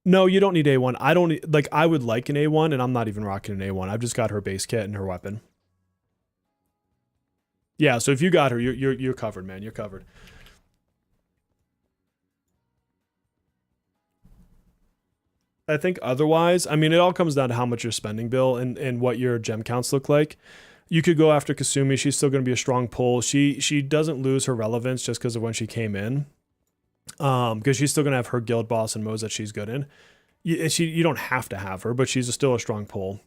No, you don't need A1. I don't need, like, I would like an A1, and I'm not even rocking an A1. I've just got her base kit and her weapon. Yeah, so if you got her, you're covered, man. You're covered. I think otherwise, I mean, it all comes down to how much you're spending, Bill, and what your gem counts look like. You could go after Kasumi. She's still going to be a strong pull. She doesn't lose her relevance just because of when she came in. Because she's still going to have her guild boss and modes that she's good in. You don't have to have her, but she's still a strong pull.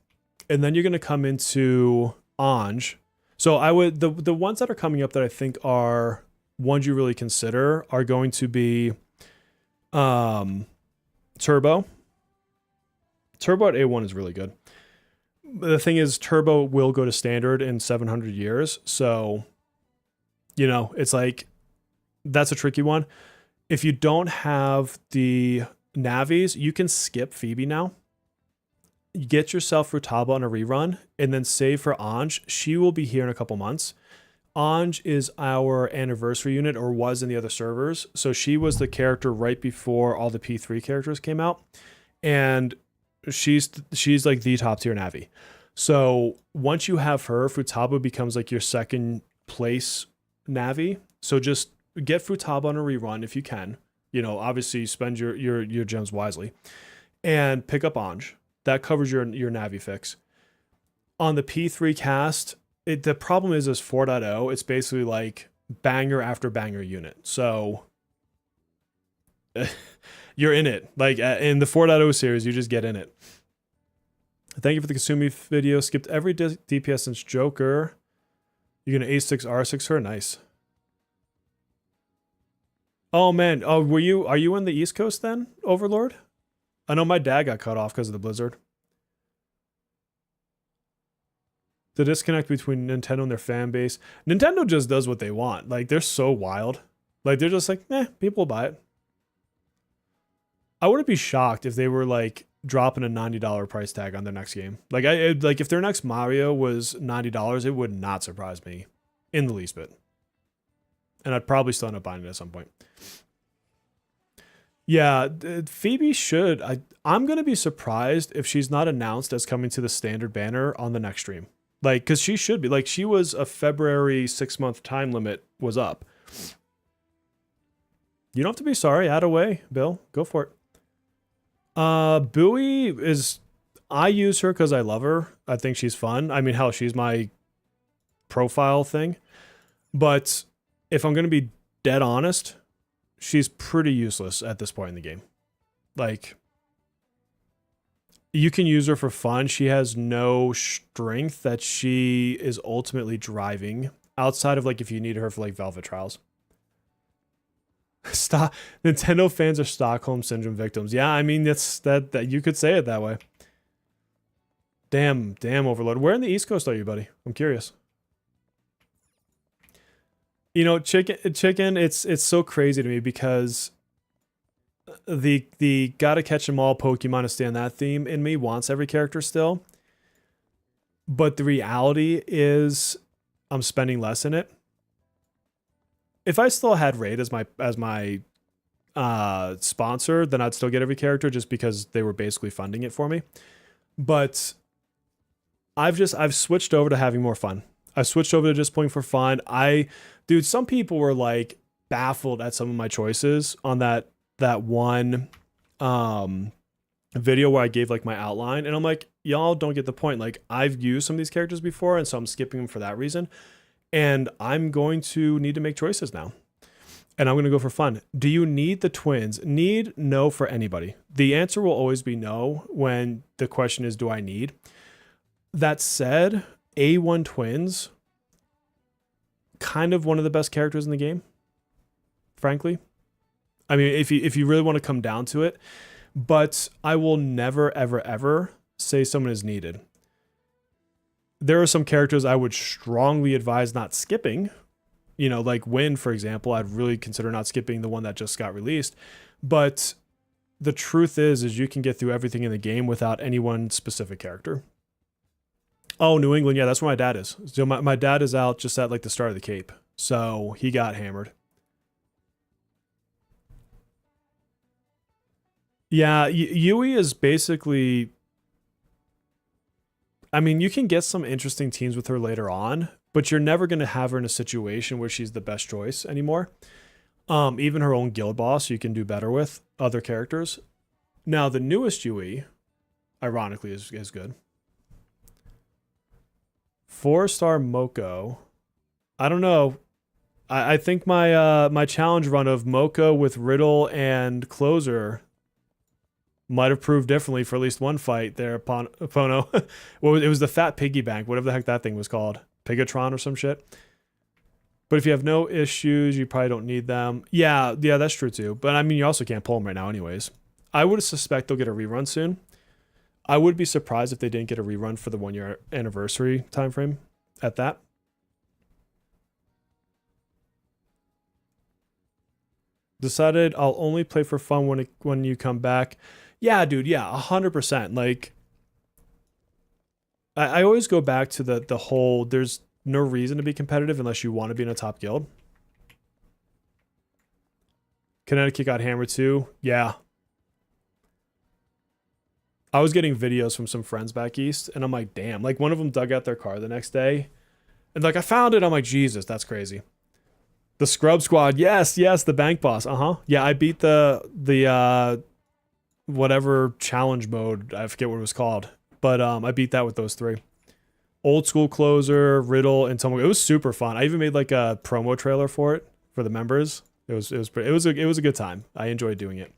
And then you're going to come into Anj. So I would, the ones that are coming up that I think are ones you really consider are going to be Turbo. Turbo at A1 is really good. The thing is, Turbo will go to standard in 700 years. So, you know, it's like, that's a tricky one. If you don't have the Navis, you can skip Phoebe now. Get yourself Futaba on a rerun, and then save for Anj. She will be here in a couple months. Anj is our anniversary unit, or was in the other servers. So she was the character right before all the P3 characters came out. And she's like the top tier Navi. So once you have her, Futaba becomes like your second place Navi. So just get Futaba on a rerun if you can. You know, obviously spend your gems wisely. And pick up Anj. That covers your Navi fix. On the P3 cast, the problem is 4.0. It's basically like banger after banger unit. So you're in it. Like in the 4.0 series, you just get in it. Thank you for the Kasumi video. Skipped every DPS since Joker. You're gonna A6 R6 her? Nice. Oh man. Oh, are you on the East Coast then, Overlord? I know my dad got cut off because of the blizzard. The disconnect between Nintendo and their fan base. Nintendo just does what they want. Like, they're so wild. Like, they're just like, people will buy it. I wouldn't be shocked if they were like dropping a $90 price tag on their next game. Like, like if their next Mario was $90, it would not surprise me in the least bit. And I'd probably still end up buying it at some point. Yeah, Phoebe should. I'm going to be surprised if she's not announced as coming to the standard banner on the next stream. Like, because she should be. Like, she was a February 6-month time limit was up. You don't have to be sorry. Add away, Bill. Go for it. Bowie is... I use her because I love her. I think she's fun. I mean, hell, she's my profile thing. But if I'm going to be dead honest, she's pretty useless at this point in the game. Like... You can use her for fun. She has no strength that she is ultimately driving outside of like if you need her for like Velvet Trials. Nintendo fans are Stockholm Syndrome victims. Yeah, I mean that you could say it that way. Damn Overload. Where in the East Coast are you, buddy? I'm curious. You know, chicken. It's so crazy to me because the gotta catch 'em all Pokemon to stay on that theme in me wants every character still. But the reality is I'm spending less in it. If I still had Raid as my sponsor, then I'd still get every character just because they were basically funding it for me. But I've switched over to having more fun. I switched over to just playing for fun. Dude, some people were like baffled at some of my choices on that one video where I gave like my outline, and I'm like, y'all don't get the point. Like, I've used some of these characters before, and so I'm skipping them for that reason. And I'm going to need to make choices now. And I'm going to go for fun. Do you need the twins? Need? No for anybody. The answer will always be no when the question is, do I need? That said, A1 twins, kind of one of the best characters in the game, frankly. I mean, if you really want to come down to it, but I will never, ever, ever say someone is needed. There are some characters I would strongly advise not skipping. You know, like Win, for example, I'd really consider not skipping the one that just got released. But the truth is you can get through everything in the game without any one specific character. Oh, New England. Yeah, that's where my dad is. So my dad is out just at like the start of the Cape. So he got hammered. Yeah, Yui is basically... I mean, you can get some interesting teams with her later on, but you're never going to have her in a situation where she's the best choice anymore. Even her own guild boss, you can do better with other characters. Now, the newest Yui, ironically, is good. 4-star Moko. I don't know. I think my challenge run of Moko with Riddle and Closer might have proved differently for at least one fight there, Pono. Well, it was the Fat Piggy Bank, whatever the heck that thing was called. Pigatron or some shit. But if you have no issues, you probably don't need them. Yeah, that's true too. But I mean, you also can't pull them right now anyways. I would suspect they'll get a rerun soon. I would be surprised if they didn't get a rerun for the 1-year anniversary timeframe at that. Decided I'll only play for fun when you come back. Yeah, dude. Yeah, 100%. Like, I always go back to the whole, there's no reason to be competitive unless you want to be in a top guild. Connecticut got hammered too. Yeah. I was getting videos from some friends back east, and I'm like, damn. Like, one of them dug out their car the next day, and like, I found it. I'm like, Jesus, that's crazy. The Scrub Squad. Yes, the bank boss. Yeah, I beat the whatever challenge mode. I forget what it was called, but I beat that with those 3. Old School Closer, Riddle, and Tumble. It was super fun. I even made like a promo trailer for it for the members. It was a good time. I enjoyed doing it.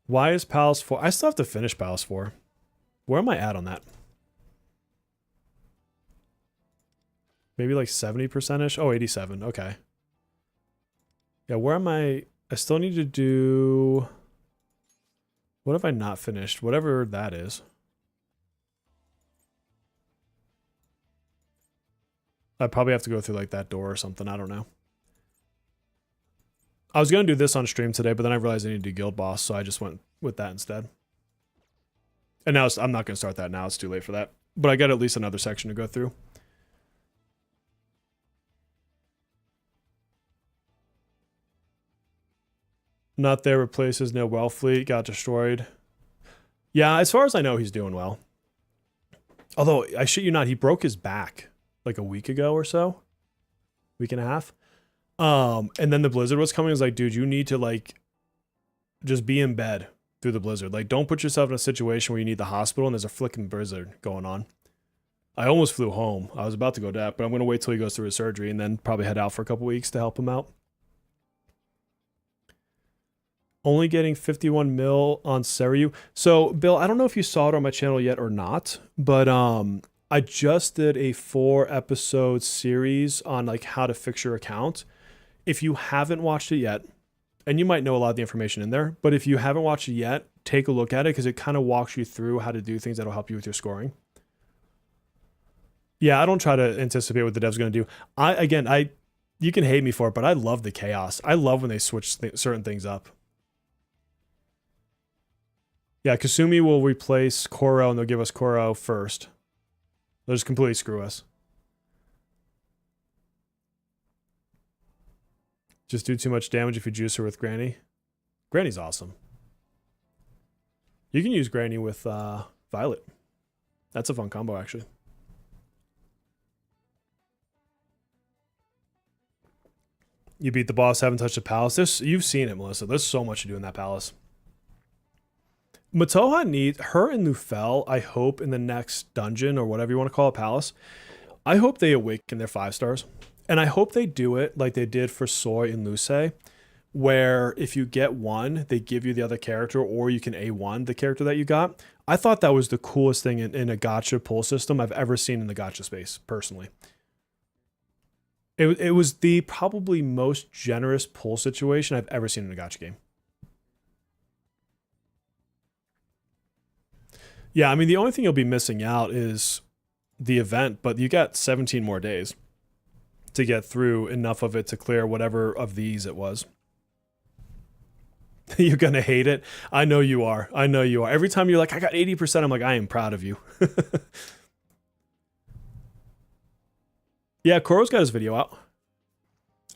Why is Palace 4? I still have to finish Palace 4. Where am I at on that? Maybe like 70%ish. Oh, 87. Okay. Yeah, where am I? I still need to do... What have I not finished? Whatever that is. I probably have to go through like that door or something. I don't know. I was going to do this on stream today, but then I realized I need to do Guild Boss, so I just went with that instead. And now I'm not going to start that now. It's too late for that. But I got at least another section to go through. Not there replaces no Wellfleet. Got destroyed. Yeah, as far as I know, he's doing well. Although, I shit you not, he broke his back like a week ago or so. Week and a half. And then the blizzard was coming. I was like, dude, you need to like just be in bed through the blizzard. Like, don't put yourself in a situation where you need the hospital and there's a flicking blizzard going on. I almost flew home. I was about to go to that, but I'm going to wait till he goes through his surgery and then probably head out for a couple weeks to help him out. Only getting 51 mil on Seiryu. So, Bill, I don't know if you saw it on my channel yet or not, but I just did a 4-episode series on like how to fix your account. If you haven't watched it yet, and you might know a lot of the information in there, but if you haven't watched it yet, take a look at it because it kind of walks you through how to do things that'll help you with your scoring. Yeah, I don't try to anticipate what the dev's going to do. You can hate me for it, but I love the chaos. I love when they switch certain things up. Yeah, Kasumi will replace Koro and they'll give us Koro first. They'll just completely screw us. Just do too much damage if you juice her with Granny. Granny's awesome. You can use Granny with Violet. That's a fun combo, actually. You beat the boss, haven't touched the palace. You've seen it, Melissa. There's so much to do in that palace. Matoha needs her and Lufel, I hope, in the next dungeon or whatever you want to call it, palace. I hope they awaken their 5 stars. And I hope they do it like they did for Soy and Luce, where if you get one, they give you the other character, or you can A1 the character that you got. I thought that was the coolest thing in a gacha pull system I've ever seen in the gacha space, personally. It was the probably most generous pull situation I've ever seen in a gacha game. Yeah, I mean, the only thing you'll be missing out is the event, but you got 17 more days to get through enough of it to clear whatever of these it was. You're going to hate it. I know you are. I know you are. Every time you're like, I got 80%, I'm like, I am proud of you. Yeah, Koro's got his video out.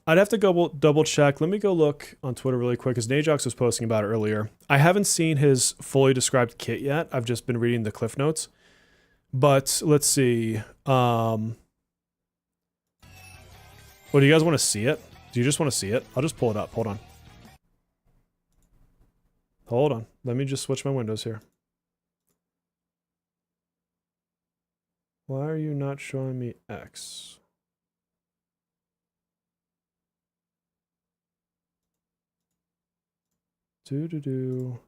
I'd have to go double check. Let me go look on Twitter really quick because Najox was posting about it earlier. I haven't seen his fully described kit yet. I've just been reading the cliff notes. But let's see. Well, do you guys want to see it? Do you just want to see it? I'll just pull it up. Hold on. Hold on. Let me just switch my windows here. Why are you not showing me X? And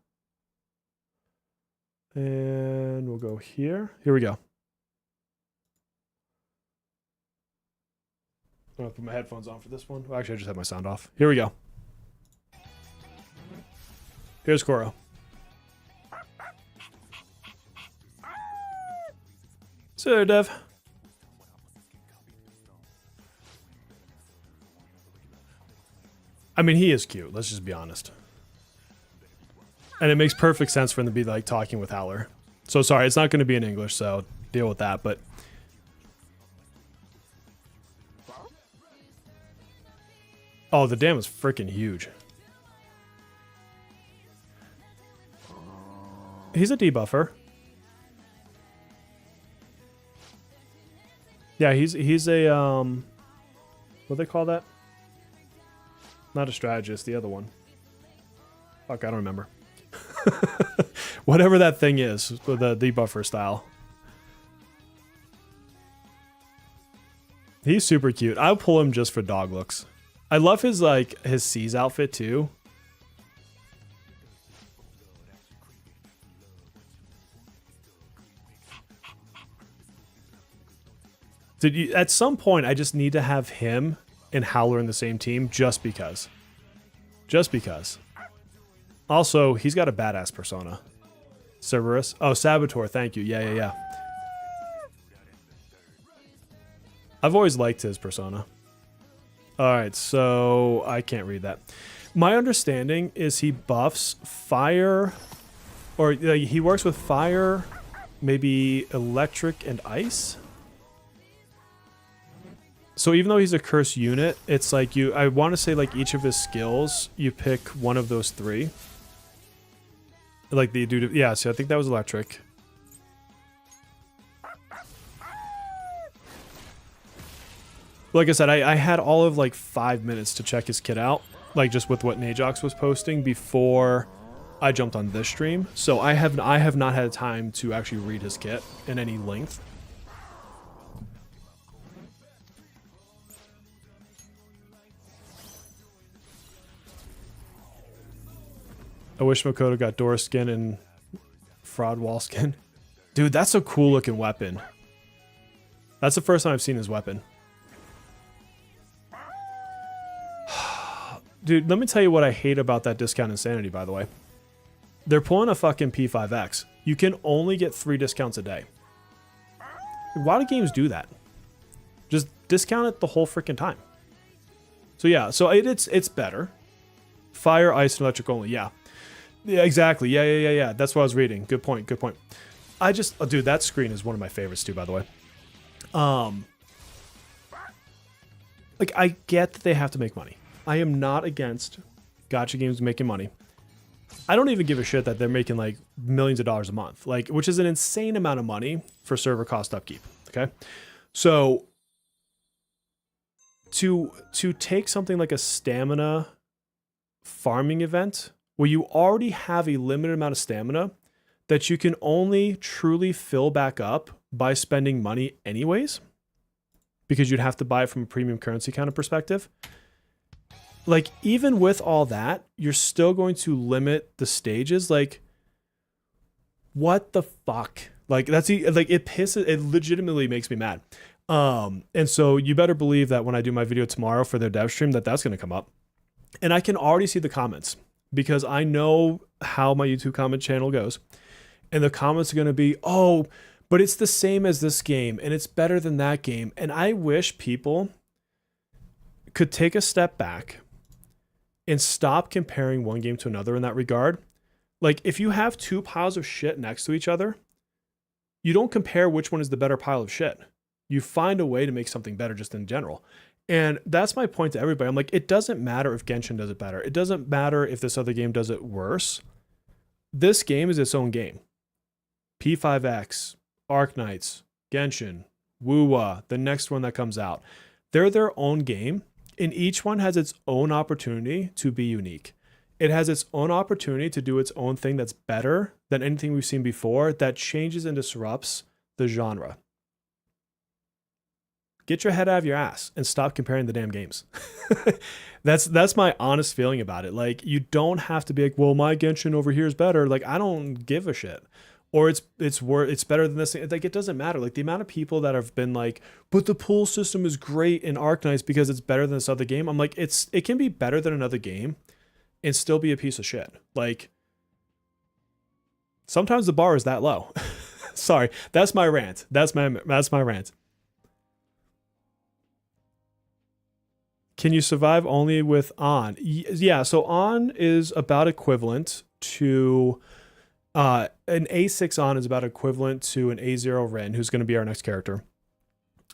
we'll go here. Here we go. I'm gonna put my headphones on for this one. Well, actually, I just have my sound off. Here we go. Here's Koro. So there, Dev. I mean, he is cute. Let's just be honest. And it makes perfect sense for him to be like talking with Howler. So sorry, it's not going to be in English, so deal with that. But oh, the dam is freaking huge. He's a debuffer. Yeah, he's a what do they call that? Not a strategist, the other one. Fuck, I don't remember. Whatever that thing is, with the debuffer style. He's super cute. I'll pull him just for dog looks. I love his like his C's outfit too. At some point, I just need to have him and Howler in the same team just because. Just because. Also, he's got a badass persona. Cerberus. Oh, Saboteur. Thank you. Yeah. I've always liked his persona. Alright, so I can't read that. My understanding is he buffs fire, or he works with fire, maybe electric and ice. So even though he's a cursed unit, it's like I want to say like each of his skills, you pick one of those three. Like the dude, yeah, so I think that was electric. Like I said, I had all of like 5 minutes to check his kit out, like just with what Najox was posting before I jumped on this stream. So I have not had time to actually read his kit in any length. I wish Makoto got Dora skin and Fraud Wall skin. Dude, that's a cool looking weapon. That's the first time I've seen his weapon. Dude, let me tell you what I hate about that discount insanity, by the way. They're pulling a fucking P5X. You can only get 3 discounts a day. Why do games do that? Just discount it the whole freaking time. So yeah, so it's better. Fire, ice, and electric only, yeah. Yeah, exactly. Yeah. That's what I was reading. Good point. Dude, that screen is one of my favorites too, by the way. Like, I get that they have to make money. I am not against gacha games making money. I don't even give a shit that they're making like millions of dollars a month, like, which is an insane amount of money for server cost upkeep. Okay. So to take something like a stamina farming event where you already have a limited amount of stamina that you can only truly fill back up by spending money anyways, because you'd have to buy it from a premium currency kind of perspective. Like, even with all that, you're still going to limit the stages. Like, what the fuck? Like, it legitimately makes me mad. And so you better believe that when I do my video tomorrow for their dev stream, that's going to come up. And I can already see the comments because I know how my YouTube comment channel goes. And the comments are going to be, oh, but it's the same as this game and it's better than that game. And I wish people could take a step back and stop comparing one game to another in that regard. Like, if you have 2 piles of shit next to each other, you don't compare which one is the better pile of shit. You find a way to make something better just in general. And that's my point to everybody. I'm like, it doesn't matter if Genshin does it better. It doesn't matter if this other game does it worse. This game is its own game. P5X, Arknights, Genshin, Wuwa, the next one that comes out. They're their own game. And each one has its own opportunity to be unique. It has its own opportunity to do its own thing that's better than anything we've seen before, that changes and disrupts the genre. Get your head out of your ass and stop comparing the damn games. That's my honest feeling about it. Like, you don't have to be like, well, my Genshin over here is better. Like, I don't give a shit. Or it's better than this. Like, it doesn't matter. Like, the amount of people that have been like, but the pull system is great in Arknights because it's better than this other game. I'm like, it can be better than another game and still be a piece of shit. Like, sometimes the bar is that low. Sorry, that's my rant. That's my rant. Can you survive only with On? Yeah, so On is about equivalent to an A6 On is about equivalent to an A0 Rin, who's going to be our next character.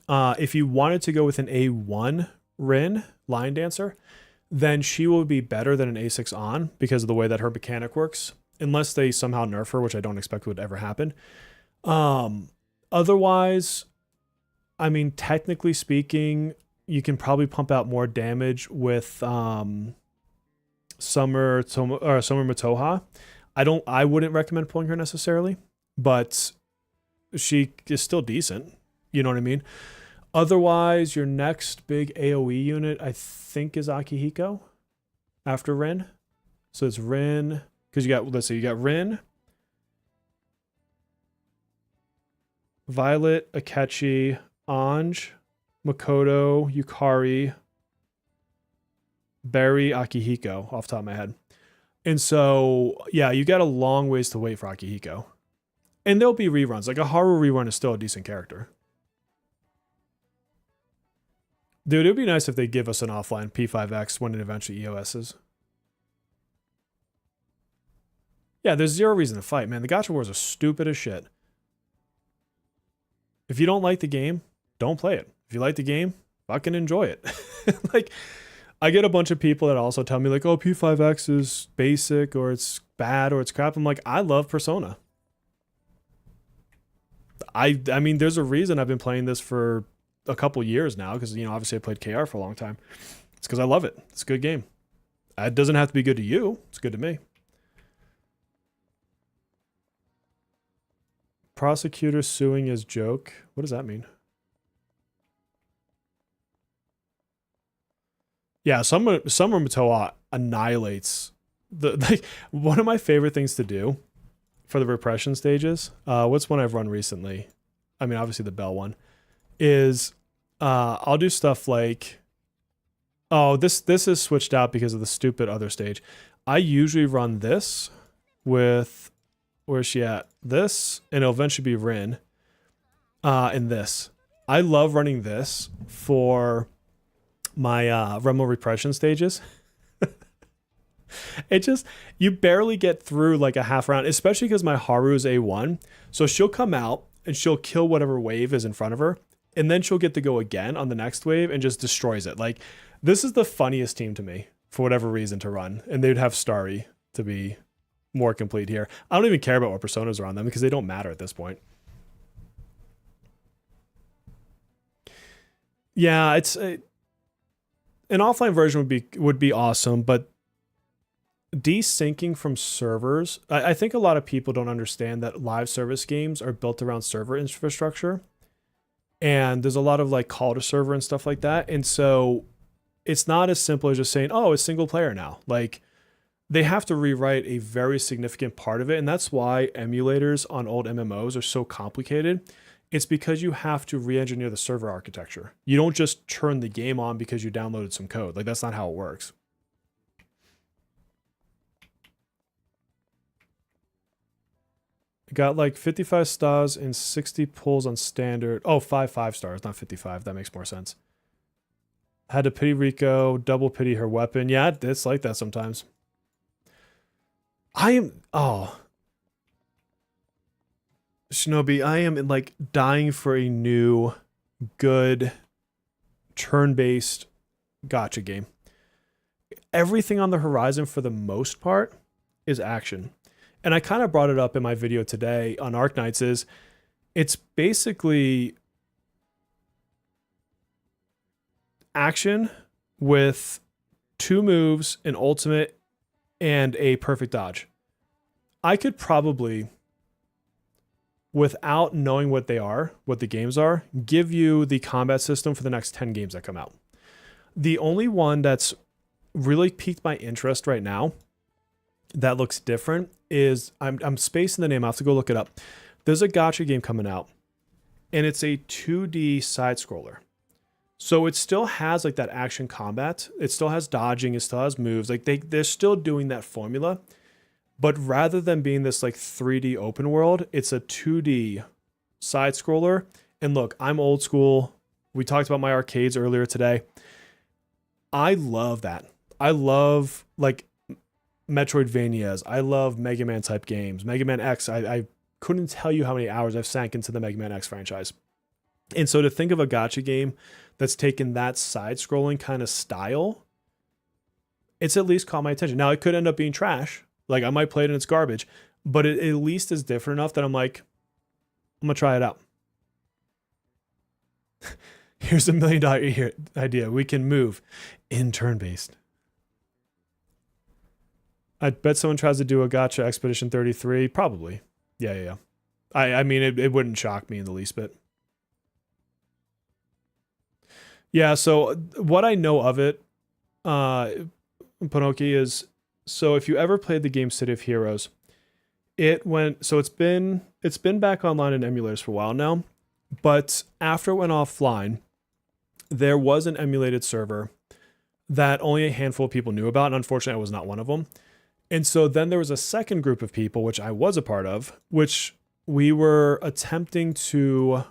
If you wanted to go with an A1 Rin, Lion Dancer, then she will be better than an A6 On because of the way that her mechanic works, unless they somehow nerf her, which I don't expect would ever happen. Otherwise, I mean, technically speaking, you can probably pump out more damage with Summer Matoha. I wouldn't recommend pulling her necessarily, but she is still decent. You know what I mean? Otherwise, your next big AoE unit, I think, is Akihiko after Rin. So it's Rin, because let's say you got Rin, Violet, Akechi, Anj, Makoto, Yukari, Barry, Akihiko, off the top of my head. And so, yeah, you got a long ways to wait for Akihiko. And there'll be reruns. Like a Haru rerun is still a decent character. Dude, it would be nice if they give us an offline P5X when it eventually EOSs. Yeah, there's zero reason to fight, man. The gacha wars are stupid as shit. If you don't like the game, don't play it. If you like the game, fucking enjoy it. Like, I get a bunch of people that also tell me like, oh, P5X is basic or it's bad or it's crap. I'm like, I love Persona. I mean, there's a reason I've been playing this for a couple years now because, you know, obviously I played KR for a long time. It's because I love it. It's a good game. It doesn't have to be good to you. It's good to me. Prosecutor suing as joke. What does that mean? Yeah, Summer Matoa annihilates the like one of my favorite things to do for the repression stages. What's one I've run recently? I mean, obviously the Bell one is I'll do stuff like, oh, this is switched out because of the stupid other stage. I usually run this with, where's she at? This, and it'll eventually be Rin. And this. I love running this for my Remo repression stages. It just, you barely get through like a half round, especially because my Haru is A1. So she'll come out and she'll kill whatever wave is in front of her. And then she'll get to go again on the next wave and just destroys it. Like, this is the funniest team to me for whatever reason to run. And they'd have Starry to be more complete here. I don't even care about what personas are on them because they don't matter at this point. Yeah, it's an offline version would be awesome, but desyncing from servers, I think a lot of people don't understand that live service games are built around server infrastructure. And there's a lot of like call to server and stuff like that. And so it's not as simple as just saying, oh, it's single player now. Like, they have to rewrite a very significant part of it. And that's why emulators on old MMOs are so complicated. It's because you have to re-engineer the server architecture. You don't just turn the game on because you downloaded some code. Like, that's not how it works. Got like 55 stars and 60 pulls on standard. Oh, 5 stars, not 55. That makes more sense. Had to pity Rico, double pity her weapon. Yeah, it's like that sometimes. Shinobi, I am like dying for a new, good, turn-based gacha game. Everything on the horizon for the most part is action. And I kind of brought it up in my video today on Arknights, is it's basically action with 2 moves, an ultimate, and a perfect dodge. I could probably, without knowing what they are, what the games are, give you the combat system for the next 10 games that come out. The only one that's really piqued my interest right now that looks different is, I'm spacing the name, I'll have to go look it up. There's a gacha game coming out, and it's a 2D side scroller. So it still has like that action combat. It still has dodging, it still has moves. Like they're still doing that formula. But rather than being this like 3D open world, it's a 2D side scroller. And look, I'm old school. We talked about my arcades earlier today. I love that. I love like Metroidvanias. I love Mega Man type games. Mega Man X, I couldn't tell you how many hours I've sank into the Mega Man X franchise. And so to think of a gacha game that's taken that side scrolling kind of style, it's at least caught my attention. Now it could end up being trash. Like I might play it and it's garbage, but it at least is different enough that I'm like, I'm gonna try it out. Here's $1 million idea. We can move in turn-based. I bet someone tries to do a gotcha Expedition 33. Probably. Yeah. I mean, it wouldn't shock me in the least bit. Yeah, so what I know of it, Panoki, is, so if you ever played the game City of Heroes, it's been back online in emulators for a while now, but after it went offline, there was an emulated server that only a handful of people knew about, and unfortunately I was not one of them. And so then there was a second group of people, which I was a part of, which we were attempting to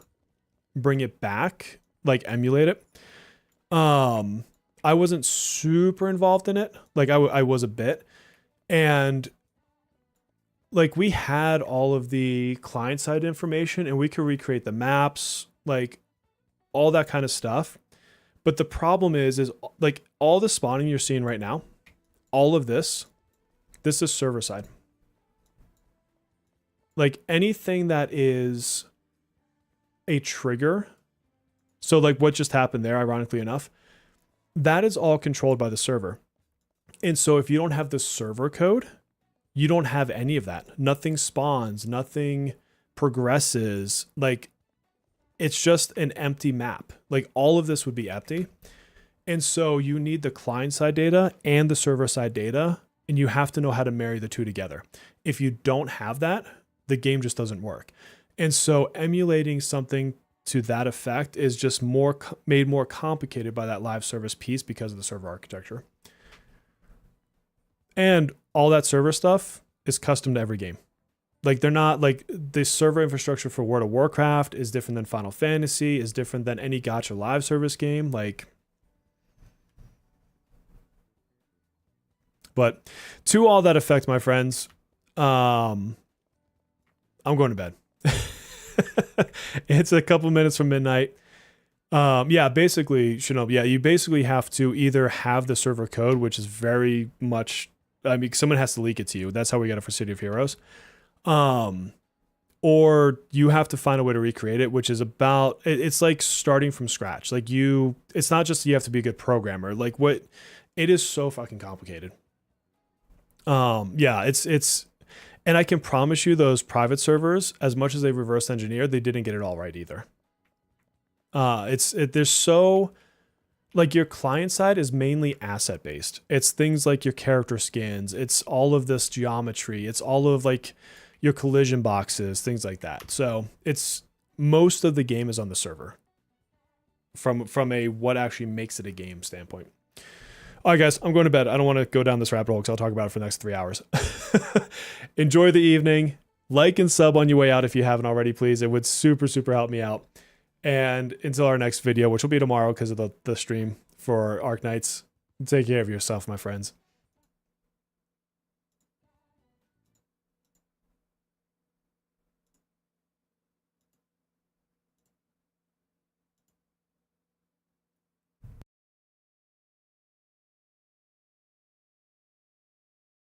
bring it back, like emulate it. I wasn't super involved in it. Like I was a bit, and like we had all of the client side information and we could recreate the maps, like all that kind of stuff. But the problem is like all the spawning you're seeing right now, all of this is server side. Like anything that is a trigger. So like what just happened there, ironically enough, that is all controlled by the server. And so if you don't have the server code, you don't have any of that. Nothing spawns, nothing progresses. Like it's just an empty map. Like all of this would be empty. And so you need the client side data and the server side data, and you have to know how to marry the two together. If you don't have that, the game just doesn't work. And so emulating something to that effect is just made more complicated by that live service piece because of the server architecture. And all that server stuff is custom to every game. Like they're not like the server infrastructure for World of Warcraft is different than Final Fantasy, is different than any gacha live service game. Like, but to all that effect, my friends, I'm going to bed. It's a couple minutes from midnight. Basically, Shinobi, you basically have to either have the server code, which is very much, I mean, someone has to leak it to you. That's how we got it for City of Heroes. Or you have to find a way to recreate it, which is it's like starting from scratch. Like it's not just you have to be a good programmer. Like it is so fucking complicated. It's and I can promise you those private servers, as much as they reverse engineered, they didn't get it all right either. There's so, like your client side is mainly asset based. It's things like your character skins. It's all of this geometry. It's all of like your collision boxes, things like that. So it's most of the game is on the server from a what actually makes it a game standpoint. All right, guys, I'm going to bed. I don't want to go down this rabbit hole because I'll talk about it for the next 3 hours. Enjoy the evening. Like and sub on your way out if you haven't already, please. It would super, super help me out. And until our next video, which will be tomorrow because of the stream for Arc Knights, take care of yourself, my friends.